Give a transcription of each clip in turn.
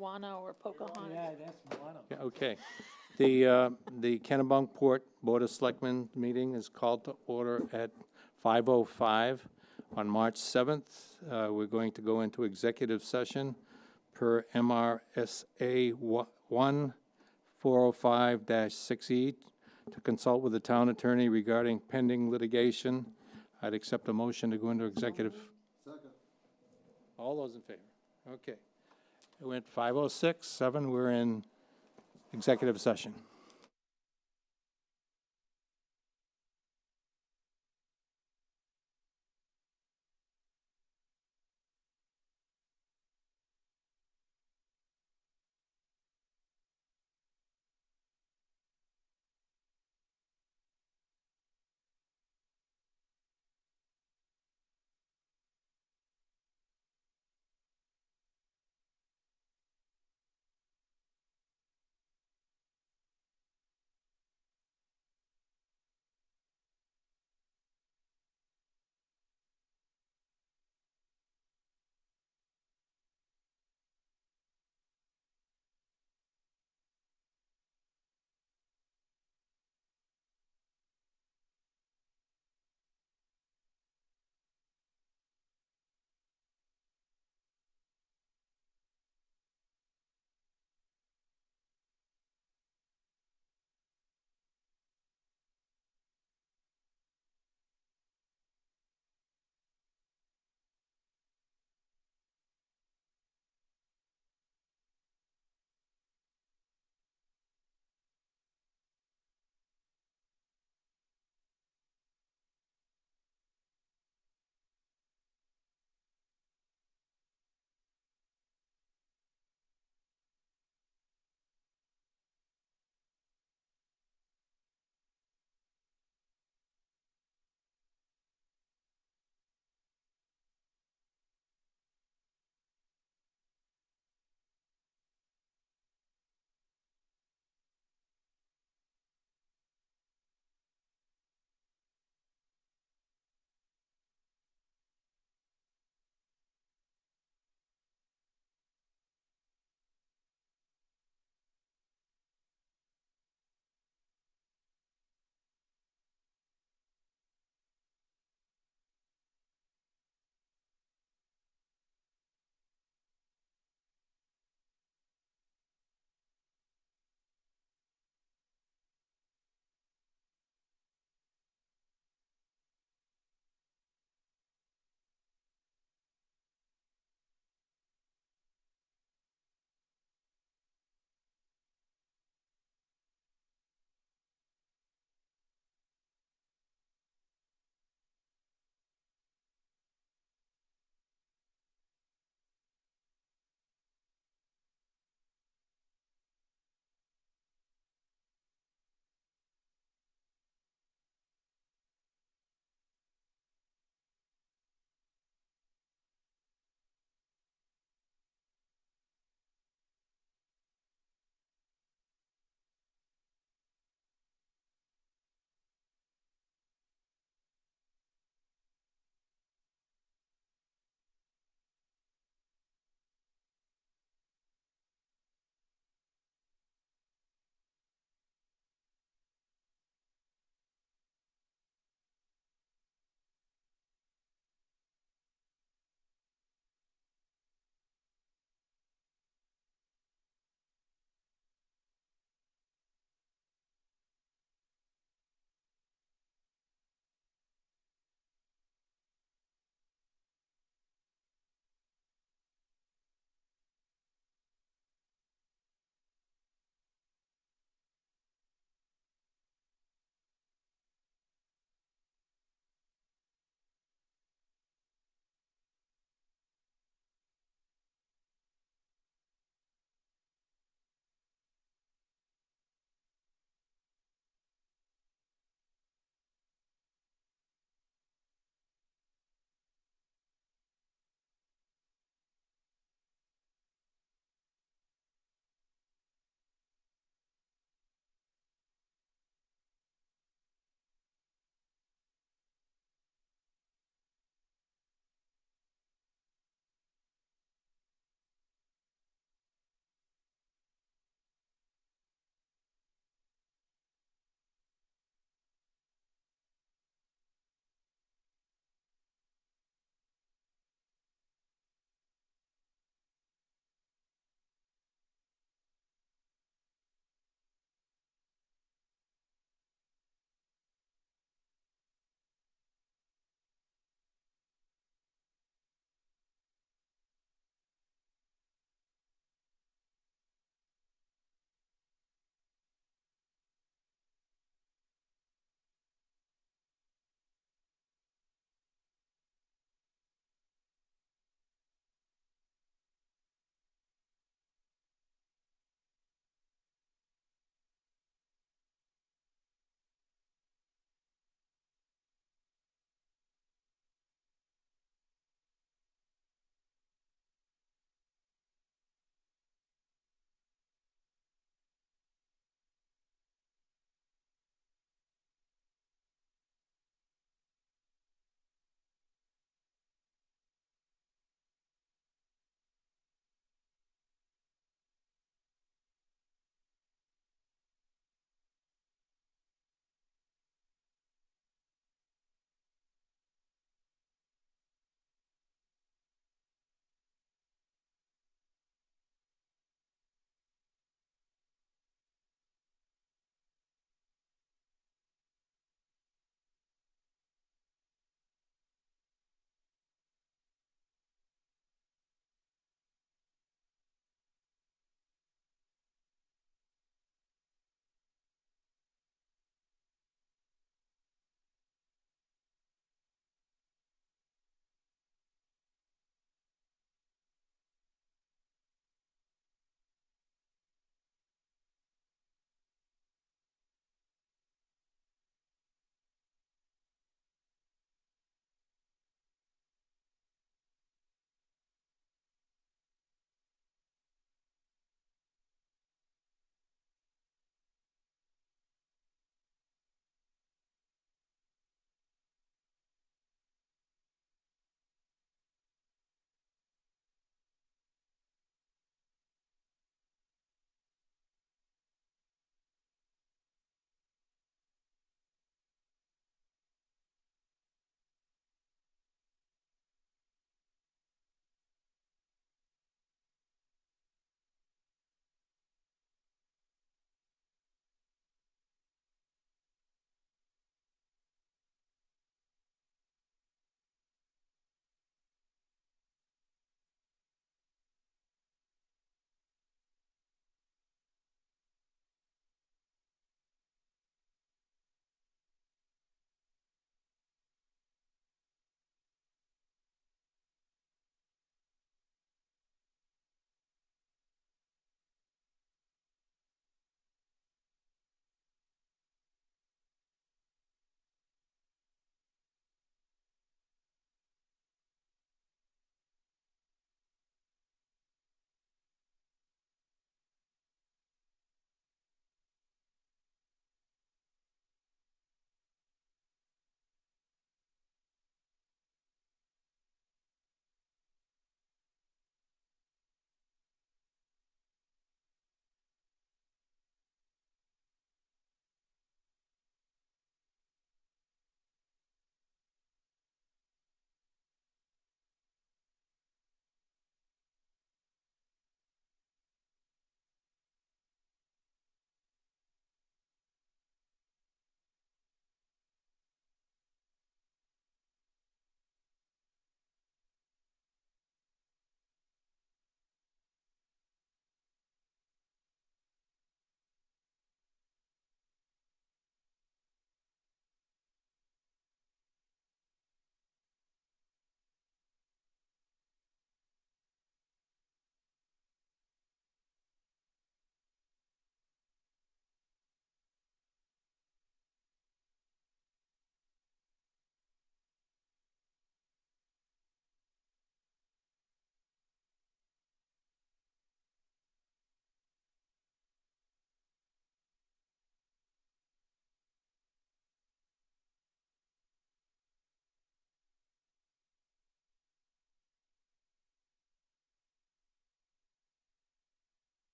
Juana or Pocahontas. Yeah, that's one of them. Yeah, okay. The Kennebunkport Board of Selectmen meeting is called to order at 5:05 on March 7th. We're going to go into executive session per MRSA 1405-6E to consult with the town attorney regarding pending litigation. I'd accept a motion to go into executive. Second. All those in favor? Okay. It went 5:06, 7, we're in executive session.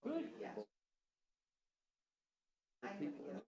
Good. Yes. I know, yeah.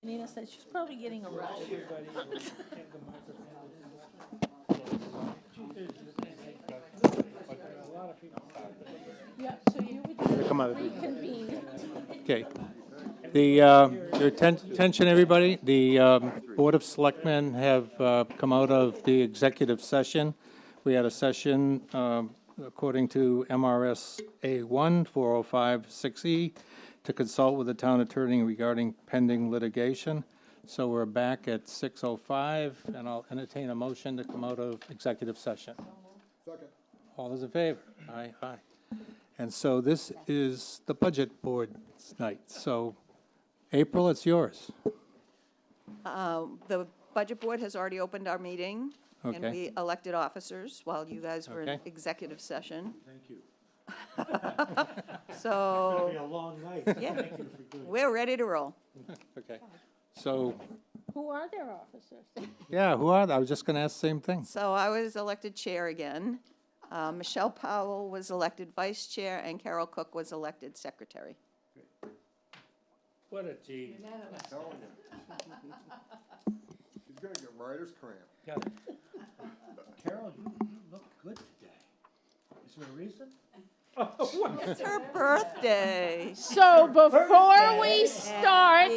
Nina said she's probably getting a rush. Yeah, so you would reconvene. Okay. Your attention, everybody. The Board of Selectmen have come out of the executive session. We had a session according to MRS A1 4056E to consult with the town attorney regarding pending litigation. So we're back at 6:05, and I'll entertain a motion to come out of executive session. Second. All those in favor? Aye, aye. And so this is the budget board night. So, April, it's yours. The budget board has already opened our meeting, and Okay. we elected officers while you guys were in Okay. executive session. Thank you. So, Be a long night. Yeah. Thank you for doing it. we're ready to roll. Okay. So, Who are their officers? yeah, who are they? I was just going to ask the same thing. So I was elected chair again. Michelle Powell was elected vice chair, and Carol Cook was elected secretary. What a team. He's gonna get writer's cramp. Carol, you look good today. Is there a reason? It's her birthday. So before we start,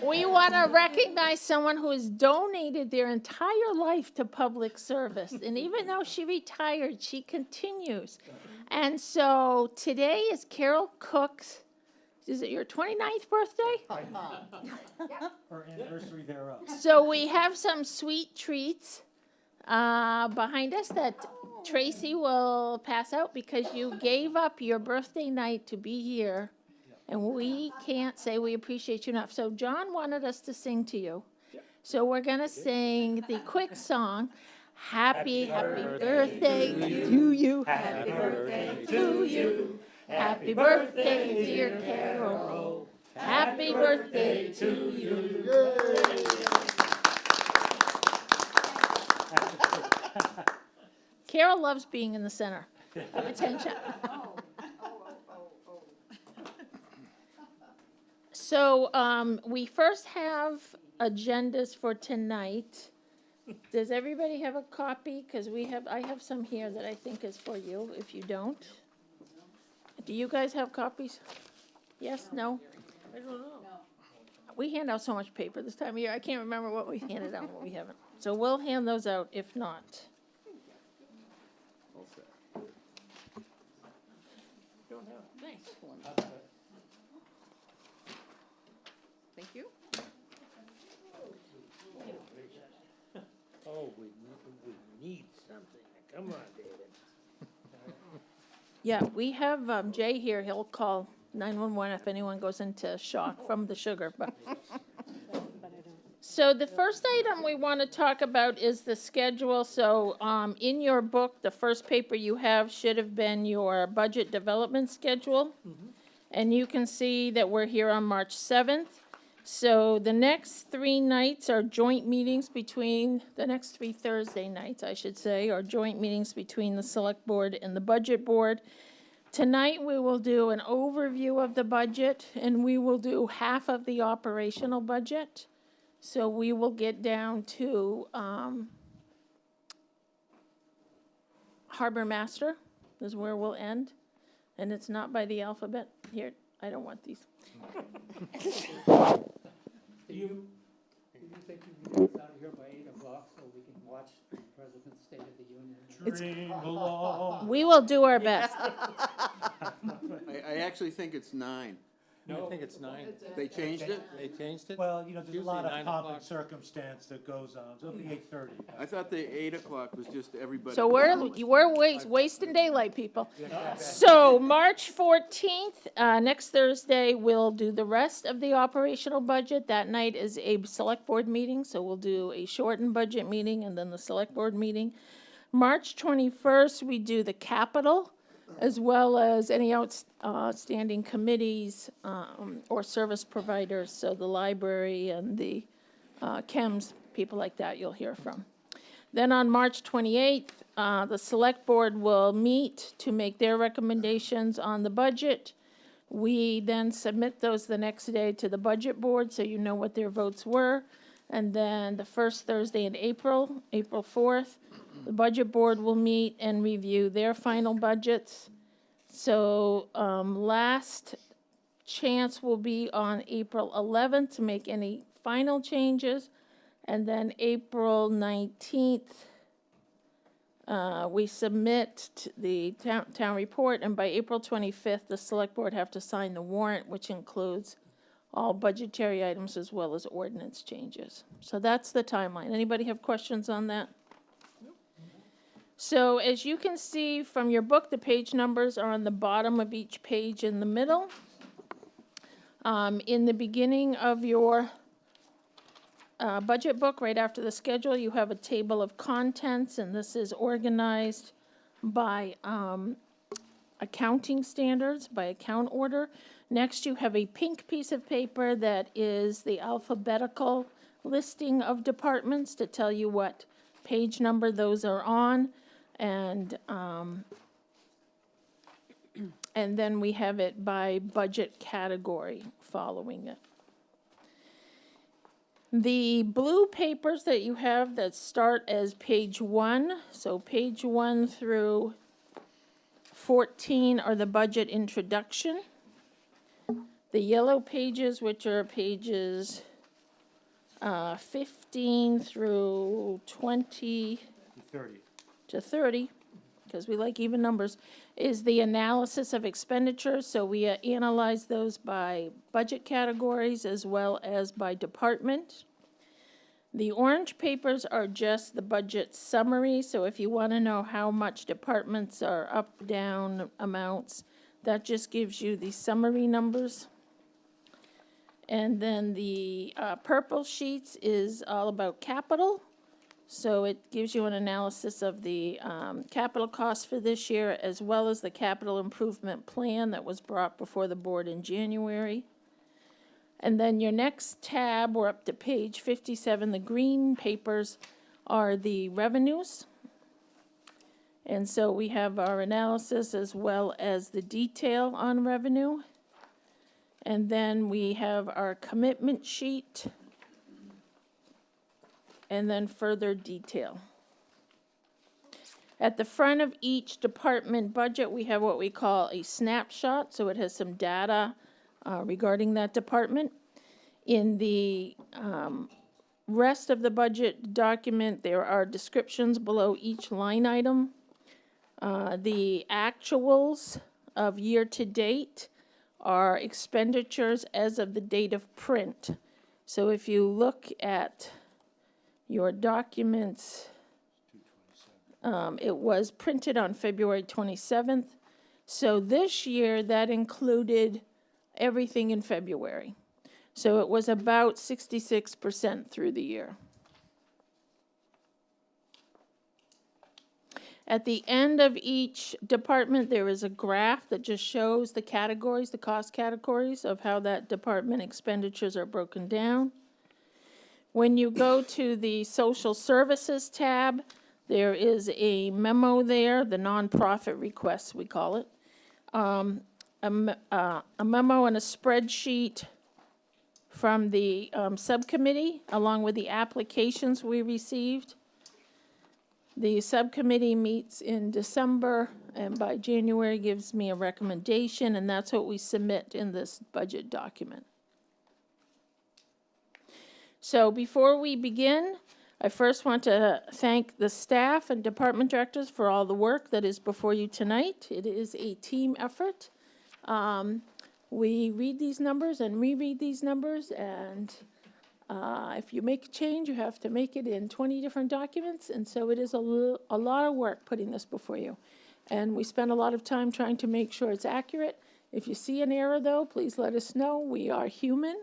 we want to recognize someone who has donated their entire life to public service. And even though she retired, she continues. And so today is Carol Cook's, is it your 29th birthday? Or anniversary thereof? So we have some sweet treats behind us that Tracy will pass out because you gave up your birthday night to be here. And we can't say we appreciate you enough. So John wanted us to sing to you. So we're going to sing the quick song, Happy birthday to you. Happy birthday to you. Happy birthday, dear Carol. Happy birthday to you. Carol loves being in the center of attention. So we first have agendas for tonight. Does everybody have a copy? Because I have some here that I think is for you, if you don't. Do you guys have copies? Yes, no? I don't know. We hand out so much paper this time of year, I can't remember what we handed out and what we haven't. So we'll hand those out if not. Don't have. Nice. Thank you. Oh, we need something. Come on, David. Yeah, we have Jay here, he'll call 911 if anyone goes into shock from the sugar, but. So the first item we want to talk about is the schedule. So in your book, the first paper you have should have been your budget development schedule. And you can see that we're here on March 7th. So the next 3 nights are joint meetings between, the next 3 Thursday nights, I should say, are joint meetings between the Select Board and the Budget Board. Tonight, we will do an overview of the budget, and we will do half of the operational budget. So we will get down to Harbor Master is where we'll end. And it's not by the alphabet. Here, I don't want these. Do you think you can get us out of here by 8 o'clock so we can watch the President's State of the Union? Dream along. We will do our best. I actually think it's 9. I think it's 9. They changed it? They changed it? Well, you know, there's a Usually lot 9 of pomp o'clock. and circumstance that goes on, so it'll be 8:30. I thought the 8 o'clock was just everybody. So we're wasting daylight, people. So March 14th, next Thursday, we'll do the rest of the operational budget. That night is a select board meeting, so we'll do a shortened budget meeting and then the select board meeting. March 21st, we do the capital, as well as any outstanding committees or service providers, so the library and the chems, people like that you'll hear from. Then on March 28th, the Select Board will meet to make their recommendations on the budget. We then submit those the next day to the budget board, so you know what their votes were. And then the first Thursday in April, April 4th, the budget board will meet and review their final budgets. So, last chance will be on April 11th to make any final changes. And then April 19th, we submit the town report, and by April 25th, the select board have to sign the warrant, which includes all budgetary items as well as ordinance changes. So that's the timeline. Anybody have questions on that? So as you can see from your book, the page numbers are on the bottom of each page in the middle. In the beginning of your budget book, right after the schedule, you have a table of contents, and this is organized by accounting standards, by account order. Next, you have a pink piece of paper that is the alphabetical listing of departments to tell you what page number those are on. And then we have it by budget category following it. The blue papers that you have that start as page 1, so page 1 through 14 are the budget introduction. The yellow pages, which are pages 15 through 20 to 30, because we like even numbers, is the analysis of expenditures. So we analyze those by budget categories as well as by department. The orange papers are just the budget summary. So if you want to know how much departments are up, down amounts, that just gives you the summary numbers. And then the purple sheets is all about capital. So it gives you an analysis of the capital costs for this year, as well as the capital improvement plan that was brought before the board in January. And then your next tab, we're up to page 57, the green papers are the revenues. And so we have our analysis as well as the detail on revenue. And then we have our commitment sheet. And then further detail. At the front of each department budget, we have what we call a snapshot, so it has some data regarding that department. In the rest of the budget document, there are descriptions below each line item. The actuals of year to date are expenditures as of the date of print. So if you look at your documents, it was printed on February 27th. So this year, that included everything in February. So it was about 66% through the year. At the end of each department, there is a graph that just shows the categories, the cost categories of how that department expenditures are broken down. When you go to the social services tab, there is a memo there, the nonprofit requests, we call it. A memo and a spreadsheet from the subcommittee, along with the applications we received. The subcommittee meets in December, and by January gives me a recommendation, and that's what we submit in this budget document. So before we begin, I first want to thank the staff and department directors for all the work that is before you tonight. It is a team effort. We read these numbers and reread these numbers, and if you make a change, you have to make it in 20 different documents, and so it is a lot of work putting this before you. And we spend a lot of time trying to make sure it's accurate. If you see an error, though, please let us know. We are human.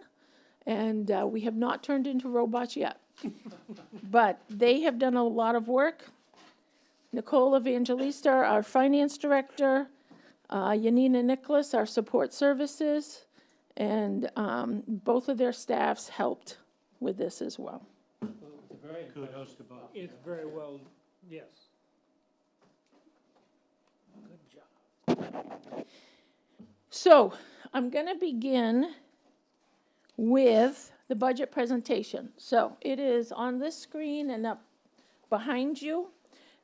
And we have not turned into robots yet. But they have done a lot of work. Nicole Evangelista, our finance director, Yanina Nicholas, our support services, and both of their staffs helped with this as well. Well, it was a very kudos to both. It's very well, yes. Good job. So, I'm going to begin with the budget presentation. So it is on this screen and up behind you.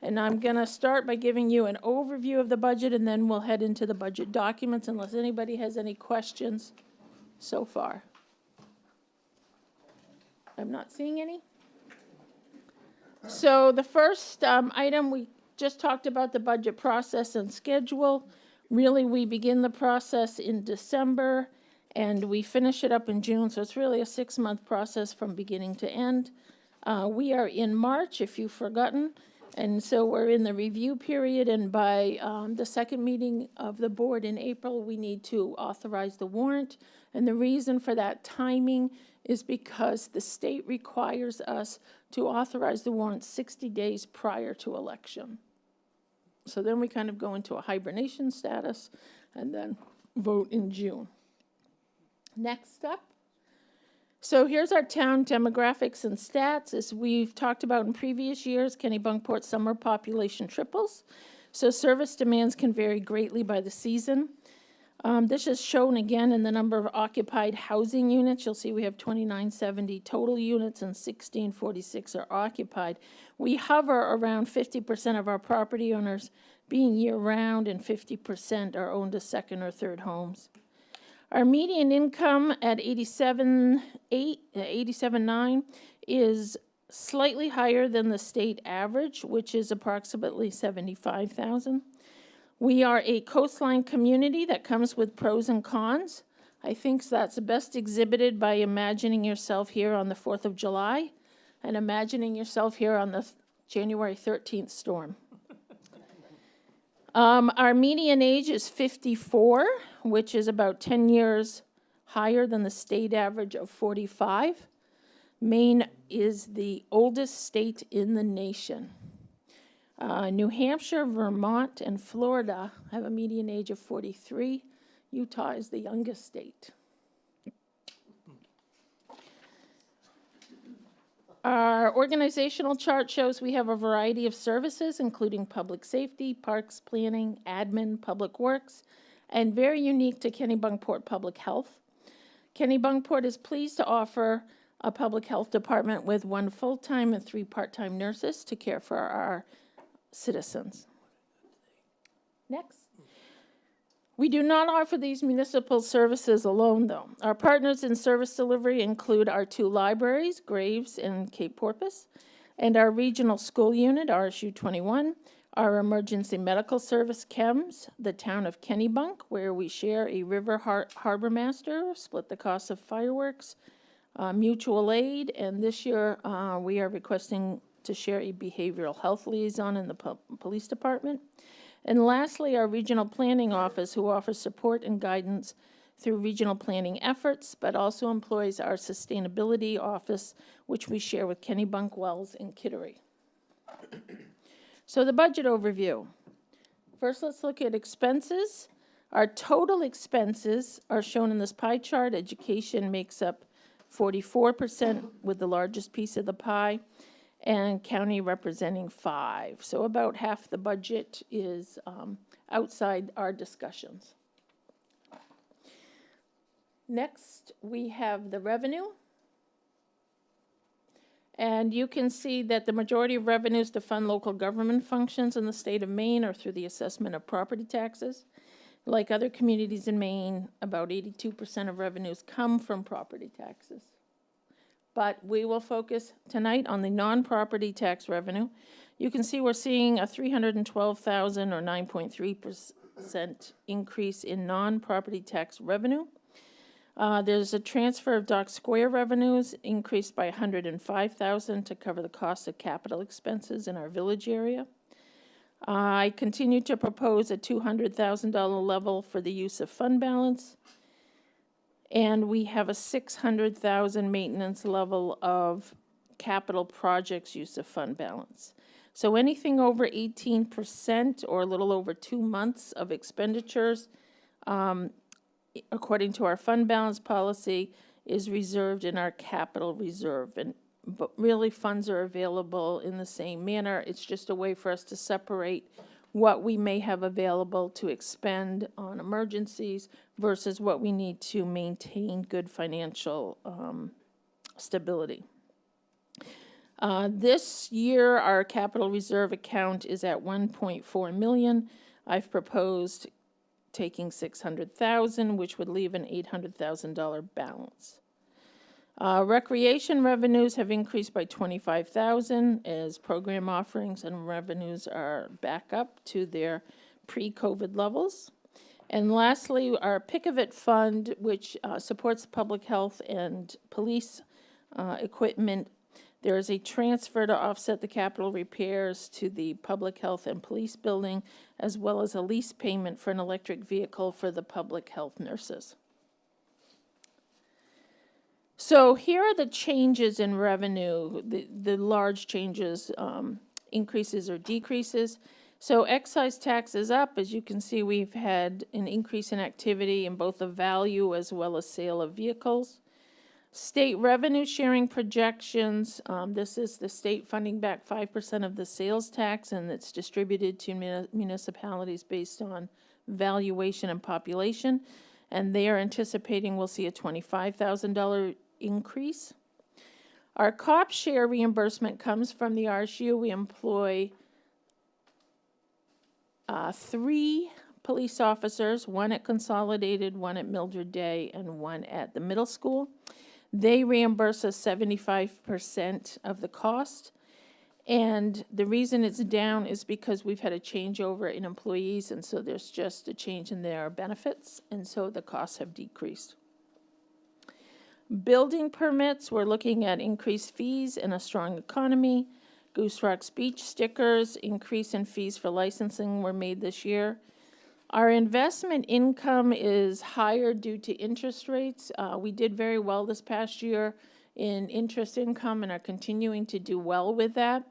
And I'm going to start by giving you an overview of the budget, and then we'll head into the budget documents unless anybody has any questions so far. I'm not seeing any. So the first item, we just talked about the budget process and schedule. Really, we begin the process in December, and we finish it up in June, so it's really a 6-month process from beginning to end. We are in March, if you've forgotten, and so we're in the review period, and by the second meeting of the board in April, we need to authorize the warrant. And the reason for that timing is because the state requires us to authorize the warrant 60 days prior to election. So then we kind of go into a hibernation status and then vote in June. Next up. So here's our town demographics and stats. As we've talked about in previous years, Kennebunkport summer population triples. So service demands can vary greatly by the season. This is shown again in the number of occupied housing units. You'll see we have 2,970 total units and 1,646 are occupied. We hover around 50% of our property owners being year-round, and 50% are owned as second or third homes. Our median income at 87.9 is slightly higher than the state average, which is approximately $75,000. We are a coastline community that comes with pros and cons. I think that's best exhibited by imagining yourself here on the 4th of July and imagining yourself here on the January 13th storm. Our median age is 54, which is about 10 years higher than the state average of 45. Maine is the oldest state in the nation. New Hampshire, Vermont, and Florida have a median age of 43. Utah is the youngest state. Our organizational chart shows we have a variety of services, including public safety, parks, planning, admin, public works, and very unique to Kennebunkport Public Health. Kennebunkport is pleased to offer a public health department with 1 full-time and 3 part-time nurses to care for our citizens. Next. We do not offer these municipal services alone, though. Our partners in service delivery include our 2 libraries, Graves and Cape Porpoise, and our regional school unit, RSU 21, our emergency medical service, KEMS, the town of Kennebunk, where we share a river harbor master, split the cost of fireworks, mutual aid, and this year we are requesting to share a behavioral health liaison in the police department. And lastly, our regional planning office, who offers support and guidance through regional planning efforts, but also employs our sustainability office, which we share with Kennebunk, Wells, and Kittery. So the budget overview. First, let's look at expenses. Our total expenses are shown in this pie chart. Education makes up 44% with the largest piece of the pie, and county representing 5%. So about half the budget is outside our discussions. Next, we have the revenue. And you can see that the majority of revenues to fund local government functions in the state of Maine are through the assessment of property taxes. Like other communities in Maine, about 82% of revenues come from property taxes. But we will focus tonight on the non-property tax revenue. You can see we're seeing a $312,000 or 9.3% increase in non-property tax revenue. There's a transfer of Dock Square revenues increased by $105,000 to cover the cost of capital expenses in our village area. I continue to propose a $200,000 level for the use of fund balance. And we have a $600,000 maintenance level of capital projects use of fund balance. So anything over 18% or a little over 2 months of expenditures, according to our fund balance policy, is reserved in our capital reserve. But really, funds are available in the same manner. It's just a way for us to separate what we may have available to expend on emergencies versus what we need to maintain good financial stability. This year, our capital reserve account is at 1.4 million. I've proposed taking 600,000, which would leave an $800,000 balance. Recreation revenues have increased by 25,000 as program offerings and revenues are back up to their pre-COVID levels. And lastly, our Pick-a-Vit Fund, which supports public health and police equipment. There is a transfer to offset the capital repairs to the public health and police building, as well as a lease payment for an electric vehicle for the public health nurses. So here are the changes in revenue, the large changes, increases or decreases. So excise tax is up. As you can see, we've had an increase in activity in both the value as well as sale of vehicles. State revenue sharing projections, this is the state funding back 5% of the sales tax, and it's distributed to municipalities based on valuation and population. And they are anticipating we'll see a $25,000 increase. Our COP share reimbursement comes from the RSU. We employ 3 police officers, 1 at Consolidated, 1 at Mildred Day, and 1 at the middle school. They reimburse us 75% of the cost. And the reason it's down is because we've had a changeover in employees, and so there's just a change in their benefits, and so the costs have decreased. Building permits, we're looking at increased fees and a strong economy. Goose Rock's beach stickers, increase in fees for licensing were made this year. Our investment income is higher due to interest rates. We did very well this past year in interest income and are continuing to do well with that.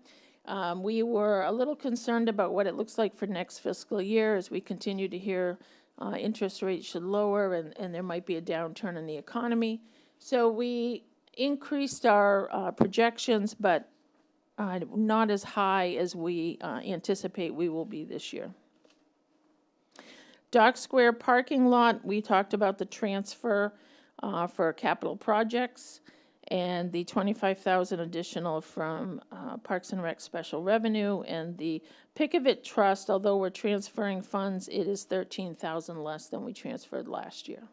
We were a little concerned about what it looks like for next fiscal year as we continue to hear interest rates should lower and there might be a downturn in the economy. So we increased our projections, but not as high as we anticipate we will be this year. Dock Square parking lot, we talked about the transfer for capital projects and the 25,000 additional from Parks and Rec special revenue, and the Pick-a-Vit Trust, although we're transferring funds, it is 13,000 less than we transferred last year.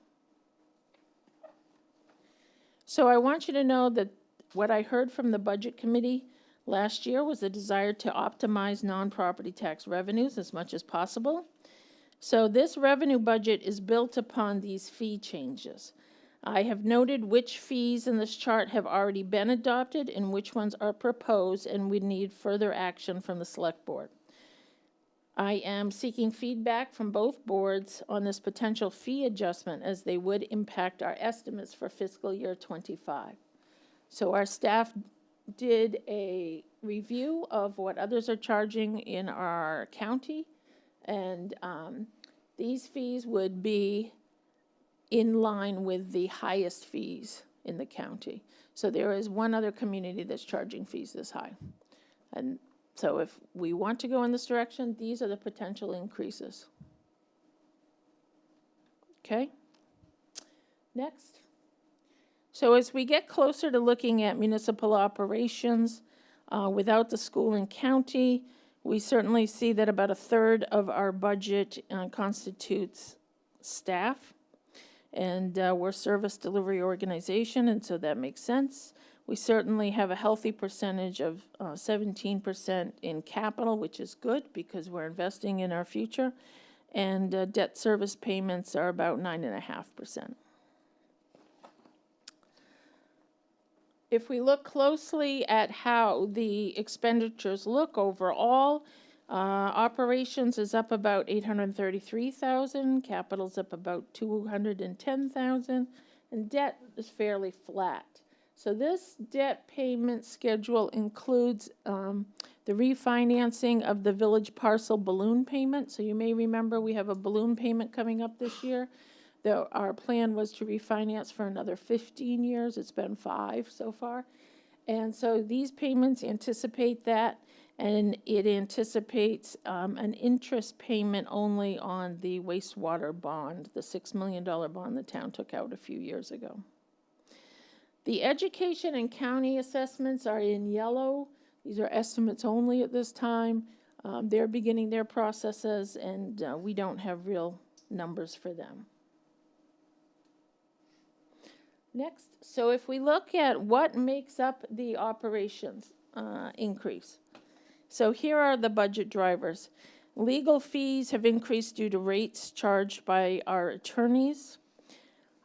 So I want you to know that what I heard from the Budget Committee last year was a desire to optimize non-property tax revenues as much as possible. So this revenue budget is built upon these fee changes. I have noted which fees in this chart have already been adopted and which ones are proposed, and we need further action from the Select Board. I am seeking feedback from both boards on this potential fee adjustment as they would impact our estimates for fiscal year 25. So our staff did a review of what others are charging in our county, and these fees would be in line with the highest fees in the county. So there is one other community that's charging fees this high. And so if we want to go in this direction, these are the potential increases. Okay? Next. So as we get closer to looking at municipal operations without the school and county, we certainly see that about 1/3 of our budget constitutes staff. And we're a service delivery organization, and so that makes sense. We certainly have a healthy percentage of 17% in capital, which is good because we're investing in our future. And debt service payments are about 9.5%. If we look closely at how the expenditures look overall, operations is up about 833,000, capital's up about 210,000, and debt is fairly flat. So this debt payment schedule includes the refinancing of the village parcel balloon payment. So you may remember we have a balloon payment coming up this year. Our plan was to refinance for another 15 years. It's been 5 so far. And so these payments anticipate that. And it anticipates an interest payment only on the wastewater bond, the $6 million bond the town took out a few years ago. The education and county assessments are in yellow. These are estimates only at this time. They're beginning their processes, and we don't have real numbers for them. Next, so if we look at what makes up the operations increase. So here are the budget drivers. Legal fees have increased due to rates charged by our attorneys.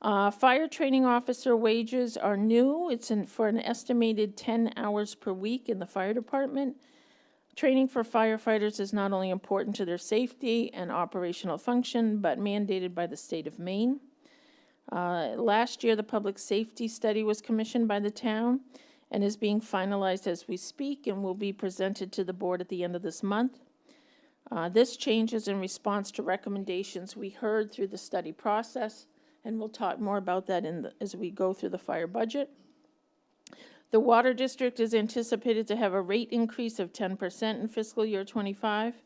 Fire training officer wages are new. It's for an estimated 10 hours per week in the fire department. Training for firefighters is not only important to their safety and operational function, but mandated by the state of Maine. Last year, the public safety study was commissioned by the town and is being finalized as we speak and will be presented to the board at the end of this month. This change is in response to recommendations we heard through the study process, and we'll talk more about that as we go through the fire budget. The water district is anticipated to have a rate increase of 10% in fiscal year '25.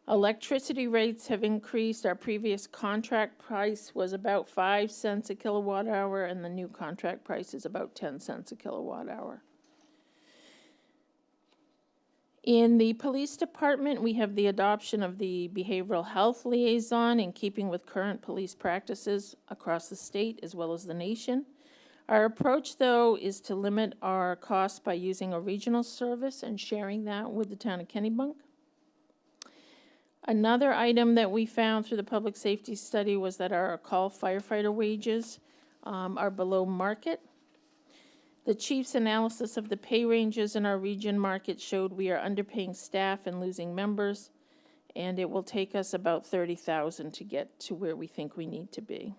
Electricity rates have increased. Our previous contract price was about 5 cents a kilowatt hour, and the new contract price is about 10 cents a kilowatt hour. In the police department, we have the adoption of the behavioral health liaison in keeping with current police practices across the state as well as the nation. Our approach, though, is to limit our costs by using a regional service and sharing that with the town of Kennebunk. Another item that we found through the public safety study was that our call firefighter wages are below market. The chief's analysis of the pay ranges in our region market showed we are underpaying staff and losing members, and it will take us about $30,000 to get to where we think we need to be.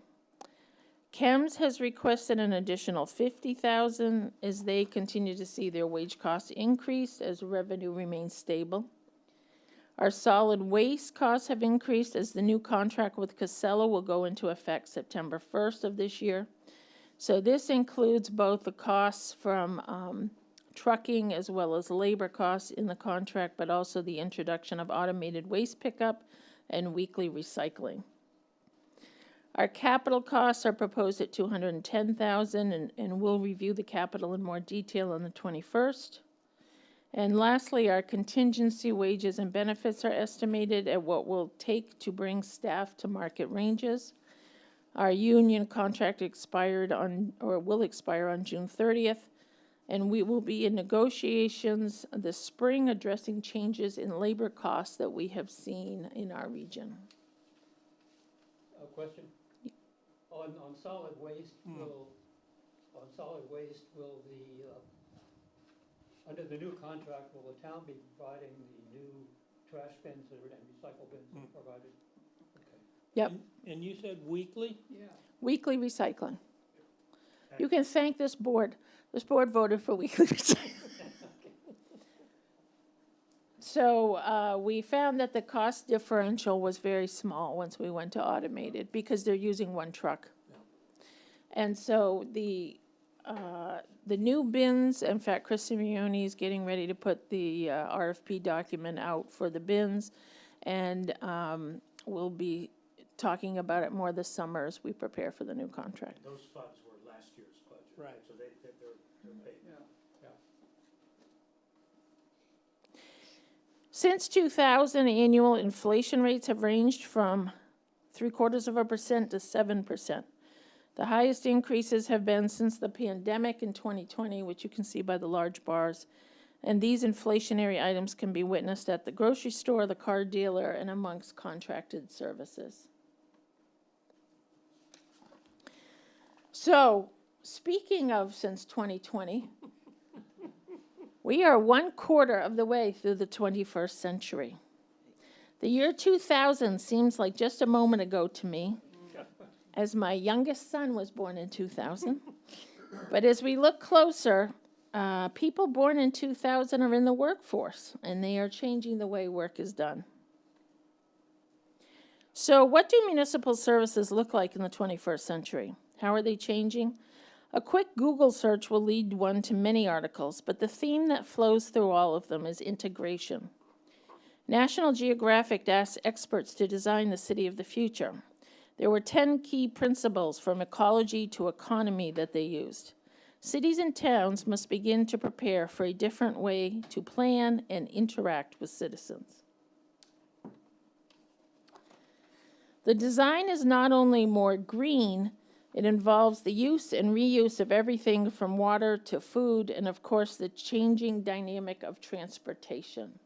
CHEMS has requested an additional $50,000 as they continue to see their wage costs increase as revenue remains stable. Our solid waste costs have increased as the new contract with Casella will go into effect September 1st of this year. So this includes both the costs from trucking as well as labor costs in the contract, but also the introduction of automated waste pickup and weekly recycling. Our capital costs are proposed at $210,000, and we'll review the capital in more detail on the 21st. And lastly, our contingency wages and benefits are estimated at what will take to bring staff to market ranges. Our union contract will expire on June 30th, and we will be in negotiations this spring addressing changes in labor costs that we have seen in our region. A question? On solid waste, under the new contract, will the town be providing the new trash bins and recycle bins that are provided? Okay. Yep, And you said weekly? Yeah. weekly recycling. You can thank this board. This board voted for weekly recycling. So we found that the cost differential was very small once we went to automated because they're using one truck. And so the new bins, in fact, Chris Simeone is getting ready to put the RFP document out for the bins, and we'll be talking about it more this summer as we prepare for the new contract. Those funds were last year's budget. Right. So they're paid. Yeah. Since 2000, annual inflation rates have ranged from 0.75% to 7%. The highest increases have been since the pandemic in 2020, which you can see by the large bars. And these inflationary items can be witnessed at the grocery store, the car dealer, and amongst contracted services. So, speaking of since 2020, we are 1/4 of the way through the 21st century. The year 2000 seems like just a moment ago to me, as my youngest son was born in 2000. But as we look closer, people born in 2000 are in the workforce, and they are changing the way work is done. So what do municipal services look like in the 21st century? How are they changing? A quick Google search will lead one to many articles, but the theme that flows through all of them is integration. National Geographic asked experts to design the city of the future. There were 10 key principles from ecology to economy that they used. Cities and towns must begin to prepare for a different way to plan and interact with citizens. The design is not only more green, it involves the use and reuse of everything from water to food, and of course, the changing dynamic of transportation.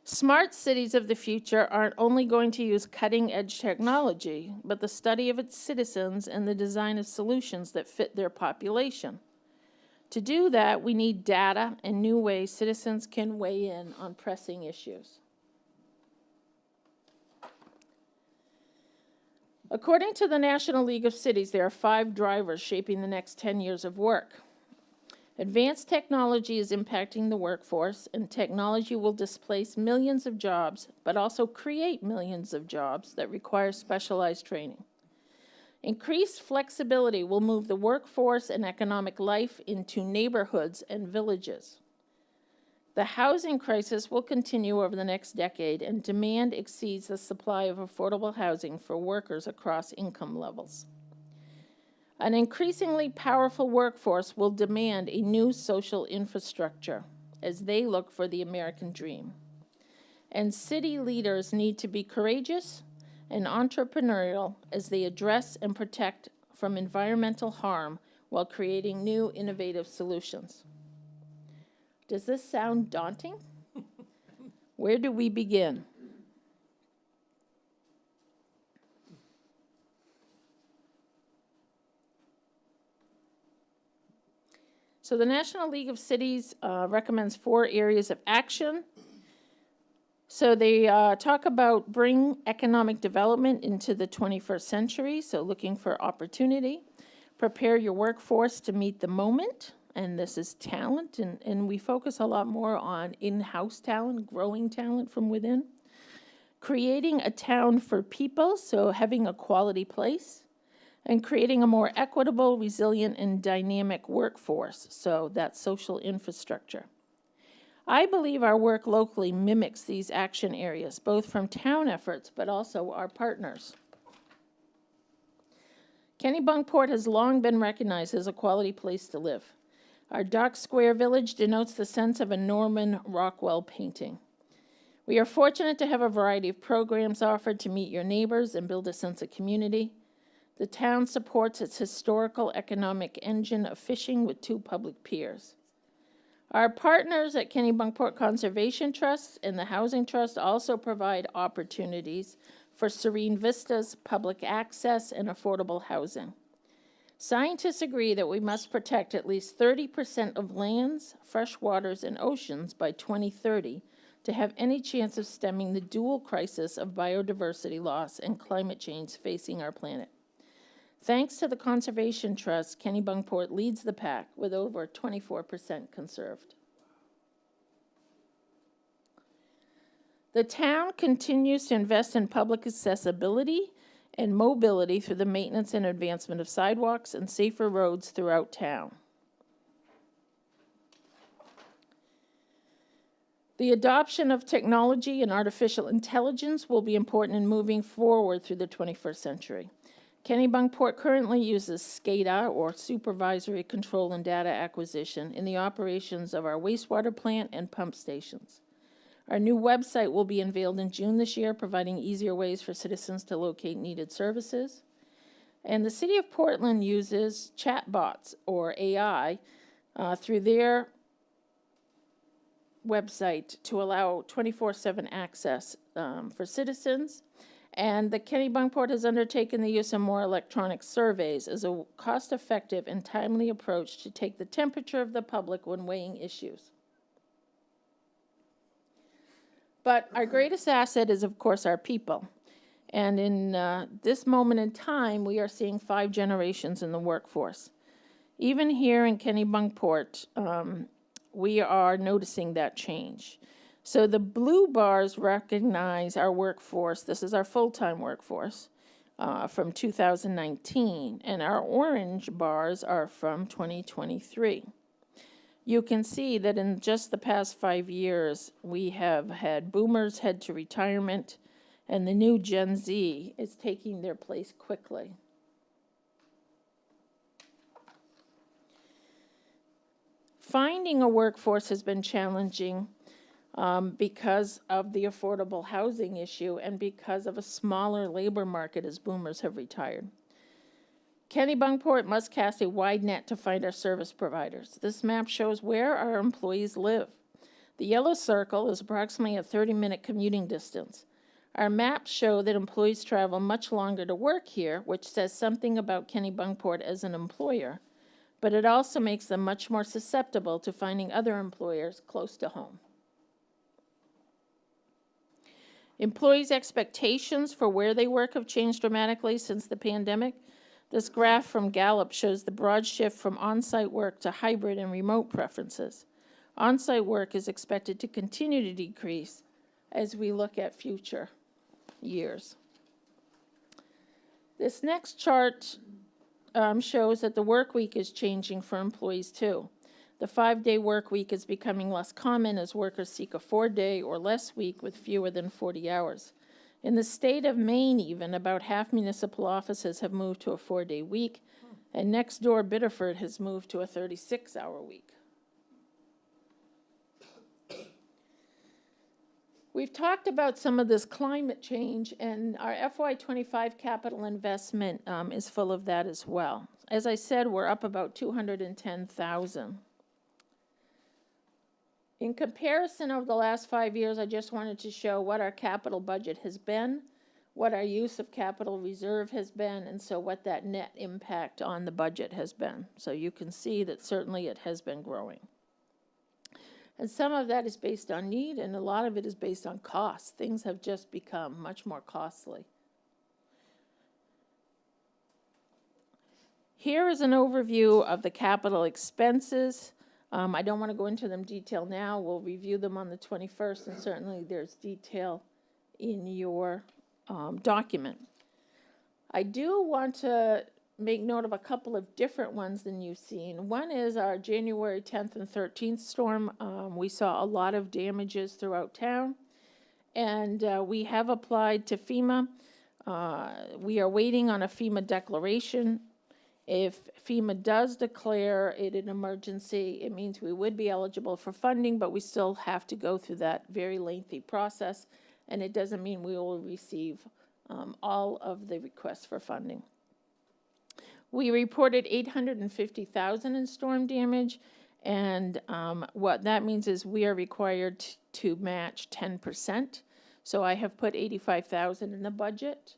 Smart cities of the future aren't only going to use cutting-edge technology, but the study of its citizens and the design of solutions that fit their population. To do that, we need data and new ways citizens can weigh in on pressing issues. According to the National League of Cities, there are 5 drivers shaping the next 10 years of work. Advanced technology is impacting the workforce, and technology will displace millions of jobs, but also create millions of jobs that require specialized training. Increased flexibility will move the workforce and economic life into neighborhoods and villages. The housing crisis will continue over the next decade, and demand exceeds the supply of affordable housing for workers across income levels. An increasingly powerful workforce will demand a new social infrastructure as they look for the American dream. And city leaders need to be courageous and entrepreneurial as they address and protect from environmental harm while creating new innovative solutions. Does this sound daunting? Where do we begin? So the National League of Cities recommends 4 areas of action. So they talk about bring economic development into the 21st century, so looking for opportunity. Prepare your workforce to meet the moment, and this is talent, and we focus a lot more on in-house talent, growing talent from within. Creating a town for people, so having a quality place. And creating a more equitable, resilient, and dynamic workforce, so that social infrastructure. I believe our work locally mimics these action areas, both from town efforts, but also our partners. Kennebunkport has long been recognized as a quality place to live. Our dark square village denotes the sense of a Norman Rockwell painting. We are fortunate to have a variety of programs offered to meet your neighbors and build a sense of community. The town supports its historical economic engine of fishing with 2 public piers. Our partners at Kennebunkport Conservation Trust and the Housing Trust also provide opportunities for serene vistas, public access, and affordable housing. Scientists agree that we must protect at least 30% of lands, fresh waters, and oceans by 2030 to have any chance of stemming the dual crisis of biodiversity loss and climate change facing our planet. Thanks to the Conservation Trust, Kennebunkport leads the pack with over 24% conserved. The town continues to invest in public accessibility and mobility through the maintenance and advancement of sidewalks and safer roads throughout town. The adoption of technology and artificial intelligence will be important in moving forward through the 21st century. Kennebunkport currently uses SCADA, or Supervisory Control and Data Acquisition, in the operations of our wastewater plant and pump stations. Our new website will be unveiled in June this year, providing easier ways for citizens to locate needed services. And the City of Portland uses chatbots, or AI, through their website to allow 24/7 access for citizens. And the Kennebunkport has undertaken the use of more electronic surveys as a cost-effective and timely approach to take the temperature of the public when weighing issues. But our greatest asset is, of course, our people. And in this moment in time, we are seeing 5 generations in the workforce. Even here in Kennebunkport, we are noticing that change. So the blue bars recognize our workforce. This is our full-time workforce. from 2019, and our orange bars are from 2023. You can see that in just the past 5 years, we have had boomers head to retirement, and the new Gen Z is taking their place quickly. Finding a workforce has been challenging because of the affordable housing issue and because of a smaller labor market as boomers have retired. Kennebunkport must cast a wide net to find our service providers. This map shows where our employees live. The yellow circle is approximately a 30-minute commuting distance. Our maps show that employees travel much longer to work here, which says something about Kennebunkport as an employer, but it also makes them much more susceptible to finding other employers close to home. Employees' expectations for where they work have changed dramatically since the pandemic. This graph from Gallup shows the broad shift from on-site work to hybrid and remote preferences. On-site work is expected to continue to decrease as we look at future years. This next chart shows that the work week is changing for employees too. The 5-day work week is becoming less common as workers seek a 4-day or less week with fewer than 40 hours. In the state of Maine even, about half municipal offices have moved to a 4-day week, and next door Biddeford has moved to a 36-hour week. We've talked about some of this climate change, and our FY25 capital investment is full of that as well. As I said, we're up about $210,000. In comparison over the last 5 years, I just wanted to show what our capital budget has been, what our use of capital reserve has been, and so what that net impact on the budget has been. So you can see that certainly it has been growing. And some of that is based on need, and a lot of it is based on cost. Things have just become much more costly. Here is an overview of the capital expenses. I don't want to go into them detail now. We'll review them on the 21st, and certainly there's detail in your document. I do want to make note of a couple of different ones than you've seen. One is our January 10th and 13th storm. We saw a lot of damages throughout town, and we have applied to FEMA. We are waiting on a FEMA declaration. If FEMA does declare it an emergency, it means we would be eligible for funding, but we still have to go through that very lengthy process, and it doesn't mean we will receive all of the requests for funding. We reported $850,000 in storm damage, and what that means is we are required to match 10%. So I have put $85,000 in the budget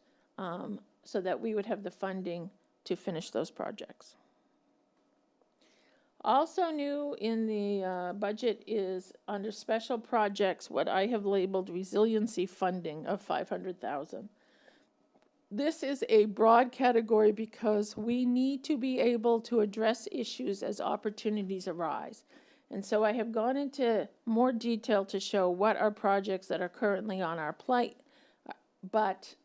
so that we would have the funding to finish those projects. Also new in the budget is under special projects what I have labeled resiliency funding of $500,000. This is a broad category because we need to be able to address issues as opportunities arise. And so I have gone into more detail to show what are projects that are currently on our plate. But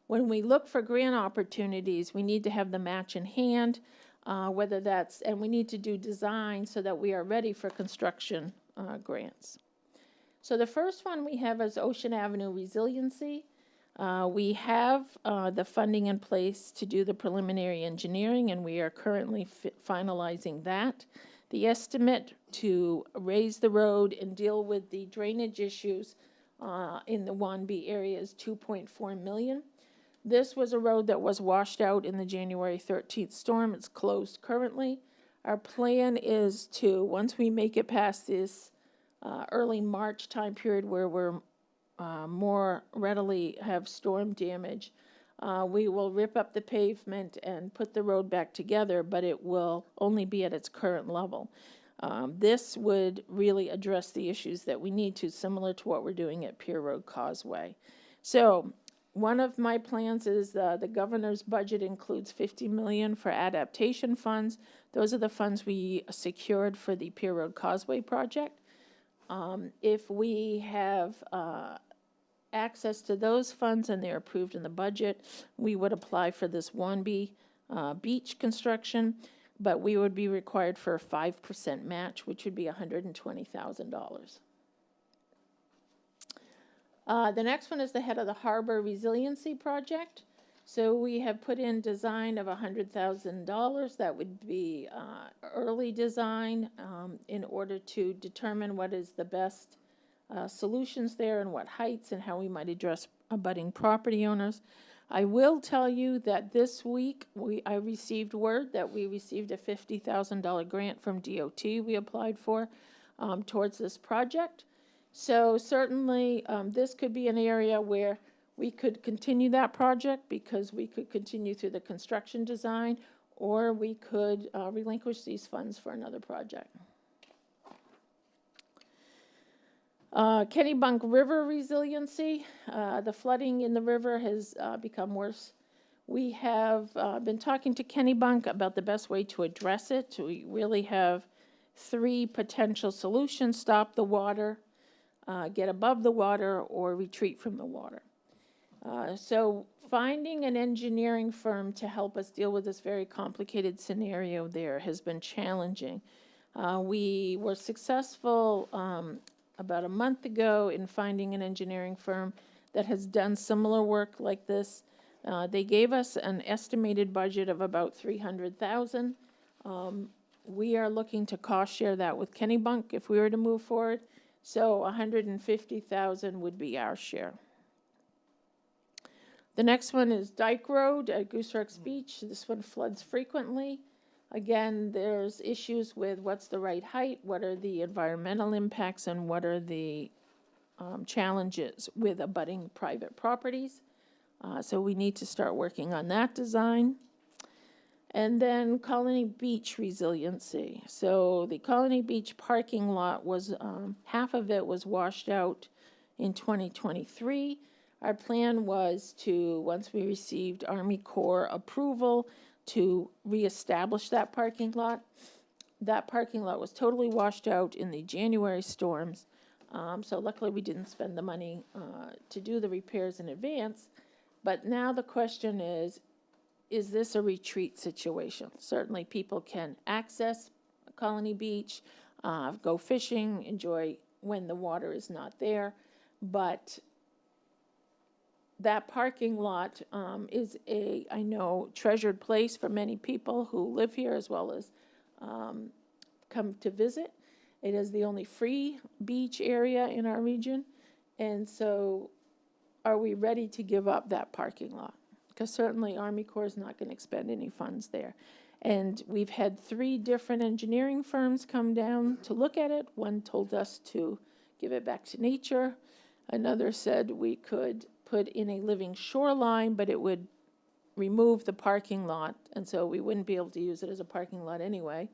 when we look for grant opportunities, we need to have the match in hand, whether that's, and we need to do design so that we are ready for construction grants. So the first one we have is Ocean Avenue Resiliency. We have the funding in place to do the preliminary engineering, and we are currently finalizing that. The estimate to raise the road and deal with the drainage issues in the 1B area is $2.4 million. This was a road that was washed out in the January 13th storm. It's closed currently. Our plan is to, once we make it past this early March time period where we're more readily have storm damage, we will rip up the pavement and put the road back together, but it will only be at its current level. This would really address the issues that we need to, similar to what we're doing at Pier Road Causeway. So one of my plans is the governor's budget includes $50 million for adaptation funds. Those are the funds we secured for the Pier Road Causeway project. If we have access to those funds and they're approved in the budget, we would apply for this Warnby beach construction, but we would be required for a 5% match, which would be $120,000. The next one is the head of the harbor resiliency project. So we have put in design of $100,000. That would be early design in order to determine what is the best solutions there and what heights and how we might address abutting property owners. I will tell you that this week I received word that we received a $50,000 grant from DOT we applied for towards this project. So certainly this could be an area where we could continue that project because we could continue through the construction design, or we could relinquish these funds for another project. Kennebunk River resiliency. The flooding in the river has become worse. We have been talking to Kennebunk about the best way to address it. We really have 3 potential solutions: stop the water, get above the water, or retreat from the water. So finding an engineering firm to help us deal with this very complicated scenario there has been challenging. We were successful about a month ago in finding an engineering firm that has done similar work like this. They gave us an estimated budget of about $300,000. We are looking to cost share that with Kennebunk if we were to move forward. So $150,000 would be our share. The next one is Dyke Road at Goose Rocks Beach. This one floods frequently. Again, there's issues with what's the right height, what are the environmental impacts, and what are the challenges with abutting private properties. So we need to start working on that design. And then Colony Beach resiliency. So the Colony Beach parking lot was, half of it was washed out in 2023. Our plan was to, once we received Army Corps approval, to reestablish that parking lot. That parking lot was totally washed out in the January storms. So luckily we didn't spend the money to do the repairs in advance. But now the question is this a retreat situation? Certainly people can access Colony Beach, go fishing, enjoy when the water is not there. But that parking lot is I know, treasured place for many people who live here as well as come to visit. It is the only free beach area in our region. And so are we ready to give up that parking lot? Because certainly Army Corps is not going to expend any funds there. And we've had 3 different engineering firms come down to look at it. One told us to give it back to nature. Another said we could put in a living shoreline, but it would remove the parking lot, and so we wouldn't be able to use it as a parking lot anyway.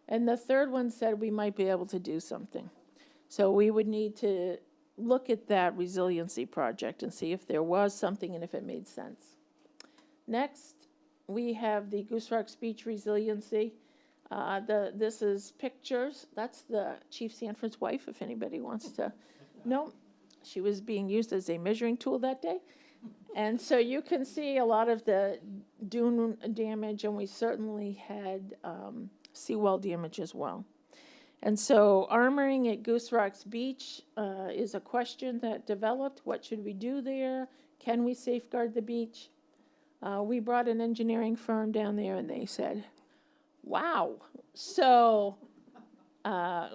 And the third one said we might be able to do something. So we would need to look at that resiliency project and see if there was something and if it made sense. Next, we have the Goose Rocks Beach resiliency. This is pictures. That's the Chief Sanford's wife, if anybody wants to know. She was being used as a measuring tool that day. And so you can see a lot of the dune damage, and we certainly had seawall damage as well. And so armoring at Goose Rocks Beach is a question that developed. What should we do there? Can we safeguard the beach? We brought an engineering firm down there, and they said, wow. So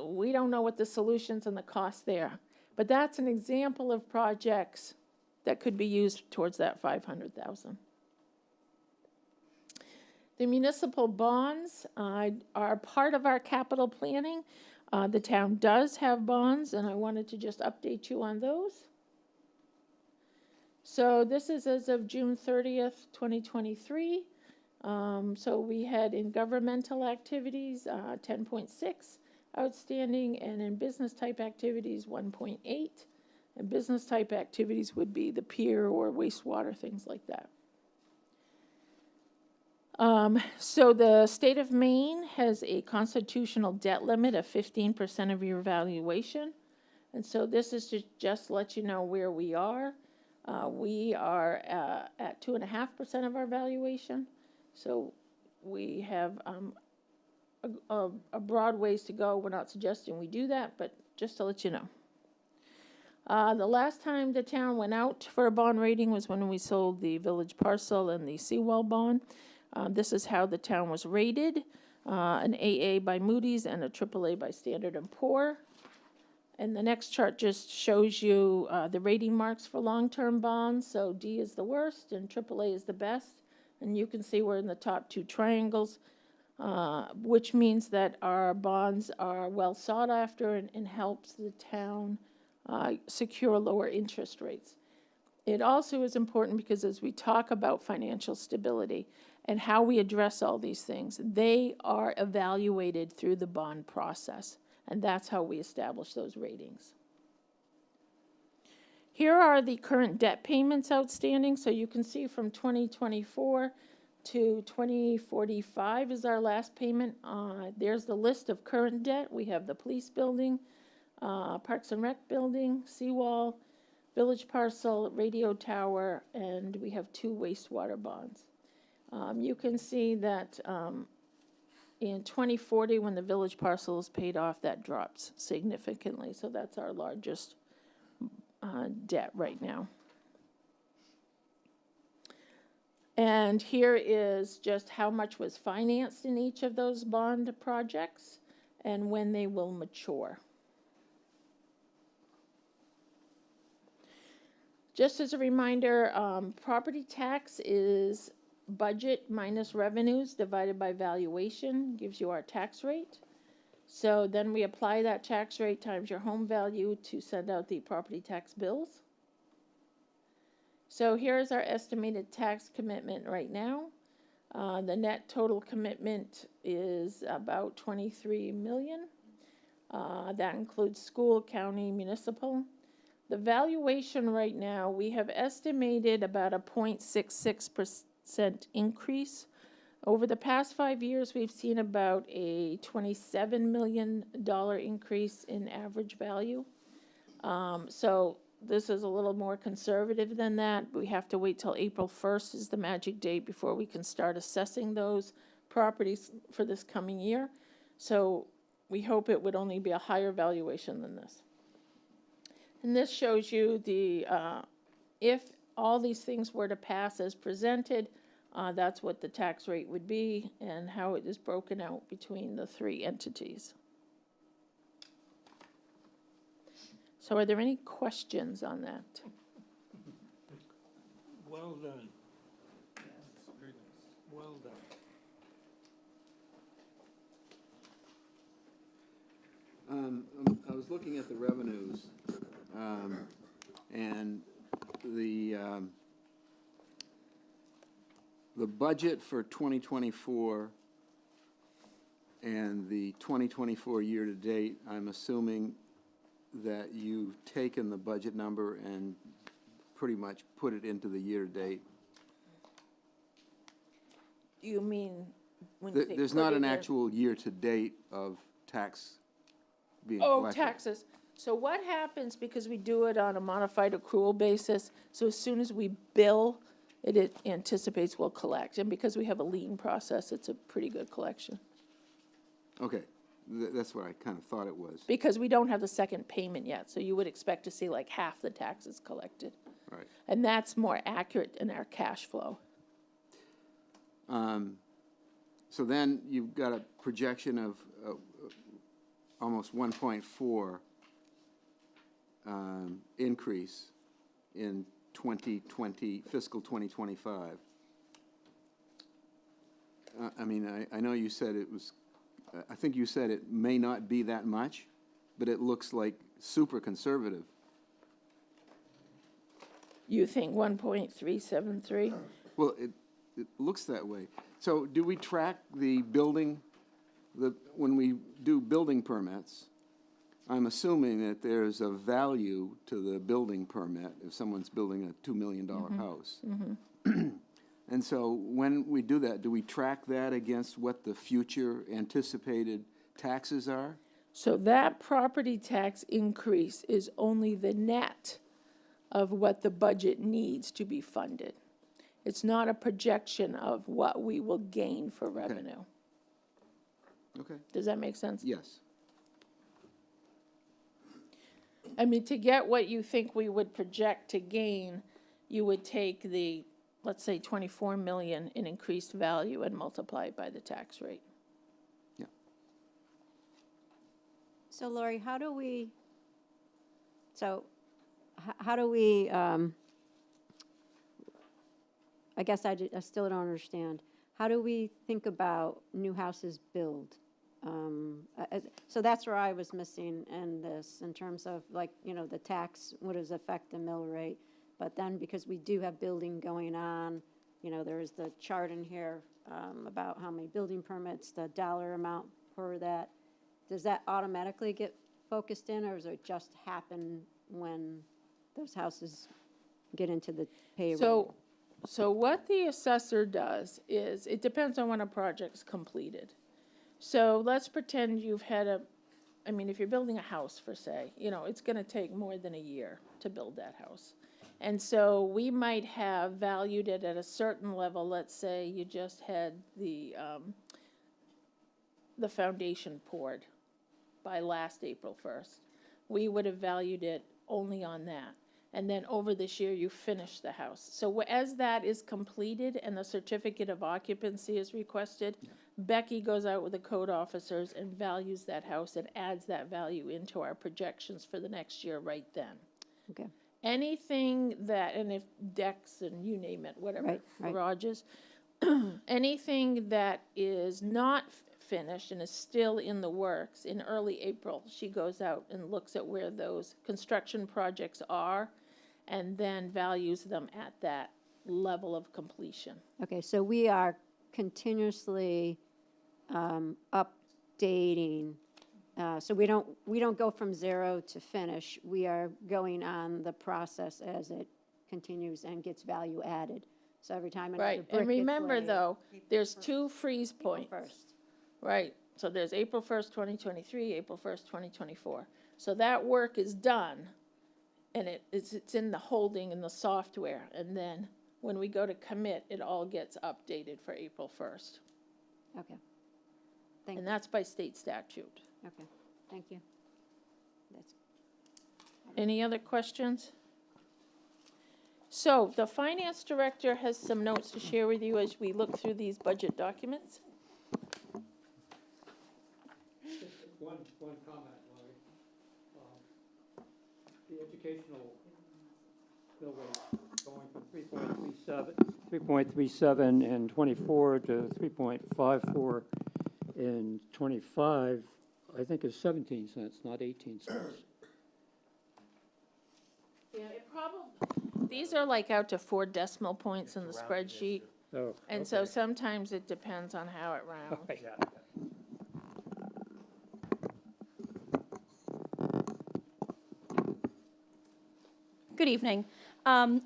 we don't know what the solutions and the costs there. But that's an example of projects that could be used towards that $500,000. The municipal bonds are part of our capital planning. The town does have bonds, and I wanted to just update you on those. So this is as of June 30th, 2023. So we had in governmental activities 10.6 outstanding, and in business type activities 1.8. And business type activities would be the pier or wastewater, things like that. So the state of Maine has a constitutional debt limit of 15% of your valuation. And so this is to just let you know where we are. We are at 2.5% of our valuation. So we have a broad ways to go. We're not suggesting we do that, but just to let you know. The last time the town went out for a bond rating was when we sold the village parcel and the seawall bond. This is how the town was rated, an AA by Moody's and a AAA by Standard & Poor. And the next chart just shows you the rating marks for long-term bonds. So D is the worst and AAA is the best. And you can see we're in the top two triangles, which means that our bonds are well sought after and helps the town secure lower interest rates. It also is important because as we talk about financial stability and how we address all these things, they are evaluated through the bond process, and that's how we establish those ratings. Here are the current debt payments outstanding, so you can see from 2024 to 2045 is our last payment. There's the list of current debt. We have the police building, Parks and Rec building, seawall, village parcel, radio tower, and we have 2 wastewater bonds. You can see that in 2040, when the village parcel is paid off, that drops significantly. So that's our largest debt right now. And here is just how much was financed in each of those bond projects and when they will mature. Just as a reminder, property tax is budget minus revenues divided by valuation, gives you our tax rate. So then we apply that tax rate times your home value to send out the property tax bills. So here's our estimated tax commitment right now. The net total commitment is about 23 million. That includes school, county, municipal. The valuation right now, we have estimated about a 0.66% increase. Over the past 5 years, we've seen about a $27 million increase in average value. So this is a little more conservative than that. We have to wait till April 1st is the magic date before we can start assessing those properties for this coming year. So we hope it would only be a higher valuation than this. And this shows you the, if all these things were to pass as presented, that's what the tax rate would be and how it is broken out between the 3 entities. So are there any questions on that? Well done. Well done. I was looking at the revenues, and the budget for 2024 and the 2024 year-to-date, I'm assuming that you've taken the budget number and pretty much put it into the year-to-date. You mean when they There's put not it an in- actual year-to-date of tax being Oh, collected. taxes. So what happens, because we do it on a modified accrual basis, so as soon as we bill, it anticipates we'll collect. And because we have a lien process, it's a pretty good collection. Okay, that's what I kind of thought it was. Because we don't have the second payment yet, so you would expect to see like half the taxes collected. Right. And that's more accurate in our cash flow. So then you've got a projection of almost 1.4 increase in 2020, fiscal 2025. I mean, I know you said it was, I think you said it may not be that much, but it looks like super conservative. You think 1.373? Well, it looks that way. So do we track the building, when we do building permits, I'm assuming that there's a value to the building permit if someone's building a $2 million house. And so when we do that, do we track that against what the future anticipated taxes are? So that property tax increase is only the net of what the budget needs to be funded. It's not a projection of what we will gain for revenue. Okay, Does that make sense? yes. I mean, to get what you think we would project to gain, you would take the, let's say, 24 million in increased value and multiply it by the tax rate. So Lori, how do we, I guess I still don't understand. How do we think about new houses build? So that's where I was missing in this, in terms of like, the tax, what does affect the mill rate? But then because we do have building going on, there's the chart in here about how many building permits, the dollar amount per that. Does that automatically get focused in, or does it just happen when those houses get into the payroll? So what the assessor does is, it depends on when a project's completed. So let's pretend you've had if you're building a house for say, it's gonna take more than a year to build that house. And so we might have valued it at a certain level. Let's say you just had the foundation poured by last April 1st. We would have valued it only on that. And then over this year, you finish the house. So as that is completed and the certificate of occupancy is requested, Becky goes out with the code officers and values that house and adds that value into our projections for the next year right then. Okay. Anything that, and if decks and you name it, whatever, Right. garages, anything that is not finished and is still in the works, in early April, she goes out and looks at where those construction projects are and then values them at that level of completion. Okay, so we are continuously updating. So we don't go from zero to finish. We are going on the process as it continues and gets value added. So every time another Right, brick and gets remember laid, though, there's two freeze points. first. Right, so there's April 1st, 2023, April 1st, 2024. So that work is done, and it's in the holding in the software, and then when we go to commit, it all gets updated for April 1st. Okay. Thank And you. that's by state statute. Okay, thank you. That's Any other questions? So the finance director has some notes to share with you as we look through these budget documents. One comment, Larry. The educational bill rate going from 3.37 in 24 to 3.54 in 25, I think is 17 cents, not 18 cents. Yeah, it probably, these are like out to 4 decimal points in the spreadsheet, Oh, and so sometimes it depends on how it rounds. Good evening.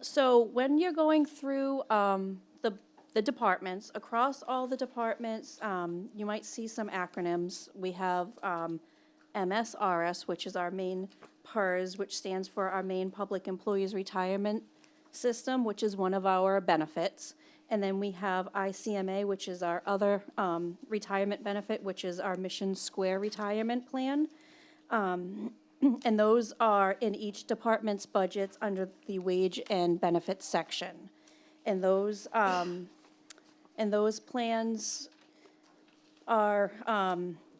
So when you're going through the departments, across all the departments, you might see some acronyms. We have MSRS, which is our main PERS, which stands for our main Public Employees Retirement System, which is one of our benefits. And then we have ICMA, which is our other retirement benefit, which is our Mission Square Retirement Plan. And those are in each department's budgets under the wage and benefits section. And those plans are,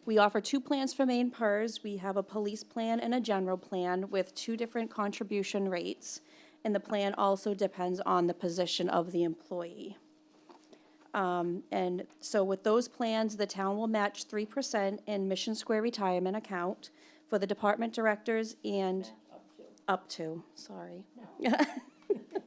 we offer 2 plans for main PERS. We have a police plan and a general plan with 2 different contribution rates. And the plan also depends on the position of the employee. And so with those plans, the town will match 3% in Mission Square Retirement Account for the department directors and up to,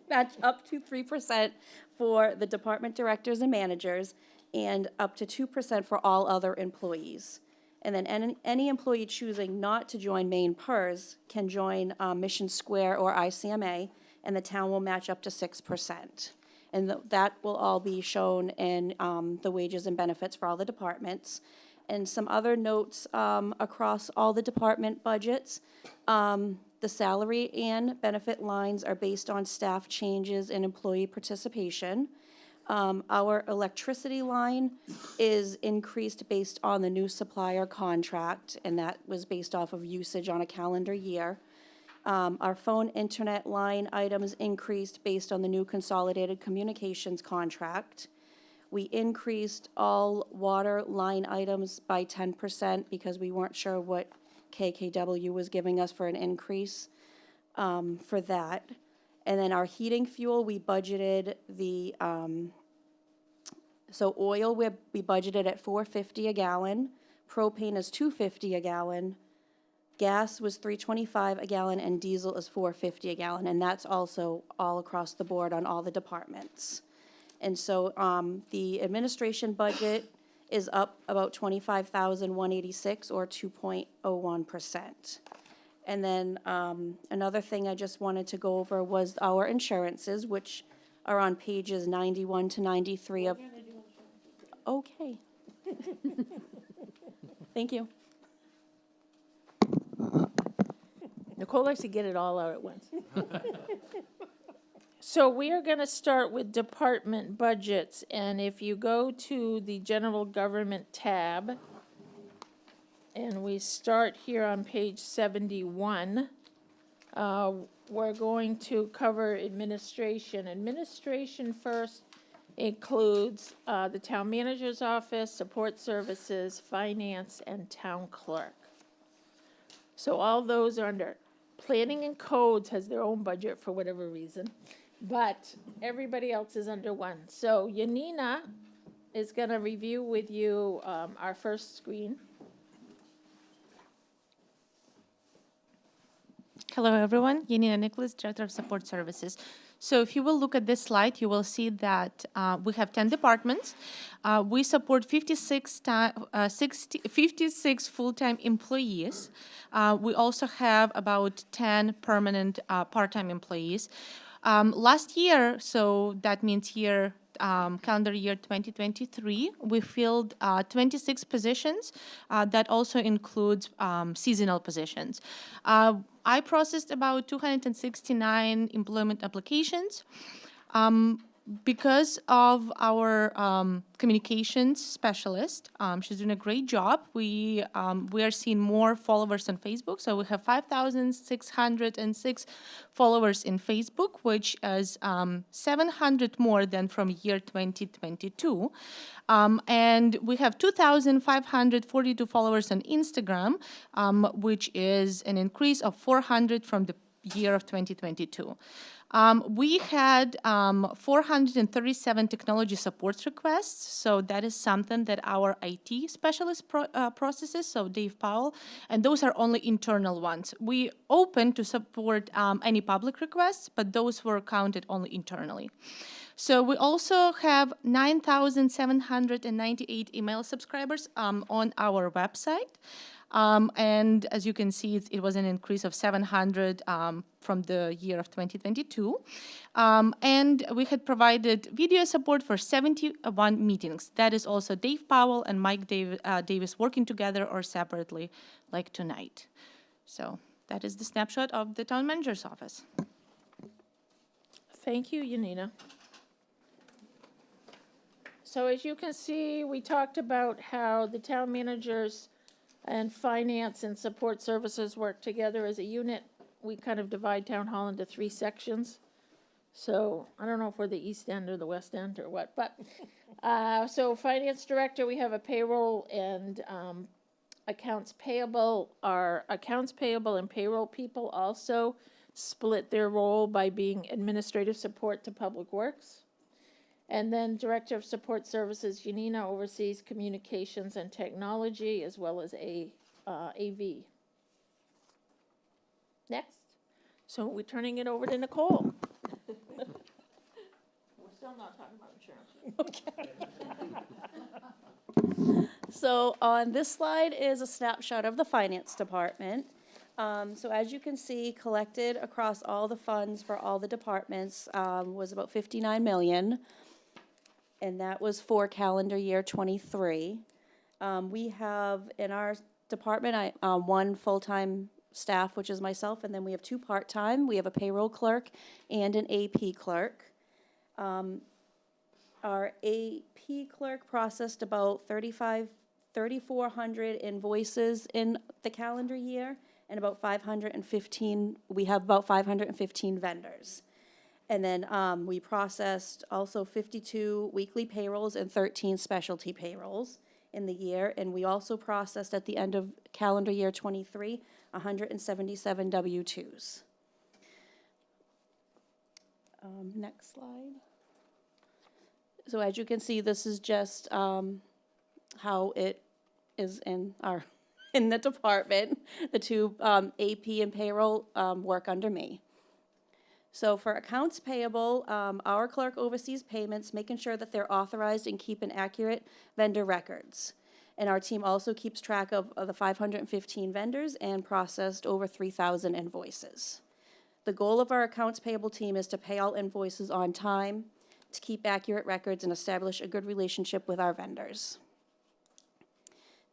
match up to 3% for the department directors and managers and up to 2% for all other employees. And then any employee choosing not to join main PERS can join Mission Square or ICMA, and the town will match up to 6%. And that will all be shown in the wages and benefits for all the departments. And some other notes across all the department budgets. The salary and benefit lines are based on staff changes and employee participation. Our electricity line is increased based on the new supplier contract, and that was based off of usage on a calendar year. Our phone internet line items increased based on the new consolidated communications contract. We increased all water line items by 10% because we weren't sure what KKW was giving us for an increase for that. And then our heating fuel, we budgeted the, so oil, we budgeted at $4.50 a gallon. Propane is $2.50 a gallon. Gas was $3.25 a gallon, and diesel is $4.50 a gallon. And that's also all across the board on all the departments. And so the administration budget is up about $25,186 or 2.01%. And then another thing I just wanted to go over was our insurances, which are on pages 91 to 93 of. Okay. Thank you. Nicole likes to get it all out at once. So we are going to start with department budgets, and if you go to the general government tab, and we start here on page 71, we're going to cover administration. Administration first includes the town manager's office, support services, finance, and town clerk. So all those are under. Planning and codes has their own budget for whatever reason, but everybody else is under one. So Yanina is going to review with you our first screen. Hello, everyone. Yanina Nicholas, Director of Support Services. So if you will look at this slide, you will see that we have 10 departments. We support 56 full-time employees. We also have about 10 permanent part-time employees. Last year, so that means calendar year 2023, we filled 26 positions. That also includes seasonal positions. I processed about 269 employment applications. Because of our communications specialist, she's doing a great job. We are seeing more followers on Facebook. So we have 5,606 followers in Facebook, which is 700 more than from year 2022. And we have 2,542 followers on Instagram, which is an increase of 400 from the year of 2022. We had 437 technology support requests, so that is something that our IT specialist processes, so Dave Powell, and those are only internal ones. We open to support any public requests, but those were counted only internally. So we also have 9,798 email subscribers on our website. And as you can see, it was an increase of 700 from the year of 2022. And we had provided video support for 71 meetings. That is also Dave Powell and Mike Davis working together or separately, like tonight. So that is the snapshot of the town manager's office. Thank you, Yanina. So as you can see, we talked about how the town managers and finance and support services work together as a unit. We kind of divide town hall into 3 sections. So I don't know if we're the east end or the west end or what, but so finance director, we have a payroll and accounts payable. Our accounts payable and payroll people also split their role by being administrative support to Public Works. And then Director of Support Services, Yanina, oversees communications and technology as well as AV. Next. So we're turning it over to Nicole. We're still not talking about insurance. So on this slide is a snapshot of the finance department. So as you can see, collected across all the funds for all the departments was about $59 million. And that was for calendar year 23. We have in our department, one full-time staff, which is myself, and then we have two part-time. We have a payroll clerk and an AP clerk. Our AP clerk processed about 3,400 invoices in the calendar year, and about 515, we have about 515 vendors. And then we processed also 52 weekly payrolls and 13 specialty payrolls in the year. And we also processed at the end of calendar year 23, 177 W-2s. Next slide. So as you can see, this is just how it is in our, in the department. The two AP and payroll work under me. So for accounts payable, our clerk oversees payments, making sure that they're authorized and keeping accurate vendor records. And our team also keeps track of the 515 vendors and processed over 3,000 invoices. The goal of our accounts payable team is to pay all invoices on time, to keep accurate records, and establish a good relationship with our vendors.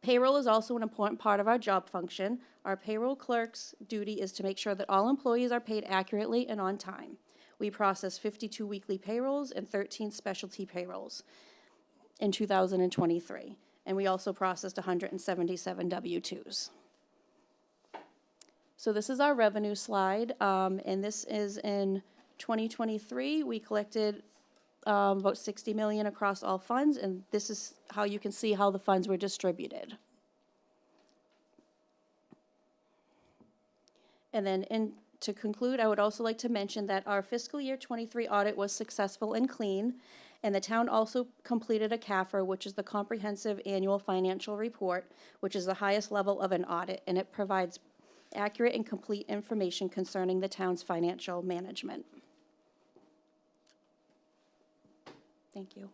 Payroll is also an important part of our job function. Our payroll clerk's duty is to make sure that all employees are paid accurately and on time. We processed 52 weekly payrolls and 13 specialty payrolls in 2023. And we also processed 177 W-2s. So this is our revenue slide, and this is in 2023. We collected about 60 million across all funds, and this is how you can see how the funds were distributed. And then to conclude, I would also like to mention that our fiscal year 23 audit was successful and clean, and the town also completed a CAFR, which is the Comprehensive Annual Financial Report, which is the highest level of an audit, and it provides accurate and complete information concerning the town's financial management. Thank you.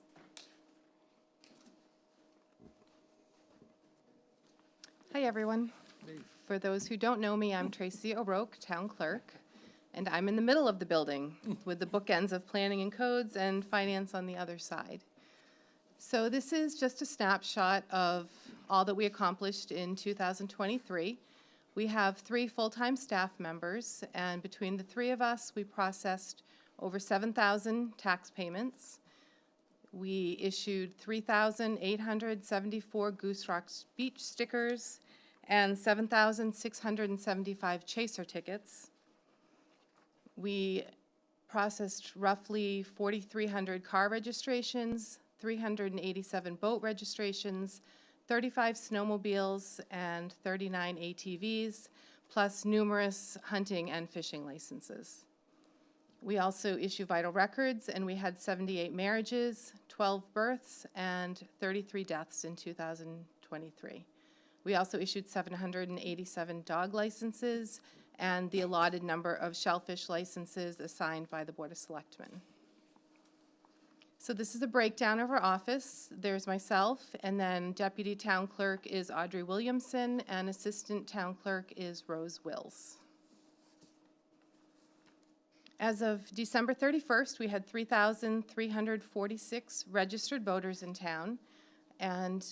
Hi, everyone. For those who don't know me, I'm Tracy O'Rourke, Town Clerk, and I'm in the middle of the building with the bookends of planning and codes and finance on the other side. So this is just a snapshot of all that we accomplished in 2023. We have 3 full-time staff members, and between the 3 of us, we processed over 7,000 tax payments. We issued 3,874 Goose Rock Beach stickers and 7,675 chaser tickets. We processed roughly 4,300 car registrations, 387 boat registrations, 35 snowmobiles, and 39 ATVs, plus numerous hunting and fishing licenses. We also issue vital records, and we had 78 marriages, 12 births, and 33 deaths in 2023. We also issued 787 dog licenses and the allotted number of shellfish licenses assigned by the Board of Selectmen. So this is a breakdown of our office. There's myself, and then Deputy Town Clerk is Audrey Williamson, and Assistant Town Clerk is Rose Wills. As of December 31st, we had 3,346 registered voters in town, and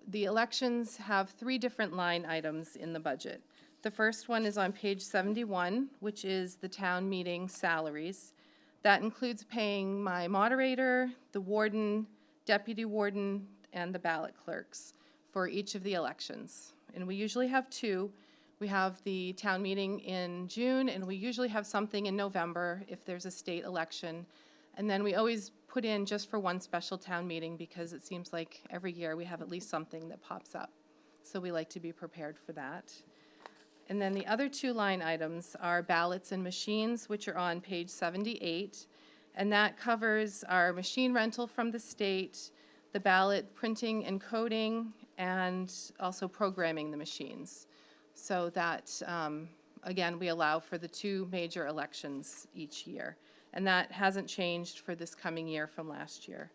the elections have 3 different line items in the budget. The first one is on page 71, which is the town meeting salaries. That includes paying my moderator, the warden, deputy warden, and the ballot clerks for each of the elections. And we usually have 2. We have the town meeting in June, and we usually have something in November if there's a state election. And then we always put in just for one special town meeting because it seems like every year we have at least something that pops up. So we like to be prepared for that. And then the other 2 line items are ballots and machines, which are on page 78. And that covers our machine rental from the state, the ballot printing and coding, and also programming the machines. So that, again, we allow for the 2 major elections each year. And that hasn't changed for this coming year from last year.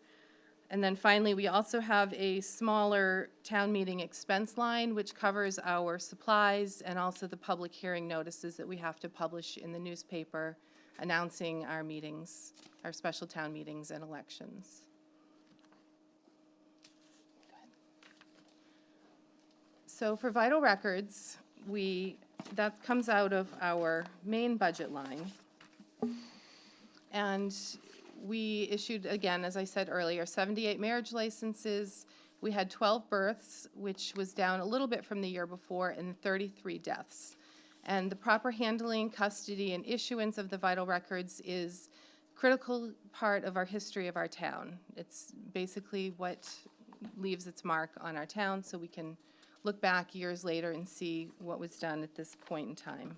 And then finally, we also have a smaller town meeting expense line, which covers our supplies and also the public hearing notices that we have to publish in the newspaper announcing our meetings, our special town meetings and elections. So for vital records, that comes out of our main budget line. And we issued, again, as I said earlier, 78 marriage licenses. We had 12 births, which was down a little bit from the year before, and 33 deaths. And the proper handling, custody, and issuance of the vital records is critical part of our history of our town. It's basically what leaves its mark on our town, so we can look back years later and see what was done at this point in time.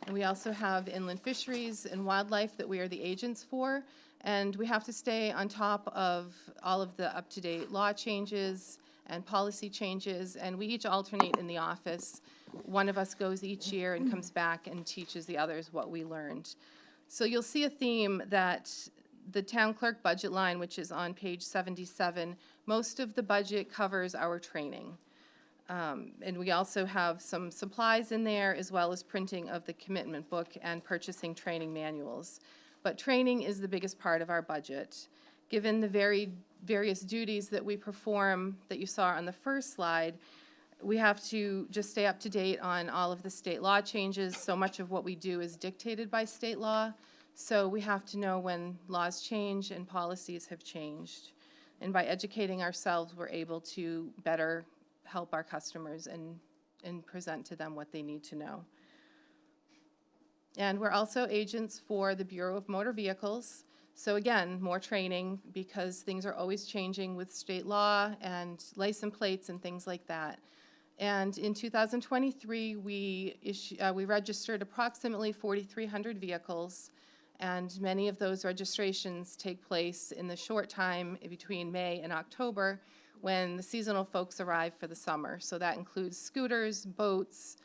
And we also have inland fisheries and wildlife that we are the agents for, and we have to stay on top of all of the up-to-date law changes and policy changes, and we each alternate in the office. One of us goes each year and comes back and teaches the others what we learned. So you'll see a theme that the town clerk budget line, which is on page 77, most of the budget covers our training. And we also have some supplies in there, as well as printing of the commitment book and purchasing training manuals. But training is the biggest part of our budget. Given the various duties that we perform that you saw on the first slide, we have to just stay up to date on all of the state law changes. So much of what we do is dictated by state law. So we have to know when laws change and policies have changed. And by educating ourselves, we're able to better help our customers and present to them what they need to know. And we're also agents for the Bureau of Motor Vehicles. So again, more training, because things are always changing with state law and license plates and things like that. And in 2023, we registered approximately 4,300 vehicles, and many of those registrations take place in the short time between May and October, when the seasonal folks arrive for the summer. So that includes scooters, boats,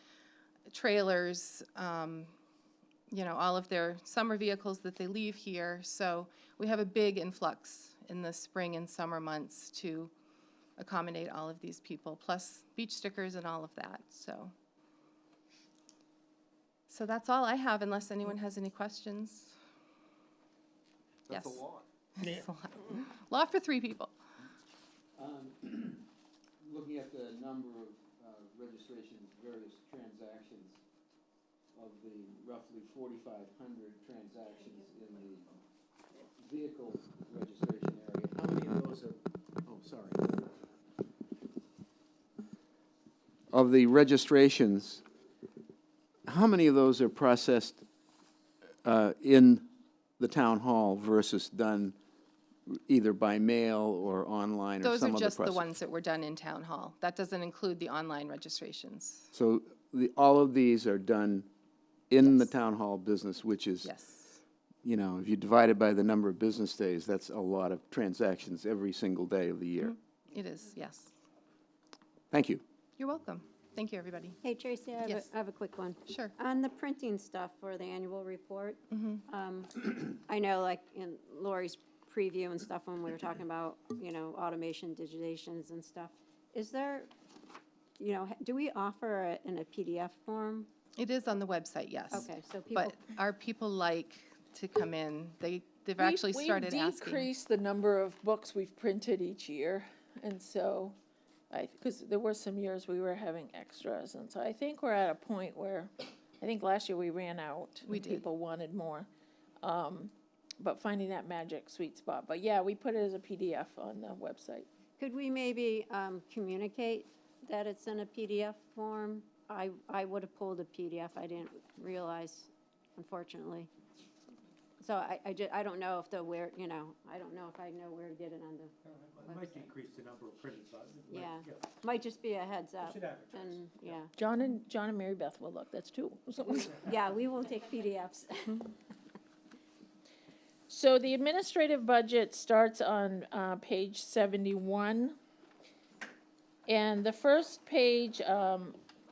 trailers, all of their summer vehicles that they leave here. So we have a big influx in the spring and summer months to accommodate all of these people, plus beach stickers and all of that. So that's all I have, unless anyone has any questions. That's a Yes. lot. That's a lot. Lot for 3 people. Looking at the number of registrations, various transactions, of the roughly 4,500 transactions in the vehicle registration area, how many of those are, Of the registrations, how many of those are processed in the town hall versus done either by mail or online or Those some are other just the process? ones that were done in town hall. That doesn't include the online registrations. So all of these are done in the town hall business, which is, Yes. if you divide it by the number of business days, that's a lot of transactions every single day of the year. It is, yes. Thank you. You're welcome. Thank you, everybody. Hey, Tracy, I Yes. have a quick one. Sure. On the printing stuff for the annual report, I know like in Lori's preview and stuff when we were talking about, automation, digitations and stuff, is there, do we offer it in a PDF form? It is on the website, yes. Okay, so people, But our people like to come in. They've actually started We've asking. decreased the number of books we've printed each year, and so, because there were some years we were having extras, and so I think we're at a point where, I think last year we ran out. We and did. People wanted more, but finding that magic sweet spot. But yeah, we put it as a PDF on the website. could we maybe communicate that it's in a PDF form? I would have pulled a PDF, I didn't realize, unfortunately. So I don't know if I don't know if I know where to get it on the It might decrease the number of printed, but it might, Yeah, might just be a heads up. should advertise. And, yeah, John and Mary Beth will look, that's two. yeah, we will take PDFs. So the administrative budget starts on page 71. And the first page,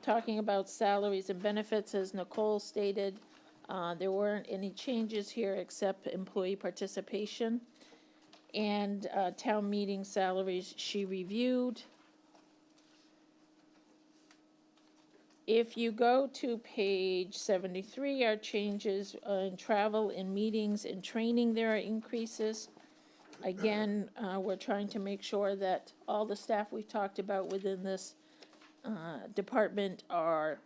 talking about salaries and benefits, as Nicole stated, there weren't any changes here except employee participation. And town meeting salaries she reviewed. If you go to page 73, our changes in travel, in meetings, and training, there are increases. Again, we're trying to make sure that all the staff we've talked about within this department are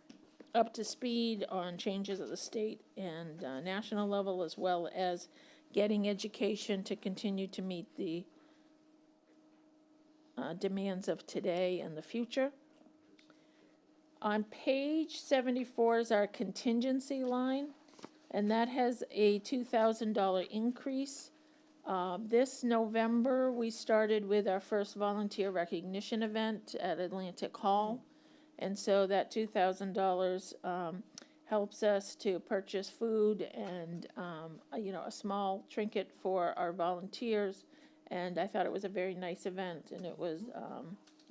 up to speed on changes at the state and national level, as well as getting education to continue to meet the demands of today and the future. On page 74 is our contingency line, and that has a $2,000 increase. This November, we started with our first volunteer recognition event at Atlantic Hall. And so that $2,000 helps us to purchase food and, a small trinket for our volunteers. And I thought it was a very nice event, and it was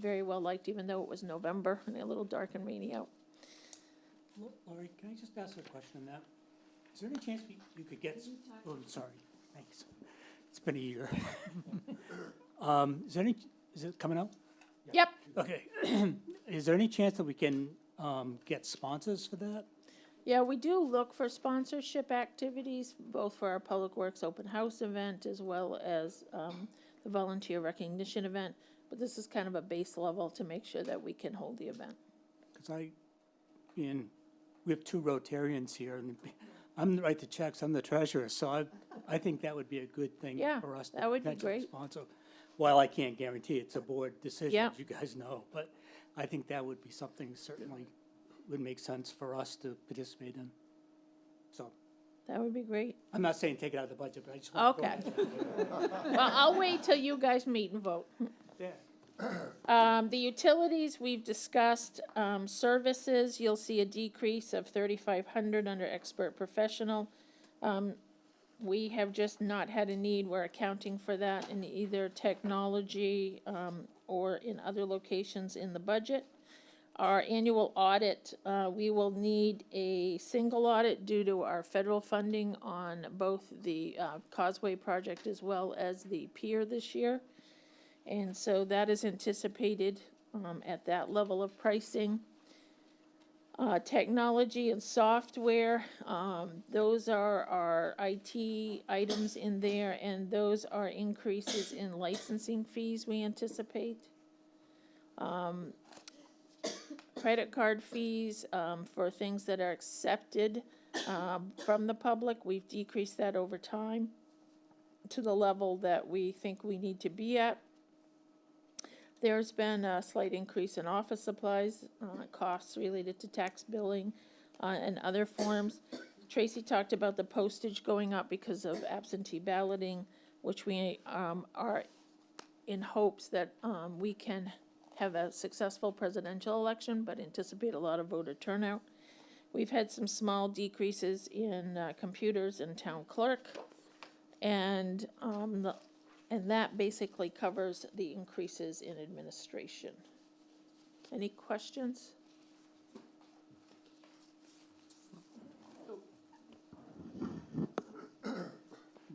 very well liked, even though it was November and a little dark and rainy out. Lori, can I just ask a question on that? Is there any chance you could get, oh, I'm sorry, thanks. It's been a year. Is it coming out? Yep. Okay. Is there any chance that we can get sponsors for that? Yeah, we do look for sponsorship activities, both for our Public Works Open House event as well as the volunteer recognition event. But this is kind of a base level to make sure that we can hold the event. Because we have two Rotarians here, and I'm the write the checks, I'm the treasurer, so I think that would be a good thing Yeah, for us to that would be potentially great. sponsor. While I can't guarantee it's a board decision, Yeah. as you guys know, but I think that would be something certainly would make sense for us to participate in. So, That would be great. I'm not saying take it out of the budget, but I just want to. Okay. Well, I'll wait till you guys meet and vote. Yeah. The utilities, we've discussed. Services, you'll see a decrease of 3,500 under expert professional. We have just not had a need. We're accounting for that in either technology or in other locations in the budget. Our annual audit, we will need a single audit due to our federal funding on both the Causeway project as well as the pier this year. And so that is anticipated at that level of pricing. Technology and software, those are our IT items in there, and those are increases in licensing fees we anticipate. Credit card fees for things that are accepted from the public, we've decreased that over time to the level that we think we need to be at. There's been a slight increase in office supplies, costs related to tax billing, and other forms. Tracy talked about the postage going up because of absentee balloting, which we are in hopes that we can have a successful presidential election, but anticipate a lot of voter turnout. We've had some small decreases in computers and town clerk, and that basically covers the increases in administration. Any questions?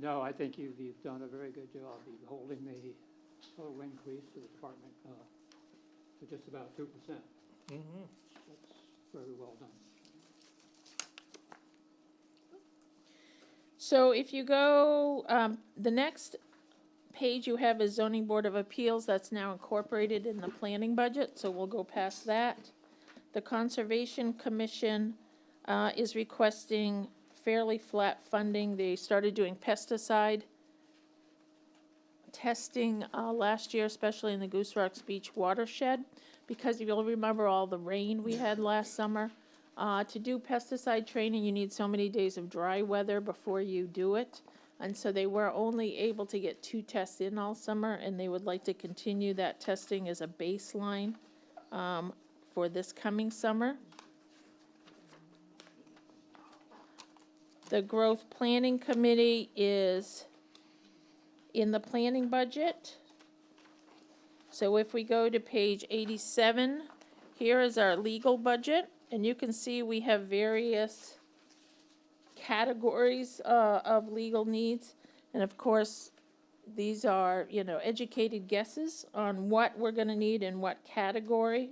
No, I think you've done a very good job of holding the total increase to the department to just about 2%. That's very well done. So if you go, the next page you have is zoning board of appeals. That's now incorporated in the planning budget, so we'll go past that. The Conservation Commission is requesting fairly flat funding. They started doing pesticide testing last year, especially in the Goose Rocks Beach watershed, because if you'll remember all the rain we had last summer. To do pesticide training, you need so many days of dry weather before you do it. And so they were only able to get 2 tests in all summer, and they would like to continue that testing as a baseline for this coming summer. The Growth Planning Committee is in the planning budget. So if we go to page 87, here is our legal budget, and you can see we have various categories of legal needs. And of course, these are, educated guesses on what we're gonna need in what category.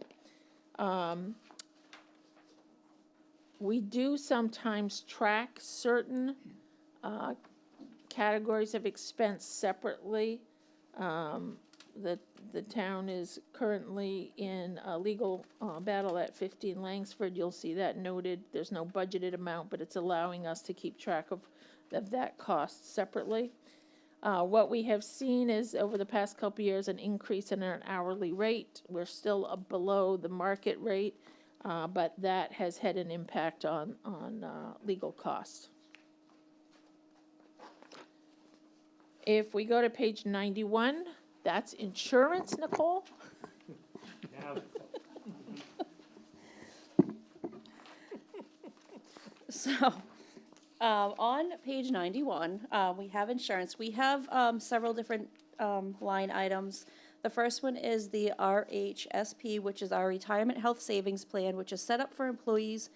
We do sometimes track certain categories of expense separately. The town is currently in a legal battle at 15 Langsford. You'll see that noted. There's no budgeted amount, but it's allowing us to keep track of that cost separately. What we have seen is, over the past couple of years, an increase in our hourly rate. We're still below the market rate, but that has had an impact on legal costs. If we go to page 91, that's insurance, Nicole? So, on page 91, we have insurance. We have several different line items. The first one is the RHSP, which is our Retirement Health Savings Plan, which is set up for employees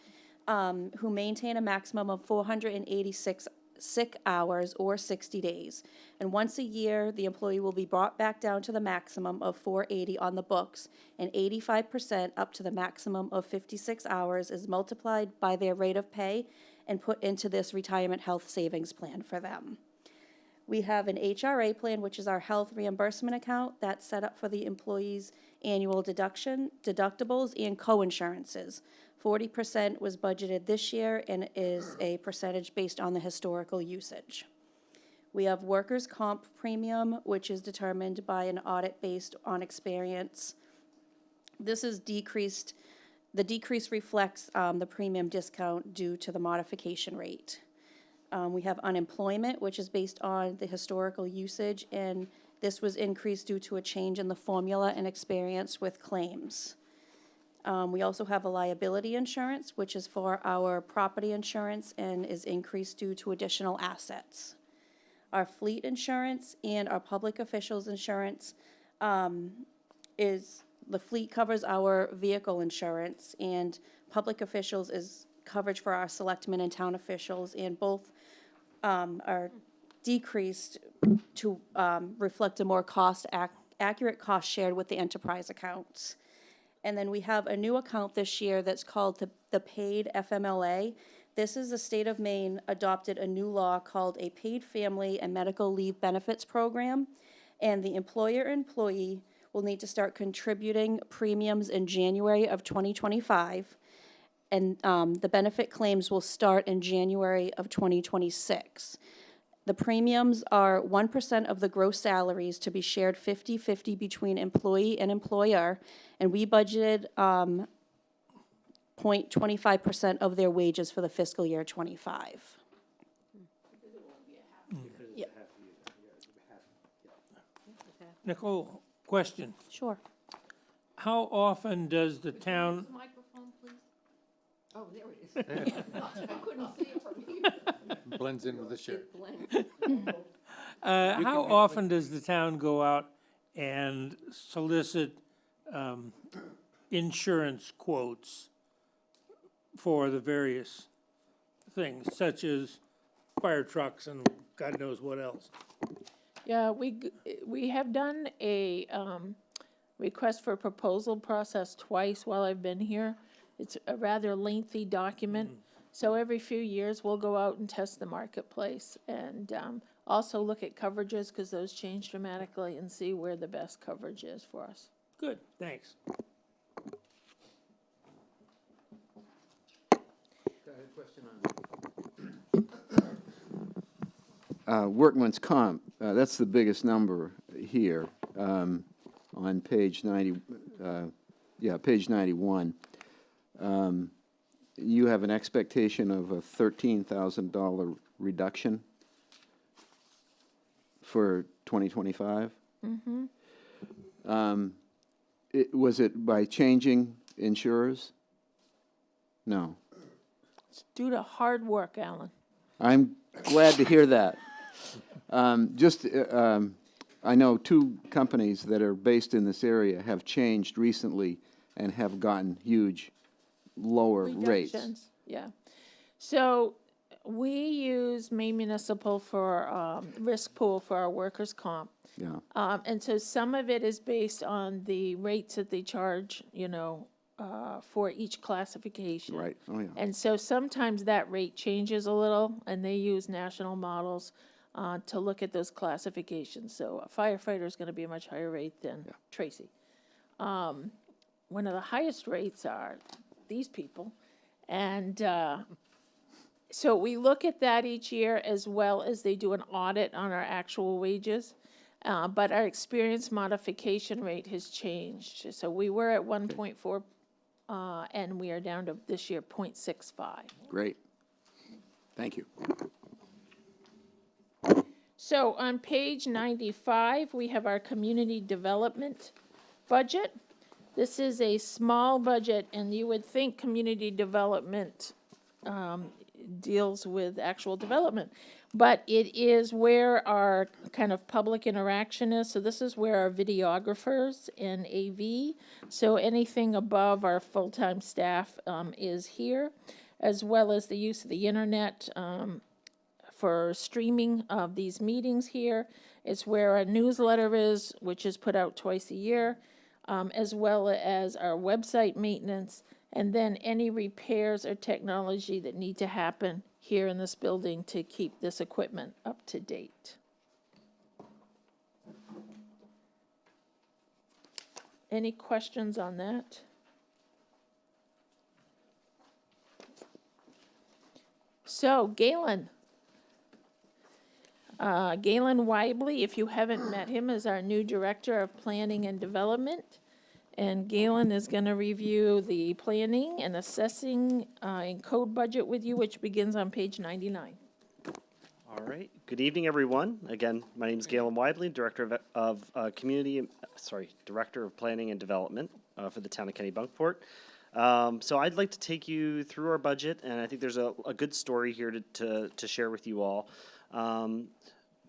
who maintain a maximum of 486 sick hours or 60 days. And once a year, the employee will be brought back down to the maximum of 480 on the books, and 85% up to the maximum of 56 hours is multiplied by their rate of pay and put into this retirement health savings plan for them. We have an HRA plan, which is our health reimbursement account that's set up for the employees' annual deductibles, and co-insurances. 40% was budgeted this year and is a percentage based on the historical usage. We have workers' comp premium, which is determined by an audit based on experience. This is decreased. The decrease reflects the premium discount due to the modification rate. We have unemployment, which is based on the historical usage, and this was increased due to a change in the formula and experience with claims. We also have a liability insurance, which is for our property insurance and is increased due to additional assets. Our fleet insurance and our public officials insurance is, the fleet covers our vehicle insurance, and public officials is coverage for our selectmen and town officials, and both are decreased to reflect a more accurate cost shared with the enterprise accounts. And then we have a new account this year that's called the Paid FMLA. This is the state of Maine adopted a new law called a Paid Family and Medical Leave Benefits Program. And the employer-employee will need to start contributing premiums in January of 2025. And the benefit claims will start in January of 2026. The premiums are 1% of the gross salaries to be shared 50-50 between employee and employer, and we budgeted 0.25% of their wages for the fiscal year 25. Yep. Nicole, question. Sure. How often does the town, Microphone, please. Oh, there it is. I couldn't see it from here. Blends in with the shirt. how often does the town go out and solicit insurance quotes for the various things, such as fire trucks and God knows what else? Yeah, we have done a request for proposal process twice while I've been here. It's a rather lengthy document. So every few years, we'll go out and test the marketplace and also look at coverages, because those change dramatically, and see where the best coverage is for us. Good, thanks. Workman's comp, that's the biggest number here, on page 90, page 91. You have an expectation of a $13,000 reduction for 2025? Mm-hmm. Was it by changing insurers? No. It's due to hard work, Alan. I'm glad to hear that. I know two companies that are based in this area have changed recently and have gotten huge lower rates. Reductions, yeah. So we use Maine Municipal for risk pool for our workers' comp. Yeah. And so some of it is based on the rates that they charge, for each classification. Right. Oh, yeah. And so sometimes that rate changes a little, and they use national models. to look at those classifications. So a firefighter is going to be a much higher rate than Tracy. One of the highest rates are these people. And so we look at that each year, as well as they do an audit on our actual wages. But our experience modification rate has changed. So we were at 1.4, and we are down to this year 0.65. Great. Thank you. So on page 95, we have our community development budget. This is a small budget, and you would think community development deals with actual development, but it is where our kind of public interaction is. So this is where our videographers and AV, so anything above our full-time staff is here, as well as the use of the internet for streaming of these meetings here. It's where our newsletter is, which is put out twice a year, as well as our website maintenance, and then any repairs or technology that need to happen here in this building to keep this equipment up to date. Any questions on that? So, Galen. Galen Weibly, if you haven't met him, is our new Director of Planning and Development. And Galen is going to review the planning and assessing and code budget with you, which begins on page 99. All right. Good evening, everyone. Again, my name is Galen Weibly, Director of Director of Planning and Development for the town of Kennebunkport. So I'd like to take you through our budget, and I think there's a good story here to share with you all.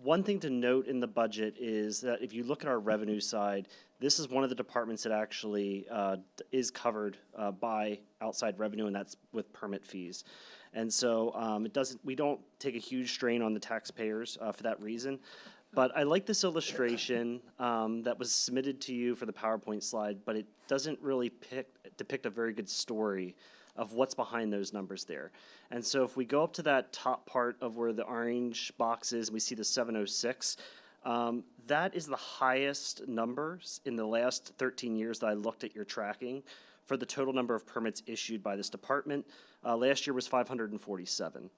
One thing to note in the budget is that if you look at our revenue side, this is one of the departments that actually is covered by outside revenue, and that's with permit fees. And so we don't take a huge strain on the taxpayers for that reason. But I like this illustration that was submitted to you for the PowerPoint slide, but it doesn't really depict a very good story of what's behind those numbers there. And so if we go up to that top part of where the orange box is, we see the 706, that is the highest numbers in the last 13 years that I looked at your tracking for the total number of permits issued by this department. Last year was 547.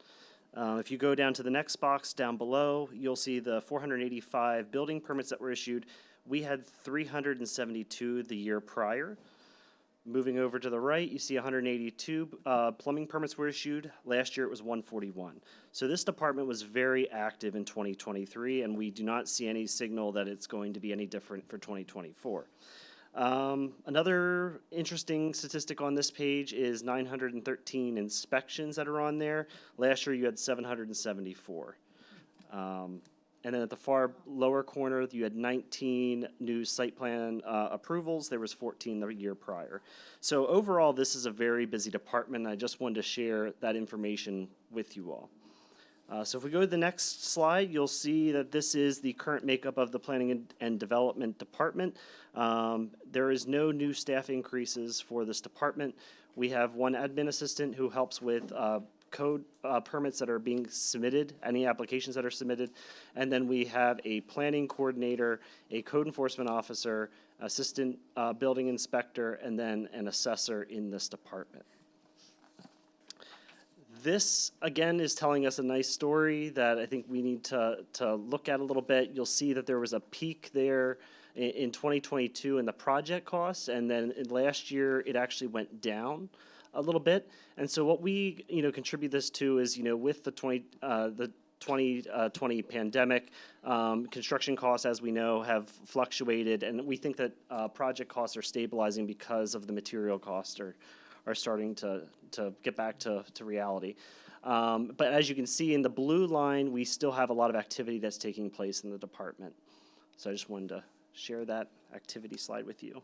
If you go down to the next box down below, you'll see the 485 building permits that were issued. We had 372 the year prior. Moving over to the right, you see 182 plumbing permits were issued. Last year it was 141. So this department was very active in 2023, and we do not see any signal that it's going to be any different for 2024. Another interesting statistic on this page is 913 inspections that are on there. Last year you had 774. And then at the far lower corner, you had 19 new site plan approvals. There was 14 the year prior. So overall, this is a very busy department. I just wanted to share that information with you all. So if we go to the next slide, you'll see that this is the current makeup of the Planning and Development Department. There is no new staff increases for this department. We have one admin assistant who helps with code permits that are being submitted, any applications that are submitted, and then we have a planning coordinator, a code enforcement officer, assistant building inspector, and then an assessor in this department. This, again, is telling us a nice story that I think we need to look at a little bit. You'll see that there was a peak there in 2022 in the project costs, and then last year it actually went down a little bit. And so what we, contribute this to is, with the 2020 pandemic, construction costs, as we know, have fluctuated, and we think that project costs are stabilizing because of the material costs are starting to get back to reality. But as you can see in the blue line, we still have a lot of activity that's taking place in the department. So I just wanted to share that activity slide with you.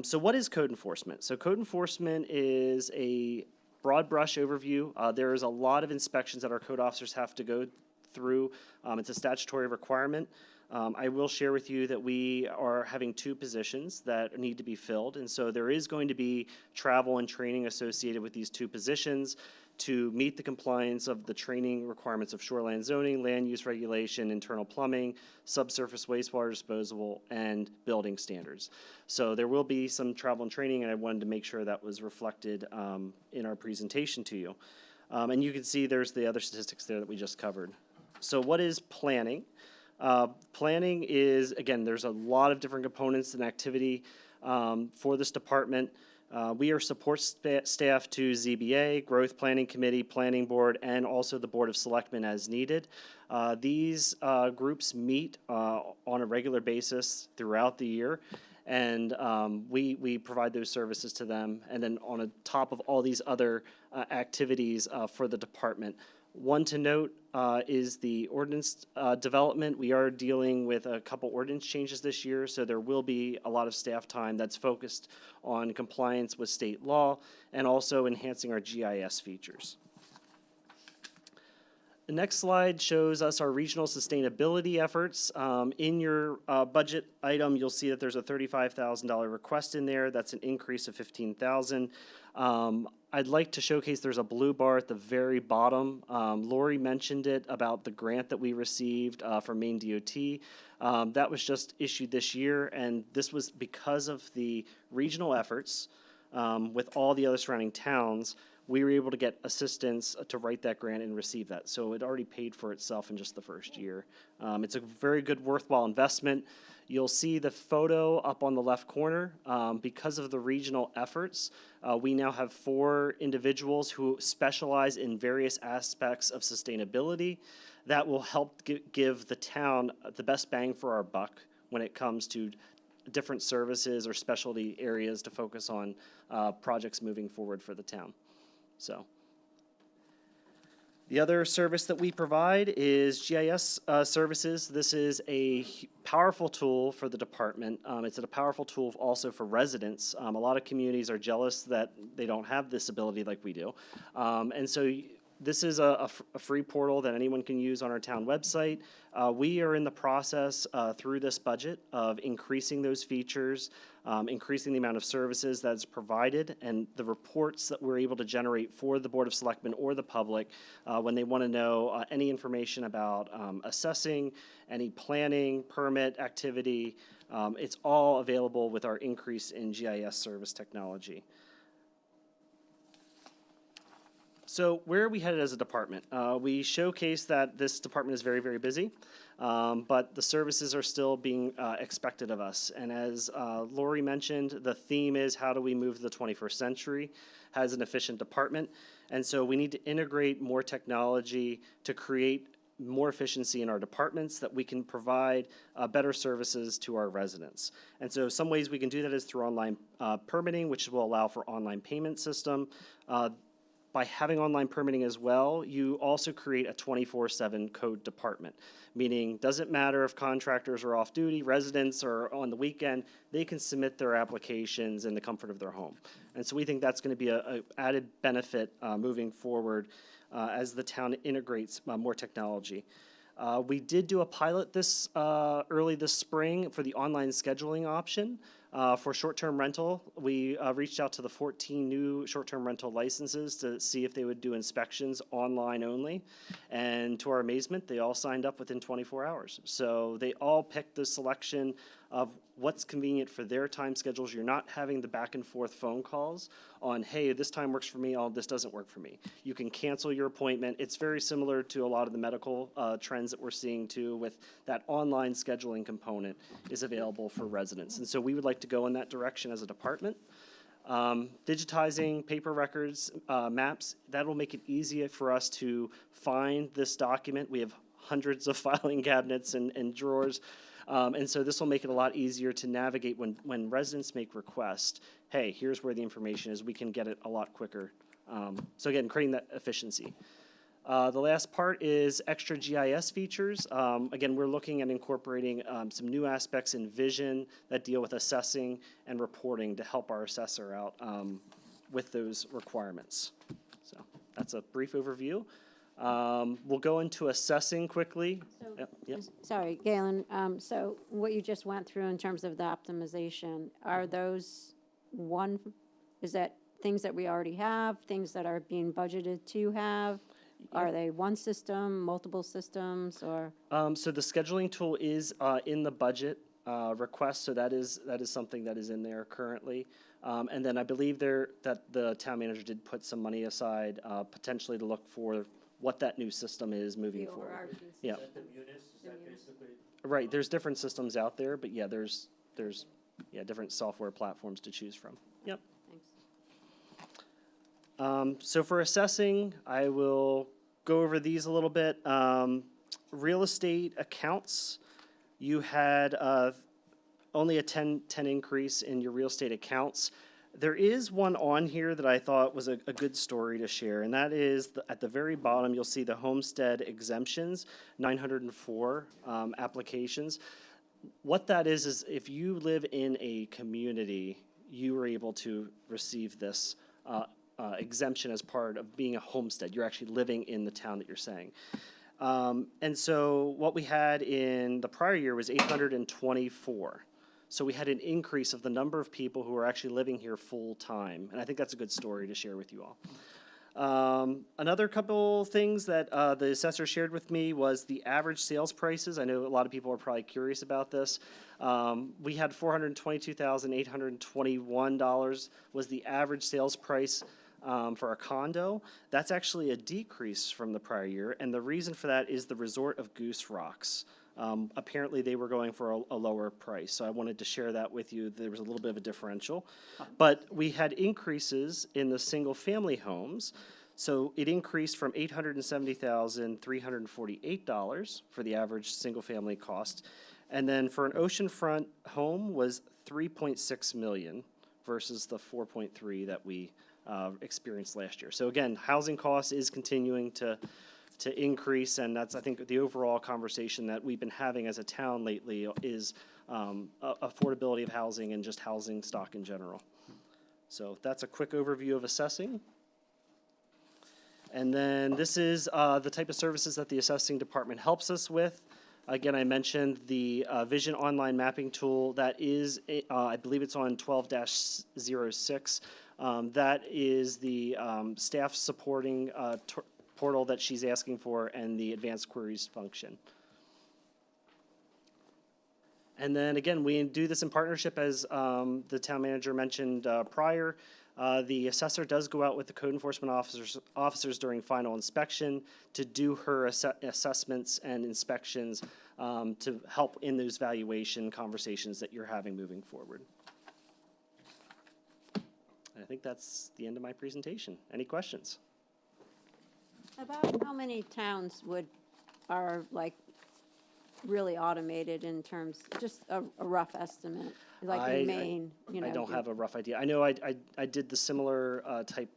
So what is code enforcement? So code enforcement is a broad brush overview. There is a lot of inspections that our code officers have to go through. It's a statutory requirement. I will share with you that we are having 2 positions that need to be filled, and so there is going to be travel and training associated with these 2 positions. to meet the compliance of the training requirements of shoreline zoning, land use regulation, internal plumbing, subsurface wastewater disposal, and building standards. So there will be some travel and training, and I wanted to make sure that was reflected in our presentation to you. And you can see there's the other statistics there that we just covered. So what is planning? Planning is, again, there's a lot of different components and activity for this department. We are support staff to ZBA, Growth Planning Committee, Planning Board, and also the Board of Selectmen as needed. These groups meet on a regular basis throughout the year, and we provide those services to them. And then on top of all these other activities for the department. One to note is the ordinance development. We are dealing with a couple ordinance changes this year, so there will be a lot of staff time that's focused on compliance with state law and also enhancing our GIS features. The next slide shows us our regional sustainability efforts. In your budget item, you'll see that there's a $35,000 request in there. That's an increase of $15,000. I'd like to showcase there's a blue bar at the very bottom. Lori mentioned it about the grant that we received from Maine DOT. That was just issued this year, and this was because of the regional efforts with all the other surrounding towns. We were able to get assistance to write that grant and receive that. So it already paid for itself in just the first year. It's a very good, worthwhile investment. You'll see the photo up on the left corner. Because of the regional efforts, we now have 4 individuals who specialize in various aspects of sustainability that will help give the town the best bang for our buck when it comes to different services or specialty areas to focus on projects moving forward for the town. So the other service that we provide is GIS services. This is a powerful tool for the department. It's a powerful tool also for residents. A lot of communities are jealous that they don't have this ability like we do. And so this is a free portal that anyone can use on our town website. We are in the process through this budget of increasing those features, increasing the amount of services that's provided, and the reports that we're able to generate for the Board of Selectmen or the public when they want to know any information about assessing, any planning, permit activity. It's all available with our increase in GIS service technology. So where are we headed as a department? We showcase that this department is very, very busy, but the services are still being expected of us. And as Lori mentioned, the theme is how do we move to the 21st century as an efficient department? And so we need to integrate more technology to create more efficiency in our departments that we can provide better services to our residents. And so some ways we can do that is through online permitting, which will allow for online payment system. By having online permitting as well, you also create a 24/7 code department, meaning doesn't matter if contractors are off duty, residents are on the weekend, they can submit their applications in the comfort of their home. And so we think that's going to be an added benefit moving forward as the town integrates more technology. We did do a pilot early this spring for the online scheduling option. For short-term rental, we reached out to the 14 new short-term rental licenses to see if they would do inspections online only. And to our amazement, they all signed up within 24 hours. So they all picked the selection of what's convenient for their time schedules. You're not having the back and forth phone calls on, hey, this time works for me, this doesn't work for me. You can cancel your appointment. It's very similar to a lot of the medical trends that we're seeing too, with that online scheduling component is available for residents. And so we would like to go in that direction as a department. Digitizing paper records, maps, that'll make it easier for us to find this document. We have hundreds of filing cabinets and drawers. And so this will make it a lot easier to navigate when residents make requests. Hey, here's where the information is. We can get it a lot quicker. So again, creating that efficiency. The last part is extra GIS features. Again, we're looking at incorporating some new aspects in vision that deal with assessing and reporting to help our assessor out with those requirements. So that's a brief overview. We'll go into assessing quickly. Yep. Sorry, Galen, so what you just went through in terms of the optimization, are those is that things that we already have, things that are being budgeted to have? Are they one system, multiple systems, or? So the scheduling tool is in the budget request, so that is something that is in there currently. And then I believe that the town manager did put some money aside potentially to look for what that new system is moving forward. Yeah. Right, there's different systems out there, but yeah, there's different software platforms to choose from. Yep. So for assessing, I will go over these a little bit. Real estate accounts, you had only a 10 increase in your real estate accounts. There is one on here that I thought was a good story to share, and that is at the very bottom, you'll see the homestead exemptions, 904 applications. What that is if you live in a community, you are able to receive this exemption as part of being a homestead. You're actually living in the town that you're saying. And so what we had in the prior year was 824. So we had an increase of the number of people who are actually living here full-time, and I think that's a good story to share with you all. Another couple things that the assessor shared with me was the average sales prices. I know a lot of people are probably curious about this. We had $422,821 was the average sales price for a condo. That's actually a decrease from the prior year, and the reason for that is the resort of Goose Rocks. Apparently they were going for a lower price, so I wanted to share that with you. There was a little bit of a differential. But we had increases in the single-family homes. So it increased from $870,348 for the average single-family cost. And then for an oceanfront home was $3.6 million versus the $4.3 that we experienced last year. So again, housing costs is continuing to increase, and that's, I think, the overall conversation that we've been having as a town lately is affordability of housing and just housing stock in general. So that's a quick overview of assessing. And then this is the type of services that the assessing department helps us with. Again, I mentioned the Vision online mapping tool. That is, I believe it's on 12-06. That is the staff supporting portal that she's asking for, and the advanced queries function. And then again, we do this in partnership, as the town manager mentioned prior. The assessor does go out with the code enforcement officers during final inspection to do her assessments and inspections to help in those valuation conversations that you're having moving forward. I think that's the end of my presentation. Any questions? About how many towns are like really automated in terms, just a rough estimate, like in Maine, you know? I don't have a rough idea. I know I did the similar type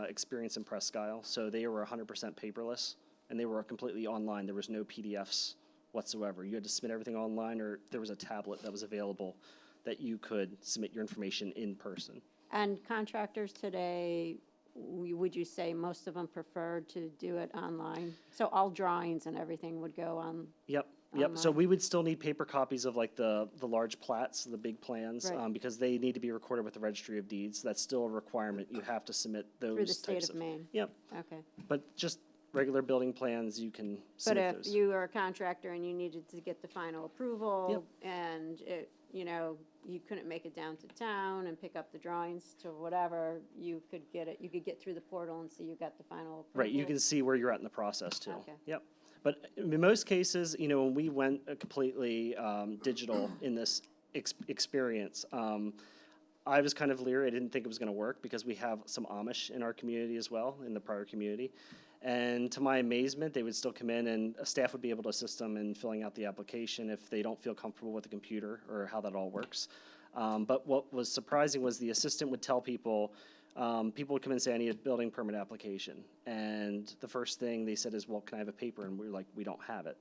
experience in Presque Isle, so they were 100% paperless, and they were completely online. There was no PDFs whatsoever. You had to submit everything online, or there was a tablet that was available that you could submit your information in person. And contractors today, would you say most of them prefer to do it online? So all drawings and everything would go on? Yep. So we would still need paper copies of like the large plats, the big plans, Right. Because they need to be recorded with the Registry of Deeds. That's still a requirement. You have to submit those Through the state types of Maine? Yep. Okay. But just regular building plans, you can But submit if those. you were a contractor and you needed to get the final approval, and it, you couldn't make it down to town and pick up the drawings to whatever, you could get it through the portal and see you got the final approval? Right, you can see where you're at in the process too. Okay. Yep. But in most cases, when we went completely digital in this experience, I was kind of leery. I didn't think it was going to work because we have some Amish in our community as well, in the prior community. And to my amazement, they would still come in and staff would be able to assist them in filling out the application if they don't feel comfortable with the computer or how that all works. But what was surprising was the assistant would tell people, people would come in and say, I need a building permit application. And the first thing they said is, well, can I have a paper? And we're like, we don't have it.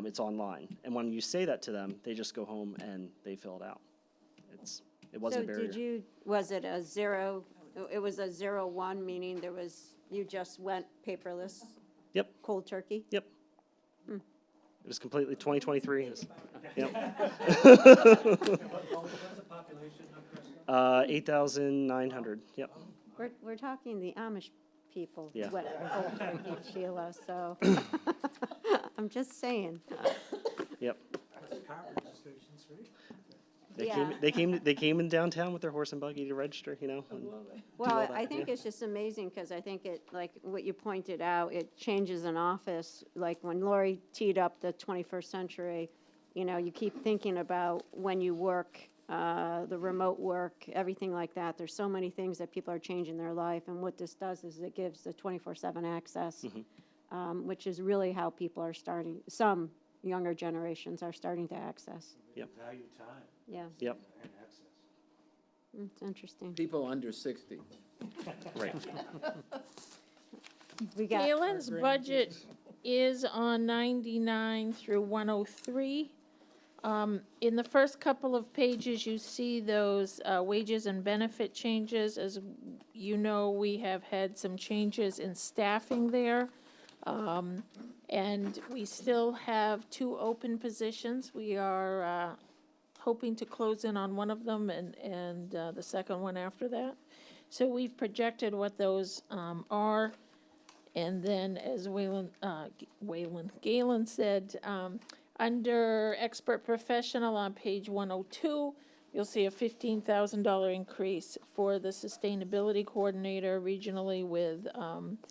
It's online. And when you say that to them, they just go home and they fill it out. It wasn't a barrier. So was it a 0, it was a 0-1, meaning you just went paperless? Yep. Cold turkey? Yep. It was completely 2023. Yep. 8,900. Yep. We're talking the Amish people, Yeah. what, over Sheila, so. I'm just saying. Yep. Yeah. They came in downtown with their horse and buggy to register, you know? and Well, all that, I think yeah. it's just amazing, because I think it, like what you pointed out, it changes an office. Like when Lori teed up the 21st century, you know, you keep thinking about when you work, the remote work, everything like that. There's so many things that people are changing their life, and what this does is it gives the 24/7 access, which is really how people are starting, some younger generations are starting to access. Yep. Value time Yeah, Yep. and access. it's interesting. People under 60. Right. We got, Galen's budget is on 99 through 103. In the first couple of pages, you see those wages and benefit changes. As you know, we have had some changes in staffing there. And we still have 2 open positions. We are hoping to close in on one of them and the second one after that. So we've projected what those are. And then, as Galen said, under expert professional on page 102, you'll see a $15,000 increase for the sustainability coordinator regionally with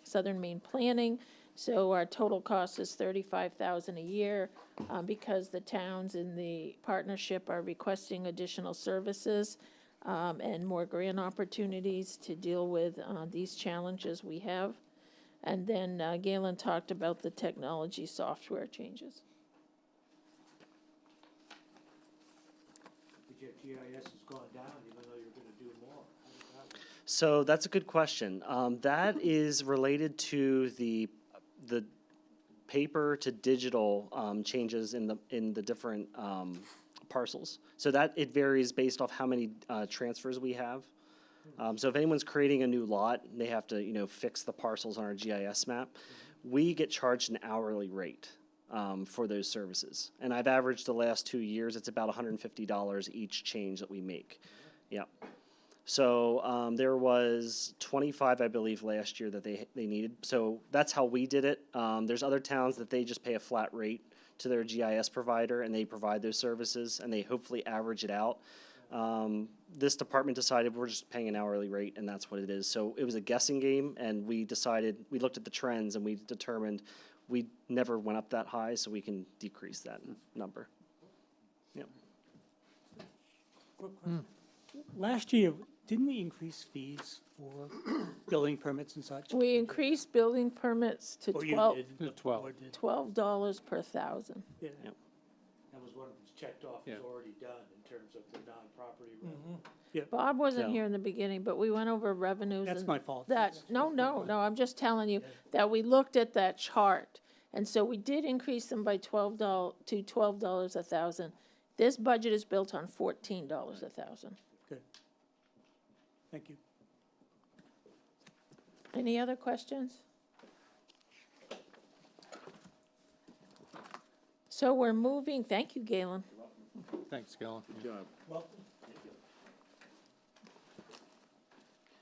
Southern Maine Planning. So our total cost is $35,000 a year because the towns in the partnership are requesting additional services and more grant opportunities to deal with these challenges we have. And then Galen talked about the technology software changes. But your GIS has gone down even though you're gonna do more. How does that work? So that's a good question. That is related to the paper to digital changes in the different parcels. So that it varies based off how many transfers we have. So if anyone's creating a new lot, they have to fix the parcels on our GIS map. We get charged an hourly rate for those services, and I've averaged the last 2 years. It's about $150 each change that we make. Yeah. So there was 25, I believe, last year that they needed. So that's how we did it. There's other towns that they just pay a flat rate to their GIS provider, and they provide those services, and they hopefully average it out. This department decided we're just paying an hourly rate, and that's what it is. So it was a guessing game, and we looked at the trends, and we determined we never went up that high, so we can decrease that number. Yep. Last year, didn't we increase fees for building permits and such? We increased building permits to Or you 12, did, the 12. board did. $12 per thousand. Yeah. Yep. That was one of them's checked off, Yeah. was already done in terms of the non-property Mm-hmm. revenue. Bob wasn't No. here in the beginning, but we went over revenues. That's and my fault. That, no, I'm just telling you that we looked at that chart. And so we did increase them by $12 to $12 a thousand. This budget is built on $14 a thousand. Good. Thank you. Any other questions? So we're moving, thank you, Galen. Thanks, Galen.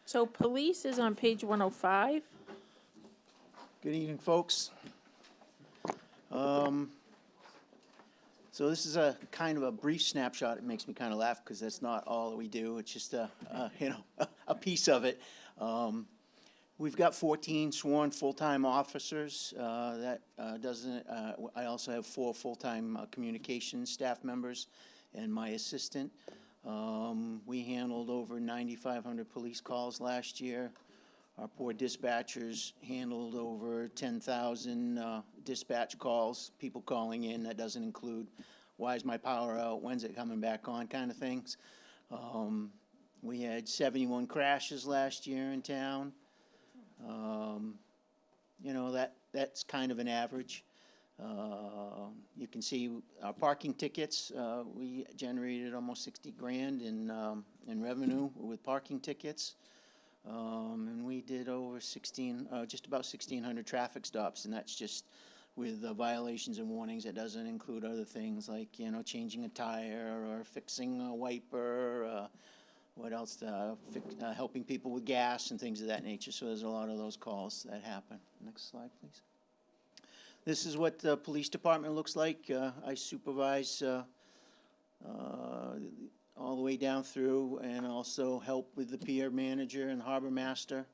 So police is on page 105. Good evening, folks. So this is a kind of a brief snapshot. It makes me kind of laugh because that's not all that we do. It's just a piece of it. We've got 14 sworn full-time officers. That doesn't. I also have 4 full-time communications staff members, and my assistant. We handled over 9,500 police calls last year. Our poor dispatchers handled over 10,000 dispatch calls, people calling in. That doesn't include, why is my power out, when's it coming back on, kind of things. We had 71 crashes last year in town. That's kind of an average. You can see our parking tickets. We generated almost 60 grand in revenue with parking tickets. And we did over just about 1,600 traffic stops, and that's just with violations and warnings. It doesn't include other things like, changing a tire or fixing a wiper, what else, helping people with gas and things of that nature, so there's a lot of those calls that happen. Next slide, please. This is what the police department looks like. I supervise all the way down through, and also help with the pier manager and harbor master,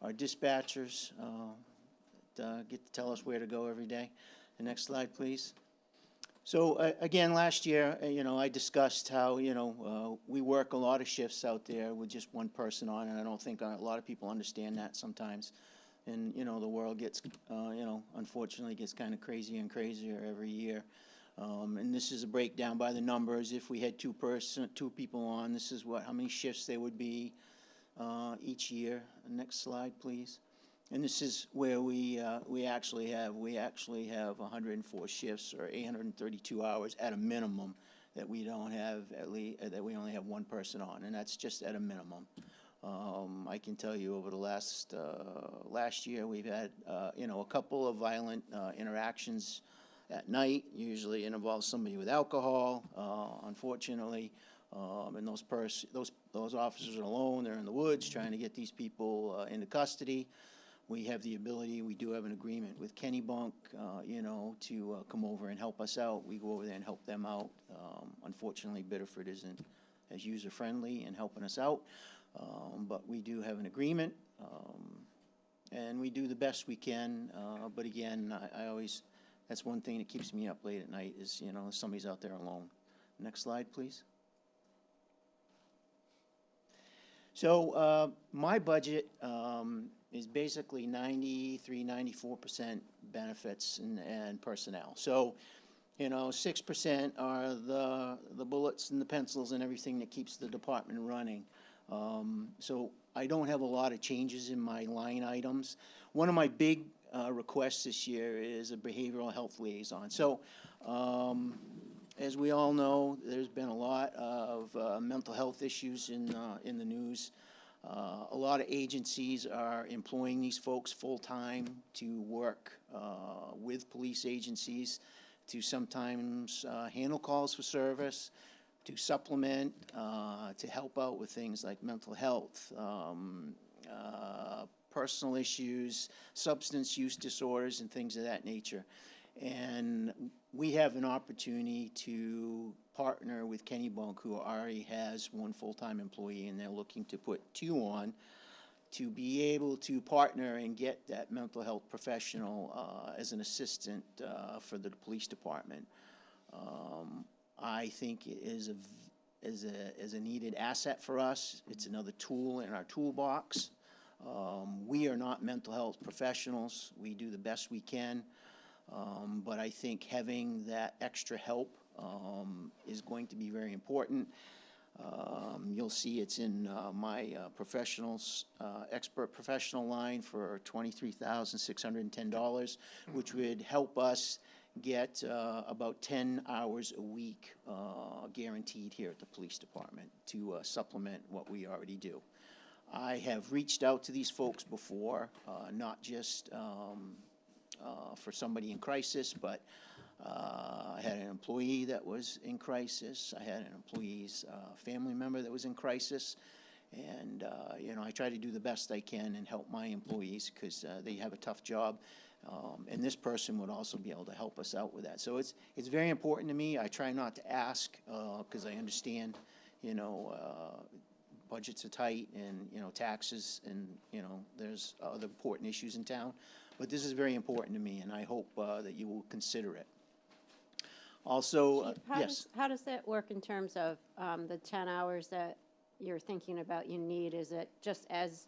our dispatchers, get to tell us where to go every day. The next slide, please. So, again, last year, I discussed how, we work a lot of shifts out there with just one person on, and I don't think a lot of people understand that sometimes. And, the world gets, unfortunately gets kind of crazier and crazier every year. And this is a breakdown by the numbers. If we had two people on, this is how many shifts there would be each year. Next slide, please. And this is where we actually have 104 shifts, or 832 hours at a minimum, that we don't have that we only have one person on, and that's just at a minimum. I can tell you over the last year we've had a couple of violent interactions at night. Usually it involves somebody with alcohol, unfortunately, and those officers are alone. They're in the woods trying to get these people into custody. We have the ability, we do have an agreement with Kennebunk, to come over and help us out. We go over there and help them out. Unfortunately, Biddeford isn't as user-friendly in helping us out, but we do have an agreement, and we do the best we can. But again, I always, that's one thing that keeps me up late at night is, somebody's out there alone. Next slide, please. So my budget is basically 94% benefits and personnel. So, 6% are the bullets and the pencils and everything that keeps the department running. So I don't have a lot of changes in my line items. One of my big requests this year is a behavioral health liaison. So, as we all know, there's been a lot of mental health issues in the news. A lot of agencies are employing these folks full-time to work with police agencies to sometimes handle calls for service, to supplement, to help out with things like mental health, personal issues, substance use disorders, and things of that nature. And we have an opportunity to partner with Kennebunk, who already has one full-time employee, and they're looking to put 2 on, to be able to partner and get that mental health professional as an assistant for the police department. I think it is a needed asset for us. It's another tool in our toolbox. We are not mental health professionals. We do the best we can. But I think having that extra help is going to be very important. You'll see it's in my expert professional line for $23,610, which would help us get about 10 hours a week guaranteed here at the police department to supplement what we already do. I have reached out to these folks before, not just for somebody in crisis, but I had an employee that was in crisis. I had an employee's family member that was in crisis. And, I try to do the best I can and help my employees because they have a tough job. And this person would also be able to help us out with that. So it's very important to me. I try not to ask because I understand, budgets are tight and, taxes and, there's other important issues in town. But this is very important to me, and I hope that you will consider it. Also, Chief, yes. How does that work in terms of the 10 hours that you're thinking about you need? Is it just as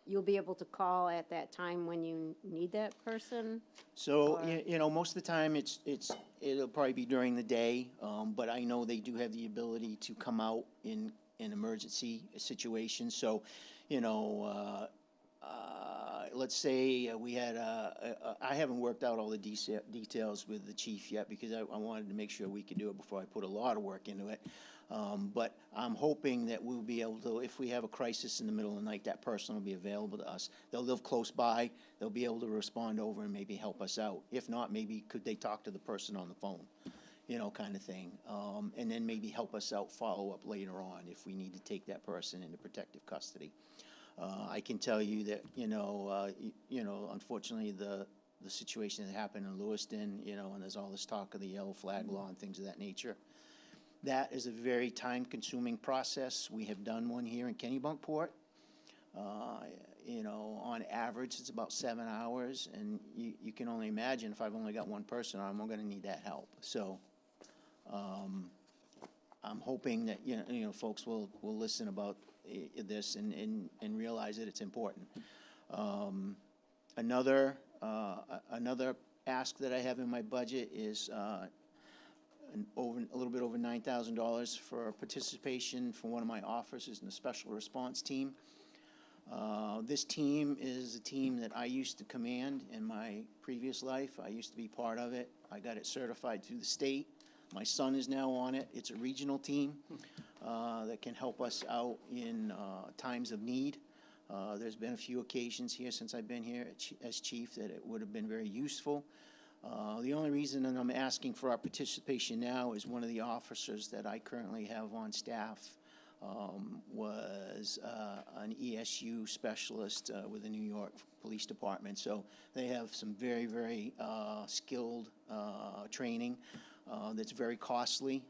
you'll be able to call at that time when you need that person? So, most of the time it'll probably be during the day, but I know they do have the ability to come out in emergency situations. So, let's say we had I haven't worked out all the details with the chief yet because I wanted to make sure we could do it before I put a lot of work into it. But I'm hoping that we'll be able to, if we have a crisis in the middle of the night, that person will be available to us. They'll live close by. They'll be able to respond over and maybe help us out. If not, maybe could they talk to the person on the phone? kind of thing. And then maybe help us out, follow up later on if we need to take that person into protective custody. I can tell you that, unfortunately, the situation that happened in Lewiston, and there's all this talk of the yellow flag law and things of that nature. That is a very time-consuming process. We have done one here in Kennebunkport. On average, it's about 7 hours, and you can only imagine if I've only got one person, I'm gonna need that help. So, I'm hoping that, folks will listen about this and realize that it's important. Another ask that I have in my budget is, a little bit over $9,000 for participation from one of my officers in the special response team. This team is a team that I used to command in my previous life. I used to be part of it. I got it certified through the state. My son is now on it. It's a regional team that can help us out in times of need. There's been a few occasions here since I've been here as chief that it would have been very useful. The only reason that I'm asking for our participation now is one of the officers that I currently have on staff was an ESU specialist with the New York Police Department. So they have some very, very skilled training that's very costly,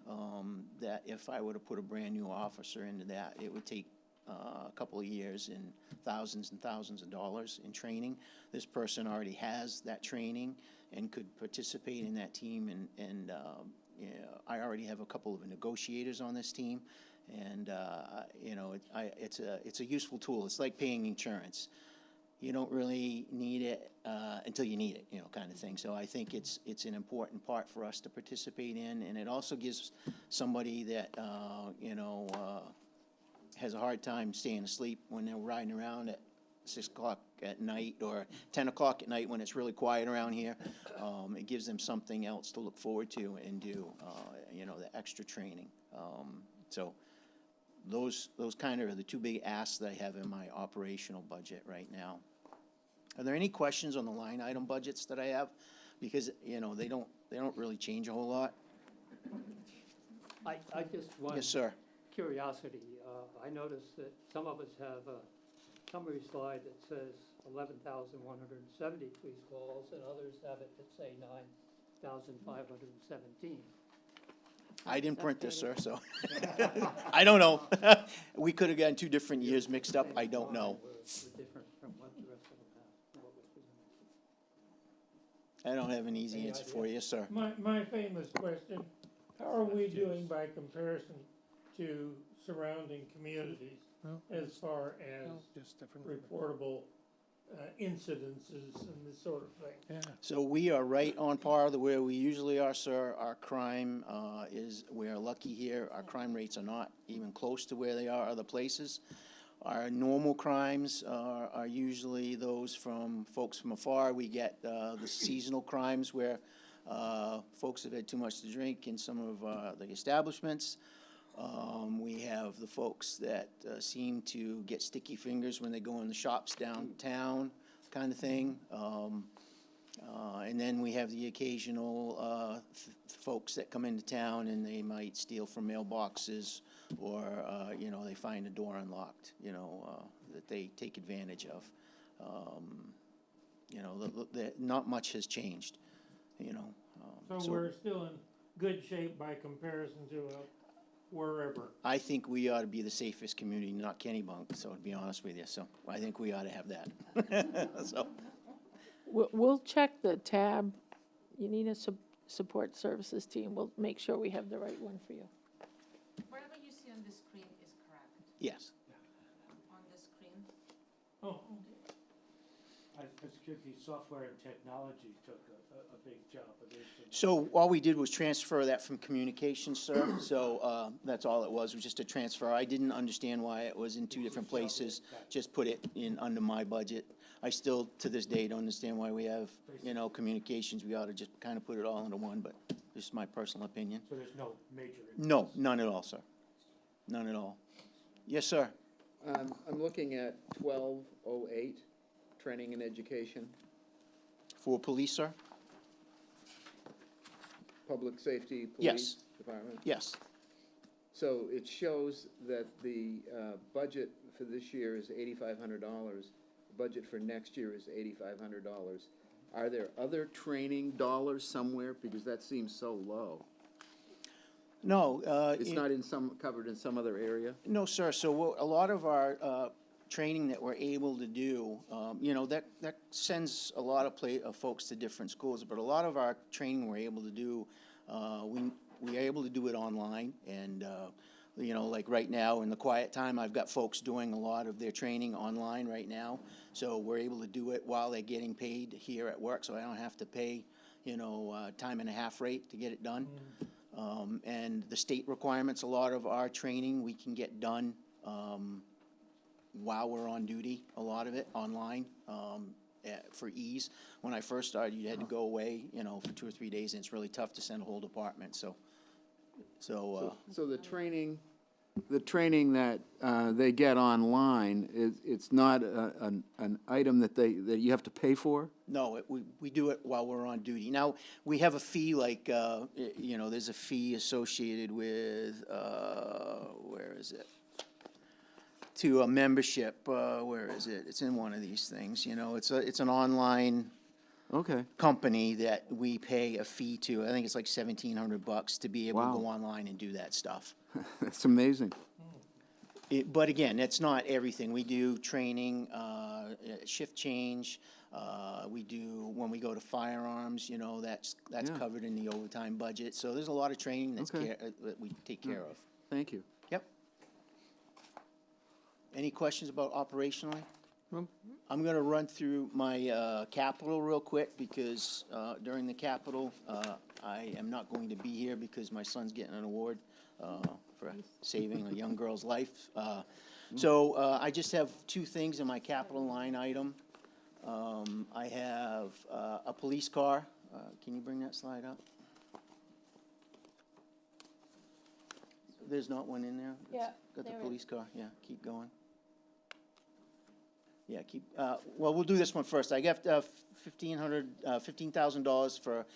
that if I were to put a brand-new officer into that, it would take a couple of years and thousands of dollars in training. This person already has that training and could participate in that team, and I already have a couple of negotiators on this team, and it's a useful tool. It's like paying insurance. You don't really need it until you need it, kind of thing. So I think it's an important part for us to participate in, and it also gives somebody that has a hard time staying asleep when they're riding around at 6 o'clock at night or 10 o'clock at night when it's really quiet around here. It gives them something else to look forward to and do, the extra training. So those kind of are the two big asks that I have in my operational budget right now. Are there any questions on the line item budgets that I have? Because, they don't really change a whole lot. I just want. Yes, sir. Curiosity. I noticed that some of us have a summary slide that says 11,170 police calls, and others have it that say 9,517. I didn't print this, sir, so I don't know. We could have gotten 2 different years mixed up. I don't know. We're different from what the rest of them have. What was presented. I don't have an easy answer for you, sir. My famous question, how are we doing by comparison to surrounding communities as far as reportable incidences and this sort of thing? So we are right on par with where we usually are, sir. Our crime we are lucky here. Our crime rates are not even close to where they are other places. Our normal crimes are usually those from folks from afar. We get the seasonal crimes where folks have had too much to drink in some of the establishments. We have the folks that seem to get sticky fingers when they go in the shops downtown, kind of thing. And then we have the occasional folks that come into town and they might steal from mailboxes, or they find a door unlocked, that they take advantage of. Not much has changed, So we're still in good shape by comparison to wherever. I think we ought to be the safest community, not Kennebunk, so to be honest with you. So I think we ought to have that. So. We'll check the tab. You need a support services team. We'll make sure we have the right one for you. Whatever you see on the screen is correct. Yes. On the screen. Oh, Security software and technology took a big job of this. So all we did was transfer that from communications, sir. So that's all it was just a transfer. I didn't understand why it was in 2 different places. Just put it in under my budget. I still, to this day, don't understand why we have, communications. We ought to just kind of put it all into one, but this is my personal opinion. So there's no major. No, none at all, sir. None at all. Yes, sir. I'm looking at 1208, training and education. For police, sir? public safety, Yes. police department? Yes. So it shows that the budget for this year is $8,500. The budget for next year is $8,500. Are there other training dollars somewhere? Because that seems so low. No. It's not covered in some other area? No, sir. So a lot of our training that we're able to do, that sends a lot of folks to different schools, but a lot of our training we're able to do, we are able to do it online, and, like right now, in the quiet time, I've got folks doing a lot of their training online right now, so we're able to do it while they're getting paid here at work, so I don't have to pay, time and a half rate to get it done. And the state requirements, a lot of our training, we can get done while we're on duty, a lot of it online, for ease. When I first started, you had to go away, for 2 or 3 days, and it's really tough to send a whole department, so the training that they get online, it's not an item that you have to pay for? No, we do it while we're on duty. Now, we have a fee, like, there's a fee associated with, where is it? To a membership, where is it? It's in one of these things, it's an online company that we pay a fee to. I think it's like $1,700 to be able to go online and do that stuff. That's amazing. But again, that's not everything. We do training, shift change. We do, when we go to firearms, that's covered in the overtime budget. So there's a lot of training that we take care of. Thank you. Yep. Any questions about operationally? I'm going to run through my capital real quick, because during the capital, I am not going to be here because my son's getting an award for saving a young girl's life. So I just have 2 things in my capital line item. I have a police car. Can you bring that slide up? There's not one in there? Yeah, Got the there police car, yeah, keep going. Yeah, well, we'll do this one first. I got $15,000 for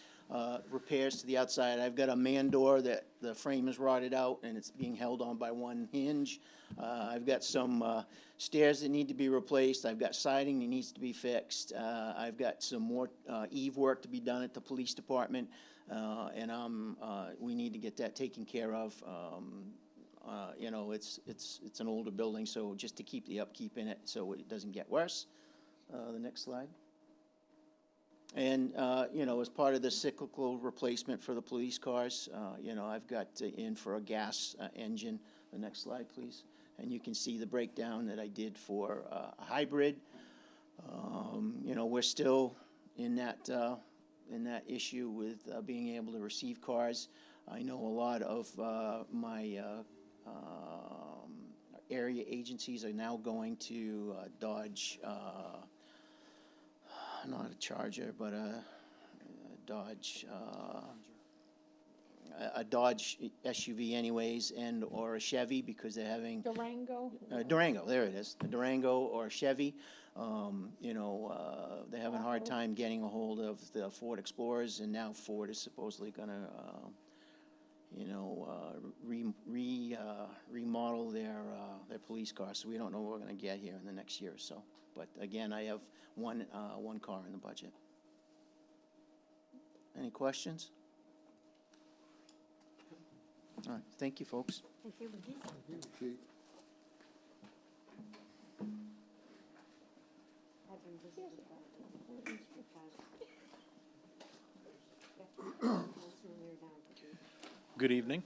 repairs to the outside. I've got a man door that the frame is rotted out and it's being held on by one hinge. I've got some stairs that need to be replaced. I've got siding that needs to be fixed. I've got some more eave work to be done at the police department, and we need to get that taken care of. It's an older building, so just to keep the upkeep in it so it doesn't get worse. The next slide. And, as part of the cyclical replacement for the police cars, I've got in for a gas engine. The next slide, please. And you can see the breakdown that I did for a hybrid. We're still in that issue with being able to receive cars. I know a lot of my area agencies are now going to Dodge, not a Charger, but a Dodge SUV anyways, and or a Chevy, because they're having Durango? Durango, there it is, a Durango or a Chevy. They're having a hard time getting a hold of the Ford Explorers, and now Ford is supposedly gonna remodel their police cars, so we don't know what we're gonna get here in the next year or so. But again, I have one car in the budget. Any questions? All right, thank you, folks. Thank you. Good evening.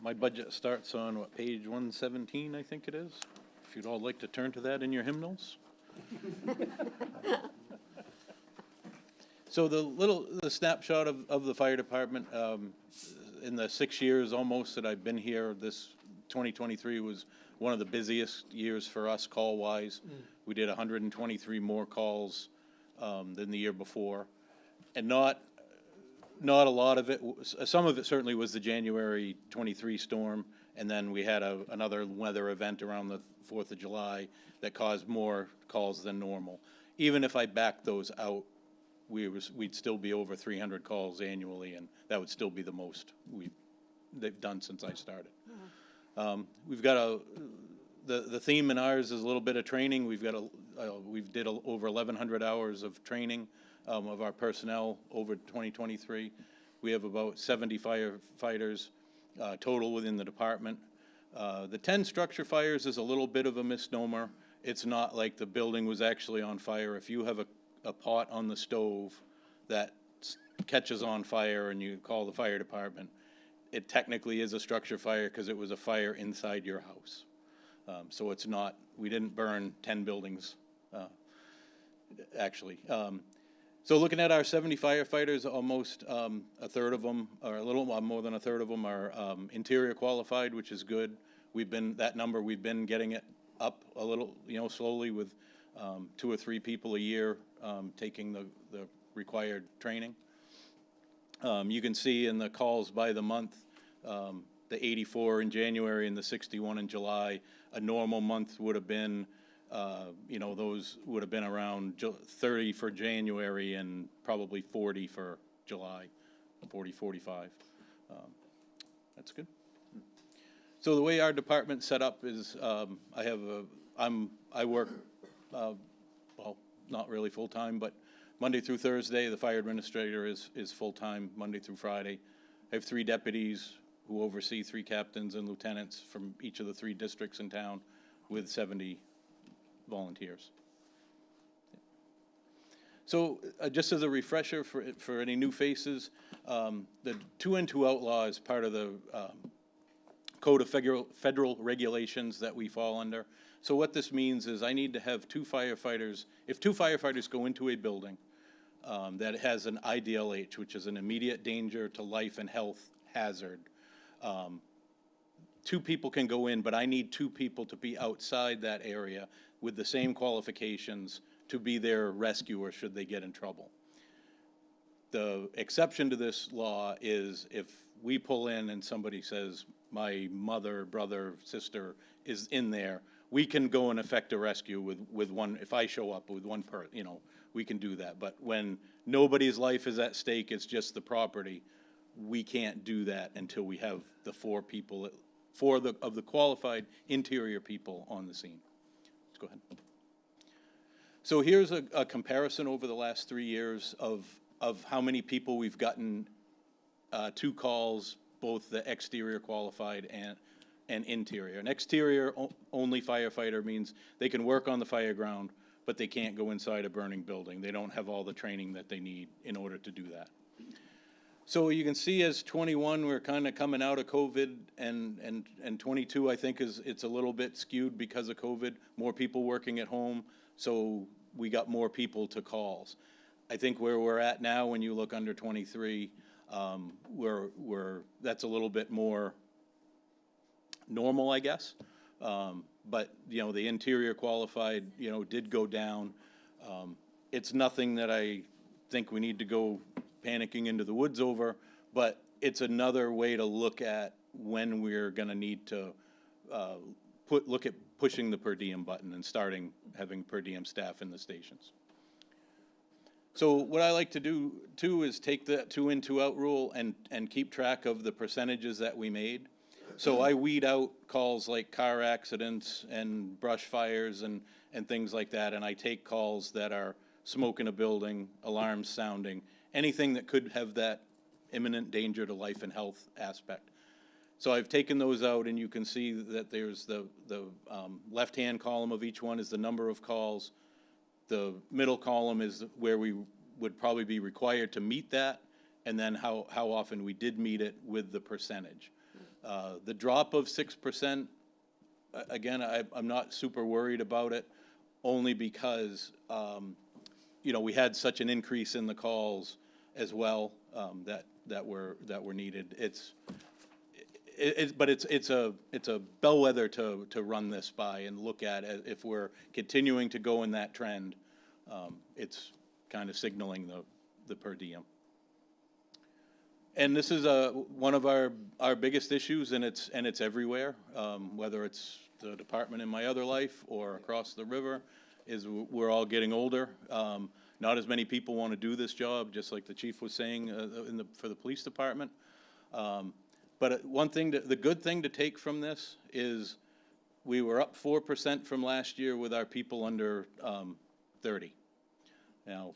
My budget starts on, page 117, I think it is. If you'd all like to turn to that in your hymnals. So the snapshot of the fire department, in the 6 years almost that I've been here, this 2023 was one of the busiest years for us call-wise. We did 123 more calls than the year before. And not a lot of it, some of it certainly was the January 23 storm, and then we had another weather event around the 4th of July that caused more calls than normal. Even if I back those out, we'd still be over 300 calls annually, and that would still be the most they've done since I started. We've got the theme in ours is a little bit of training. We've got over 1,100 hours of training of our personnel over 2023. We have about 70 firefighters total within the department. The 10 structure fires is a little bit of a misnomer. It's not like the building was actually on fire. If you have a pot on the stove that catches on fire and you call the fire department, it technically is a structure fire because it was a fire inside your house. So it's not, we didn't burn 10 buildings, actually. So looking at our 70 firefighters, almost a third of them, or a little more than a third of them, are interior qualified, which is good. We've been getting it up a little, slowly with 2 or 3 people a year taking the required training. You can see in the calls by the month, the 84 in January and the 61 in July. A normal month would have been, those would have been around 30 for January and probably 40 for July, 40, 45. That's good. So the way our department's set up is I work, well, not really full-time, but Monday through Thursday. The fire administrator is full-time Monday through Friday. I have 3 deputies who oversee 3 captains and lieutenants from each of the 3 districts in town with 70 volunteers. So just as a refresher for any new faces, the 2 in 2 out law is part of the Code of Federal Regulations that we fall under. So what this means is I need to have 2 firefighters. If 2 firefighters go into a building that has an IDLH, which is an immediate danger to life and health hazard, 2 people can go in, but I need 2 people to be outside that area with the same qualifications to be their rescuer should they get in trouble. The exception to this law is if we pull in and somebody says, my mother, brother, sister is in there, we can go and effect a rescue with one. If I show up with one person, we can do that. But when nobody's life is at stake, it's just the property, we can't do that until we have the 4 people, of the qualified interior people on the scene. Let's go ahead. So here's a comparison over the last 3 years of how many people we've gotten 2 calls, both the exterior qualified and interior. An exterior only firefighter means they can work on the fire ground, but they can't go inside a burning building. They don't have all the training that they need in order to do that. So you can see as 21, we're kind of coming out of COVID, and 22, I think it's a little bit skewed because of COVID, more people working at home, so we got more people to calls. I think where we're at now, when you look under 23, that's a little bit more normal, I guess. But the interior qualified, did go down. It's nothing that I think we need to go panicking into the woods over, but it's another way to look at when we're going to need to look at pushing the per diem button and starting having per diem staff in the stations. So what I like to do too is take that 2 in 2 out rule and keep track of the percentages that we made. So I weed out calls like car accidents and brush fires and things like that, and I take calls that are smoke in a building, alarms sounding, anything that could have that imminent danger to life and health aspect. So I've taken those out, and you can see that there's the left-hand column of each one is the number of calls. The middle column is where we would probably be required to meet that, and then how often we did meet it with the percentage. The drop of 6%, again, I'm not super worried about it, only because we had such an increase in the calls as well that were needed. But it's a bellwether to run this by and look at if we're continuing to go in that trend. It's kind of signaling the per diem. And this is one of our biggest issues, and it's everywhere. Whether it's the department in my other life or across the river, is we're all getting older. not as many people want to do this job, just like the chief was saying, for the police department. But one thing, the good thing to take from this is we were up 4% from last year with our people under 30. Now,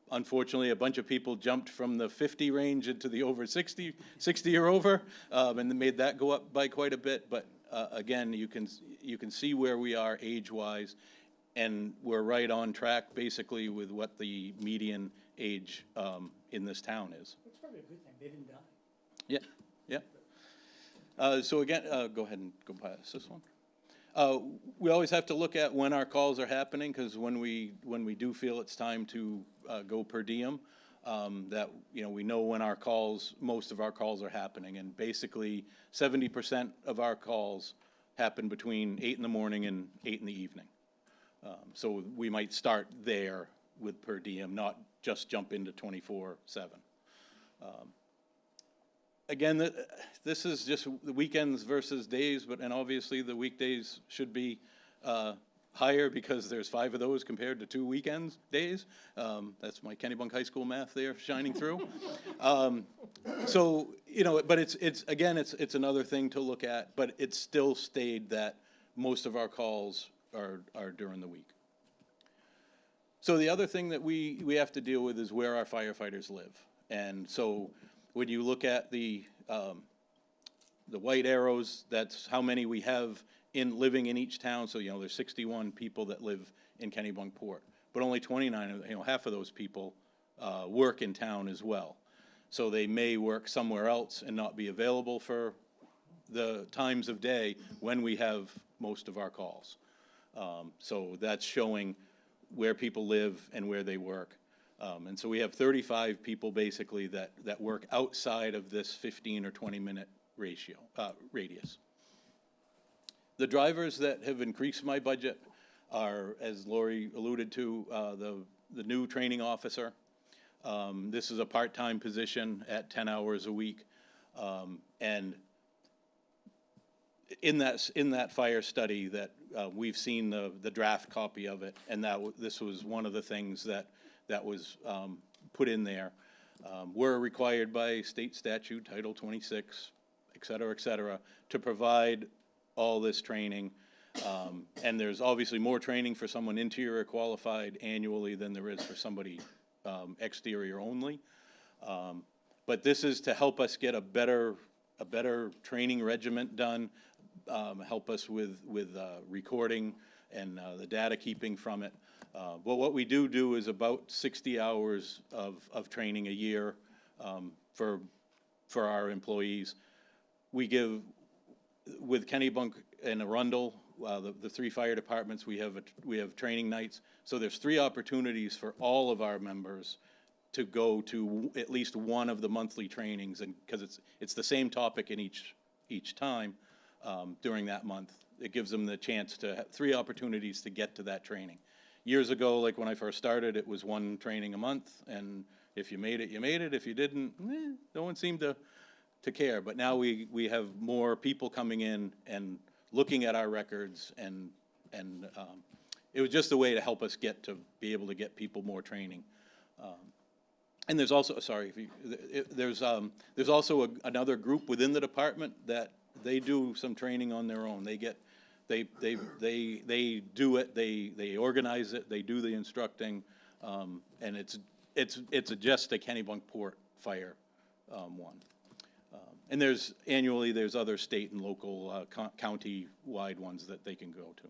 unfortunately, a bunch of people jumped from the 50 range into the over 60 or over, and made that go up by quite a bit. But again, you can see where we are age-wise, and we're right on track basically with what the median age in this town is. It's probably a good thing, they didn't die. Yeah, yeah. So again, go ahead and go past this one. We always have to look at when our calls are happening, because when we do feel it's time to go per diem, that, you know, we know when most of our calls are happening, and basically 70% of our calls happen between 8 in the morning and 8 in the evening. So we might start there with per diem, not just jump into 24/7. Again, this is just the weekends versus days, and obviously the weekdays should be higher because there's 5 of those compared to 2 weekends days. That's my Kennebunk High School math there shining through. So, you know, but it's another thing to look at, but it's still stayed that most of our calls are during the week. So the other thing that we have to deal with is where our firefighters live. And so when you look at the white arrows, that's how many we have living in each town. So, you know, there's 61 people that live in Kennebunkport, but only 29, you know, half of those people work in town as well. So they may work somewhere else and not be available for the times of day when we have most of our calls. So that's showing where people live and where they work. And so we have 35 people basically that work outside of this 15 or 20-minute radius. The drivers that have increased my budget are, as Lori alluded to, the new training officer. This is a part-time position at 10 hours a week. And in that fire study that we've seen the draft copy of it, and this was one of the things that was put in there. We're required by state statute, Title 26, et cetera, to provide all this training. And there's obviously more training for someone interior qualified annually than there is for somebody exterior only. But this is to help us get a better training regiment done, help us with recording and the data keeping from it. But what we do is about 60 hours of training a year for our employees. We give, with Kennebunk and Arundel, the 3 fire departments, we have training nights. So there's 3 opportunities for all of our members to go to at least one of the monthly trainings, and because it's the same topic in each time during that month. It gives them the chance to have 3 opportunities to get to that training. Years ago, like when I first started, it was 1 training a month, and if you made it, you made it. If you didn't, no one seemed to care. But now we have more people coming in and looking at our records, and it was just a way to help us be able to get people more training. And there's also, there's also another group within the department that they do some training on their own. They do it, they organize it, they do the instructing, and it's just a Kennebunkport fire one. And there's other state and local county-wide ones that they can go to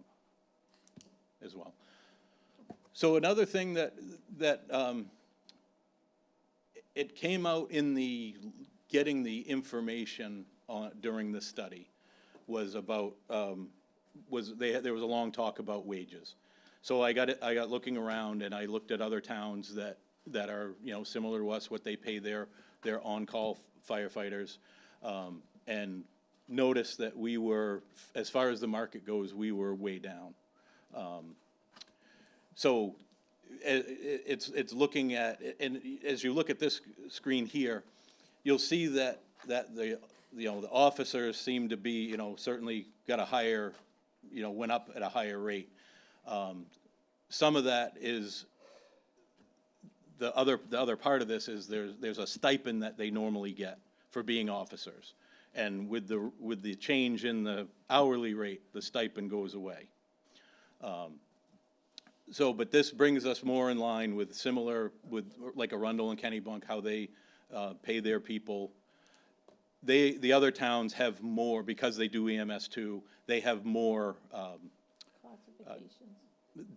as well. So another thing that it came out in getting the information during the study was about there was a long talk about wages. So I got looking around, and I looked at other towns that are, you know, similar to us, what they pay their on-call firefighters, and noticed that we were, as far as the market goes, we were way down. So it's looking at, and as you look at this screen here, you'll see that the officers seem to be, you know, certainly got a higher, you know, went up at a higher rate. Some of that is the other part of this is there's a stipend that they normally get for being officers. And with the change in the hourly rate, the stipend goes away. But this brings us more in line with like Arundel and Kennebunk, how they pay their people. The other towns have more, because they do EMS too, they have more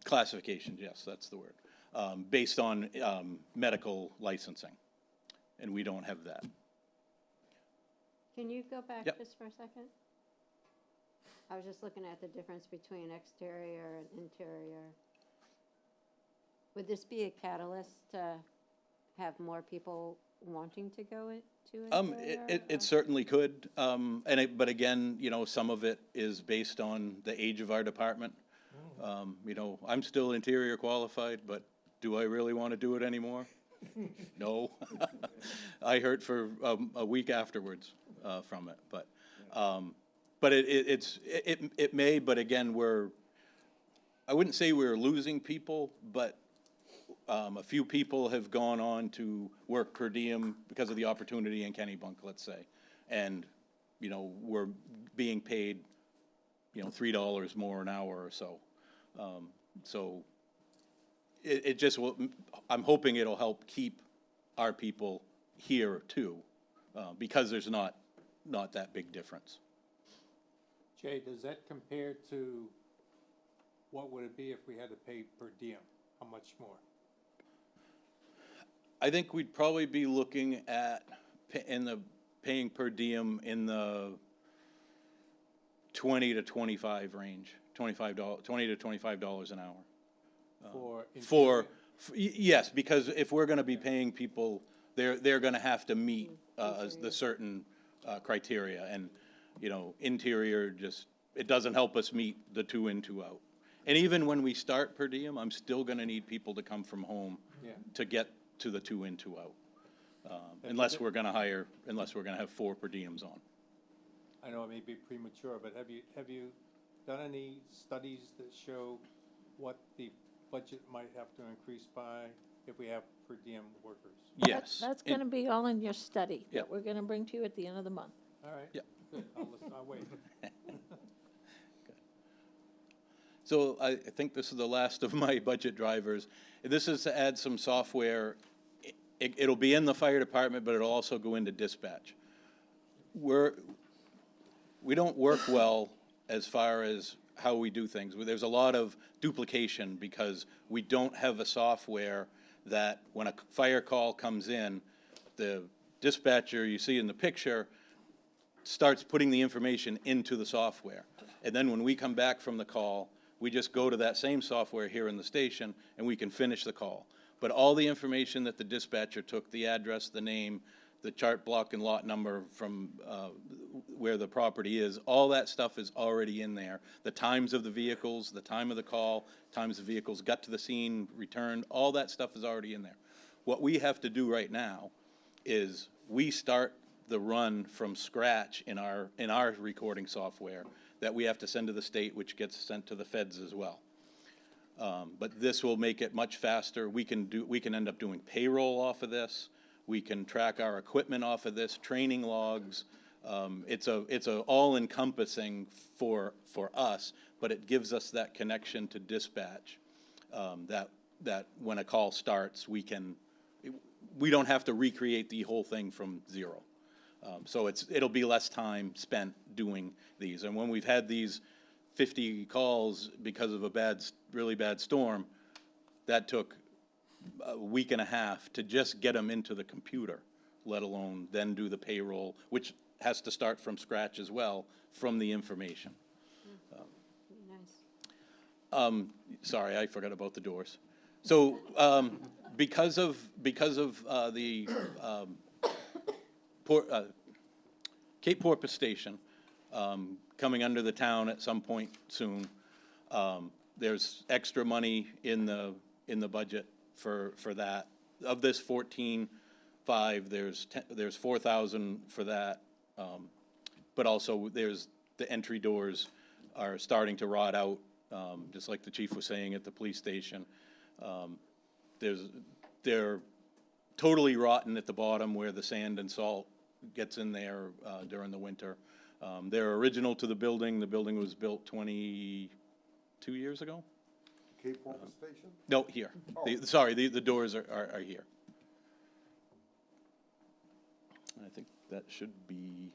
classifications, yes, that's the word, based on medical licensing, and we don't have that. Can you go back Yep. just for a second? I was just looking at the difference between exterior and interior. Would this be a catalyst to have more people wanting to go into interior? It certainly could, but again, you know, some of it is based on the age of our department. You know, I'm still interior qualified, but do I really want to do it anymore? No. I hurt for a week afterwards from it, but it may, but again, I wouldn't say we're losing people, but a few people have gone on to work per diem because of the opportunity in Kennebunk, let's say. And, you know, we're being paid, you know, $3 more an hour or so. So it just will, I'm hoping it'll help keep our people here too, because there's not that big difference. Jay, does that compare to what would it be if we had to pay per diem? How much more? I think we'd probably be looking at paying per diem in the 20 to 25 range, $20 to $25 an hour. Yes, because if we're going to be paying people, they're going to have to meet the certain criteria, and you know, interior it doesn't help us meet the 2 in, 2 out. And even when we start per diem, I'm still going to need people to come from home to get to the 2 in, 2 out, unless we're going to have 4 per diems on. I know it may be premature, but have you done any studies that show what the budget might have to increase by if we have per diem workers? Yes. That's going to be all in your study Yep. that we're going to bring to you at the end of the month. All right. Yep. Good, I'll wait. So I think this is the last of my budget drivers. This is to add some software. It'll be in the fire department, but it'll also go into dispatch. We don't work well as far as how we do things. There's a lot of duplication because we don't have a software that when a fire call comes in, the dispatcher you see in the picture starts putting the information into the software. And then when we come back from the call, we just go to that same software here in the station and we can finish the call. But all the information that the dispatcher took, the address, the name, the chart block and lot number from where the property is, all that stuff is already in there. The times of the vehicles, the time of the call, times the vehicles got to the scene, returned, all that stuff is already in there. What we have to do right now is we start the run from scratch in our recording software that we have to send to the state, which gets sent to the feds as well. But this will make it much faster. We can end up doing payroll off of this. We can track our equipment off of this, training logs. It's a all-encompassing for us, but it gives us that connection to dispatch that when a call starts, we don't have to recreate the whole thing from zero. So it'll be less time spent doing these. And when we've had these 50 calls because of a really bad storm, that took a week and a half to just get them into the computer, let alone then do the payroll, which has to start from scratch as well from the information. Nice. Sorry, I forgot about the doors. So because of the Cape Porpoise Station coming under the town at some point soon, there's extra money in the budget for that. Of this 14.5, there's 4,000 for that, but also there's the entry doors are starting to rot out, just like the chief was saying at the police station. They're totally rotten at the bottom where the sand and salt gets in there during the winter. They're original to the building. The building was built 22 years ago? Cape Porpoise Station? No, here. The doors are here. I think that should be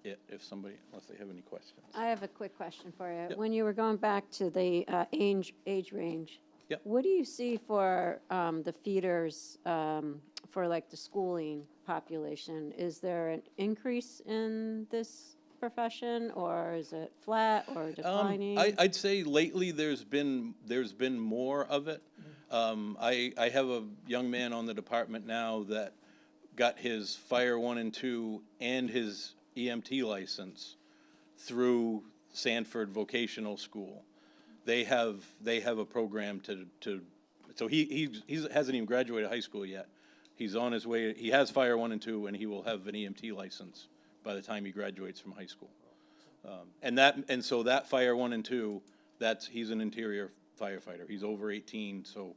it, if somebody, unless they have any questions. I have a quick question for you. Yep. When you were going back to the age range, Yep. what do you see for the feeders for like the schooling population? Is there an increase in this profession, or is it flat or declining? I'd say lately there's been more of it. I have a young man on the department now that got his Fire 1 and 2 and his EMT license through Sanford Vocational School. They have a program so he hasn't even graduated high school yet. He's on his way. He has Fire 1 and 2, and he will have an EMT license by the time he graduates from high school. And so that Fire 1 and 2, he's an interior firefighter. He's over 18, so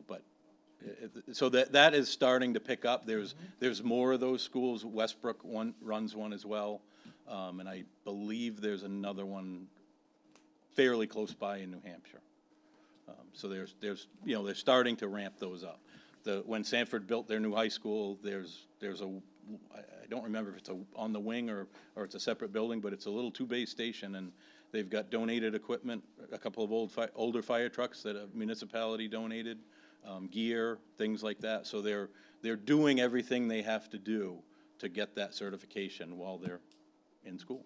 but so that is starting to pick up. There's more of those schools. Westbrook runs one as well, and I believe there's another one fairly close by in New Hampshire. So there's they're starting to ramp those up. When Sanford built their new high school, there's I don't remember if it's on the wing or it's a separate building, but it's a little two-bay station, and they've got donated equipment, a couple of older fire trucks that a municipality donated, gear, things like that. So they're doing everything they have to do to get that certification while they're in school.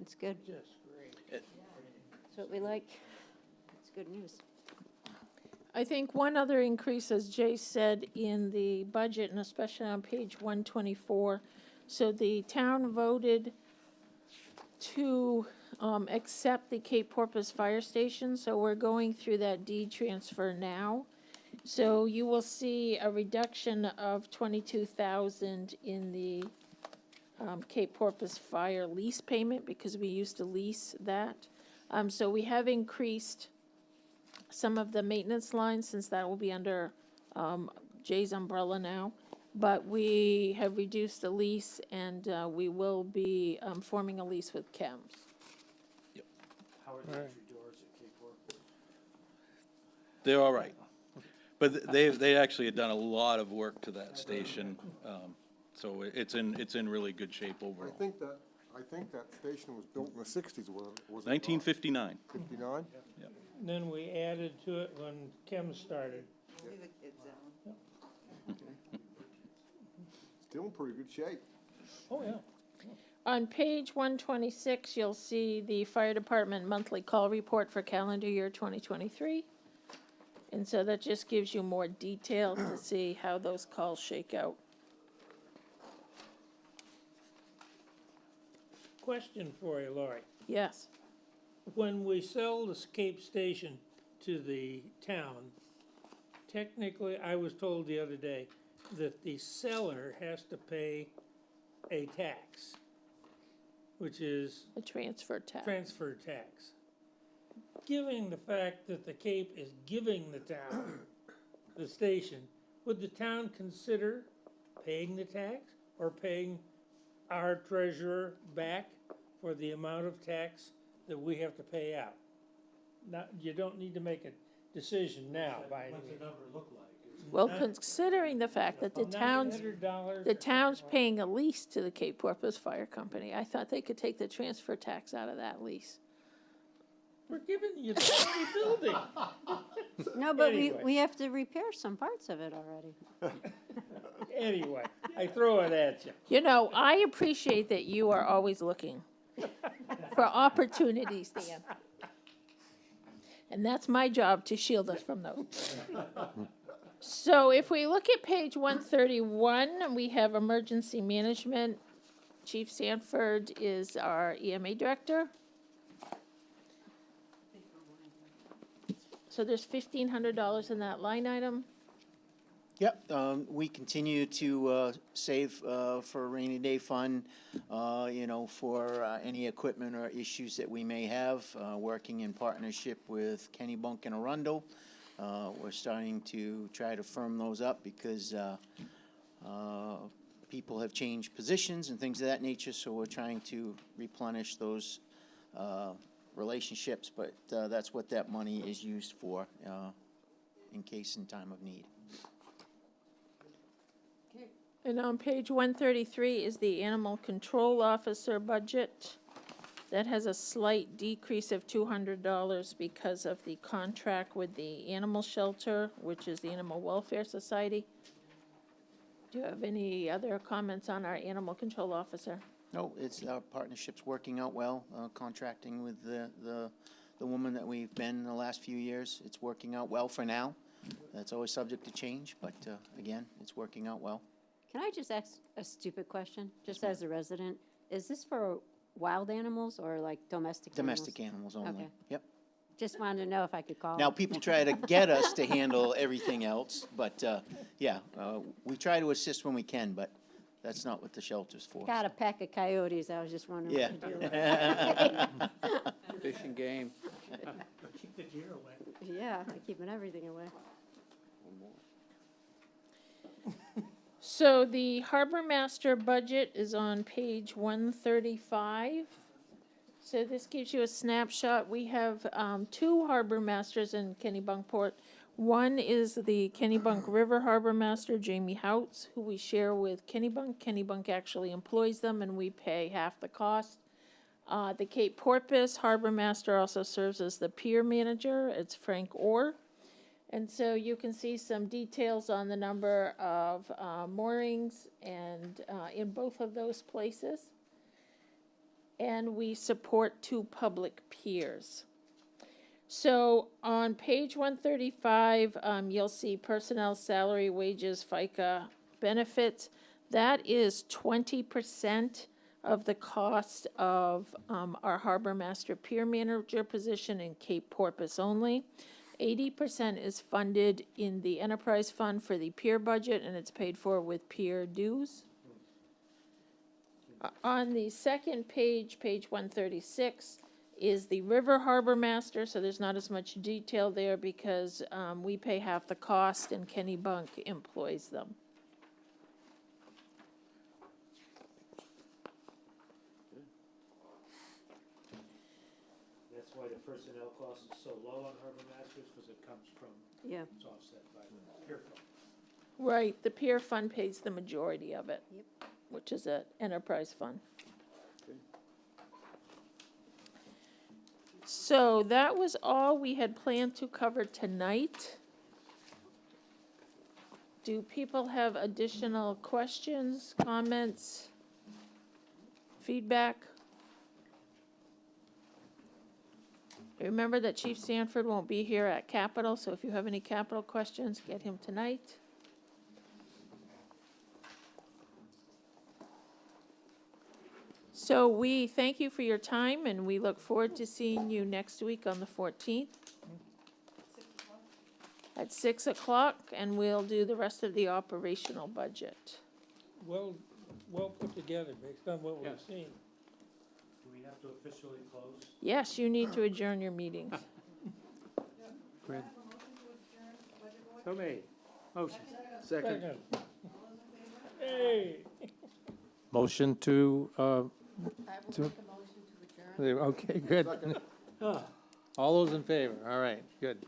It's good. Just great. That's what we like. It's good news. I think one other increase, as Jay said, in the budget, and especially on page 124, so the town voted to accept the Cape Porpoise Fire Station, so we're going through that deed transfer now. So you will see a reduction of $22,000 in the Cape Porpoise Fire lease payment, because we used to lease that. So we have increased some of the maintenance lines, since that will be under Jay's umbrella now. But we have reduced the lease, and we will be forming a lease with Chems. How are the entry doors at Cape Porpoise? They're all right, but they actually had done a lot of work to that station, so it's in really good shape overall. I think that station was built in the 60s, was it? 1959. 59? And then we added to it when Kim started. Still in pretty good shape. Oh, yeah. On page 126, you'll see the fire department monthly call report for calendar year 2023. And so that just gives you more detail to see how those calls shake out. Question for you, Laurie. Yes. When we sell the Cape Station to the town, technically, I was told the other day that the seller has to pay a tax, which is A transfer tax. transfer tax. Given the fact that the Cape is giving the town the station, would the town consider paying the tax or paying our treasurer back for the amount of tax that we have to pay out? Now, you don't need to make a decision now by any What's the means. number look like? Well, considering the fact that the town's $900 paying a lease to the Cape Porpoise Fire Company, I thought they could take the transfer tax out of that lease. We're giving you the whole building. No, but Anyway. we have to repair some parts of it already. Anyway, I throw it at you. You know, I appreciate that you are always looking for opportunities, Dan. And that's my job, to shield us from those. So if we look at page 131, we have emergency management. Chief Sanford is our EMA director. So there's $1,500 in that line item. Yep, we continue to save for a rainy day fund, for any equipment or issues that we may have, working in partnership with Kennebunkport and Arundel. We're starting to try to firm those up because people have changed positions and things of that nature, so we're trying to replenish those relationships, but that's what that money is used for, in case in time of need. And on page 133 is the animal control officer budget. That has a slight decrease of $200 because of the contract with the animal shelter, which is the Animal Welfare Society. Do you have any other comments on our animal control officer? No, it's, our partnership's working out well, contracting with the woman that we've been the last few years. It's working out well for now. That's always subject to change, but again, it's working out well. Can I just ask a stupid question, just as a resident? Is this for wild animals or like domestic animals? Domestic animals only. Okay. Yep. Just wanted to know if I could call. Now, people try to get us to handle everything else, but, yeah, we try to assist when we can, but that's not what the shelter's for. Got a pack of coyotes, I was just wondering Yeah. what to do. Fish and game. Keep the deer away. Yeah, I'm keeping everything away. So the harbor master budget is on page 135. So this gives you a snapshot. We have two harbor masters in Kennebunkport. One is the Kennebunk River Harbor Master, Jamie Houts, who we share with Kennebunk. Kennebunk actually employs them, and we pay half the cost. The Cape Porpoise Harbor Master also serves as the pier manager. It's Frank Orr. And so you can see some details on the number of moorings and in both of those places. And we support 2 public piers. So on page 135, you'll see personnel, salary, wages, FICA, benefits. That is 20% of the cost of our harbor master pier manager position in Cape Porpoise only. 80% is funded in the enterprise fund for the pier budget, and it's paid for with pier dues. On the second page, page 136, is the river harbor master, so there's not as much detail there because we pay half the cost and Kennebunk employs them. That's why the personnel cost is so low on harbor masters, because it comes from, Yeah. it's offset by the pier fund. Right, the pier fund pays the majority of it, which is an enterprise fund. So that was all we had planned to cover tonight. Do people have additional questions, comments, feedback? Remember that Chief Sanford won't be here at Capitol, so if you have any capital questions, get him tonight. So we thank you for your time, and we look forward to seeing you next week on the 14th. At 6 o'clock, and we'll do the rest of the operational budget. Well put together based on what we've seen. Do we have to officially close? Yes, you need to adjourn your meetings. So made. Motion. Second. Hey. Motion to, okay, good. All those in favor, all right, good.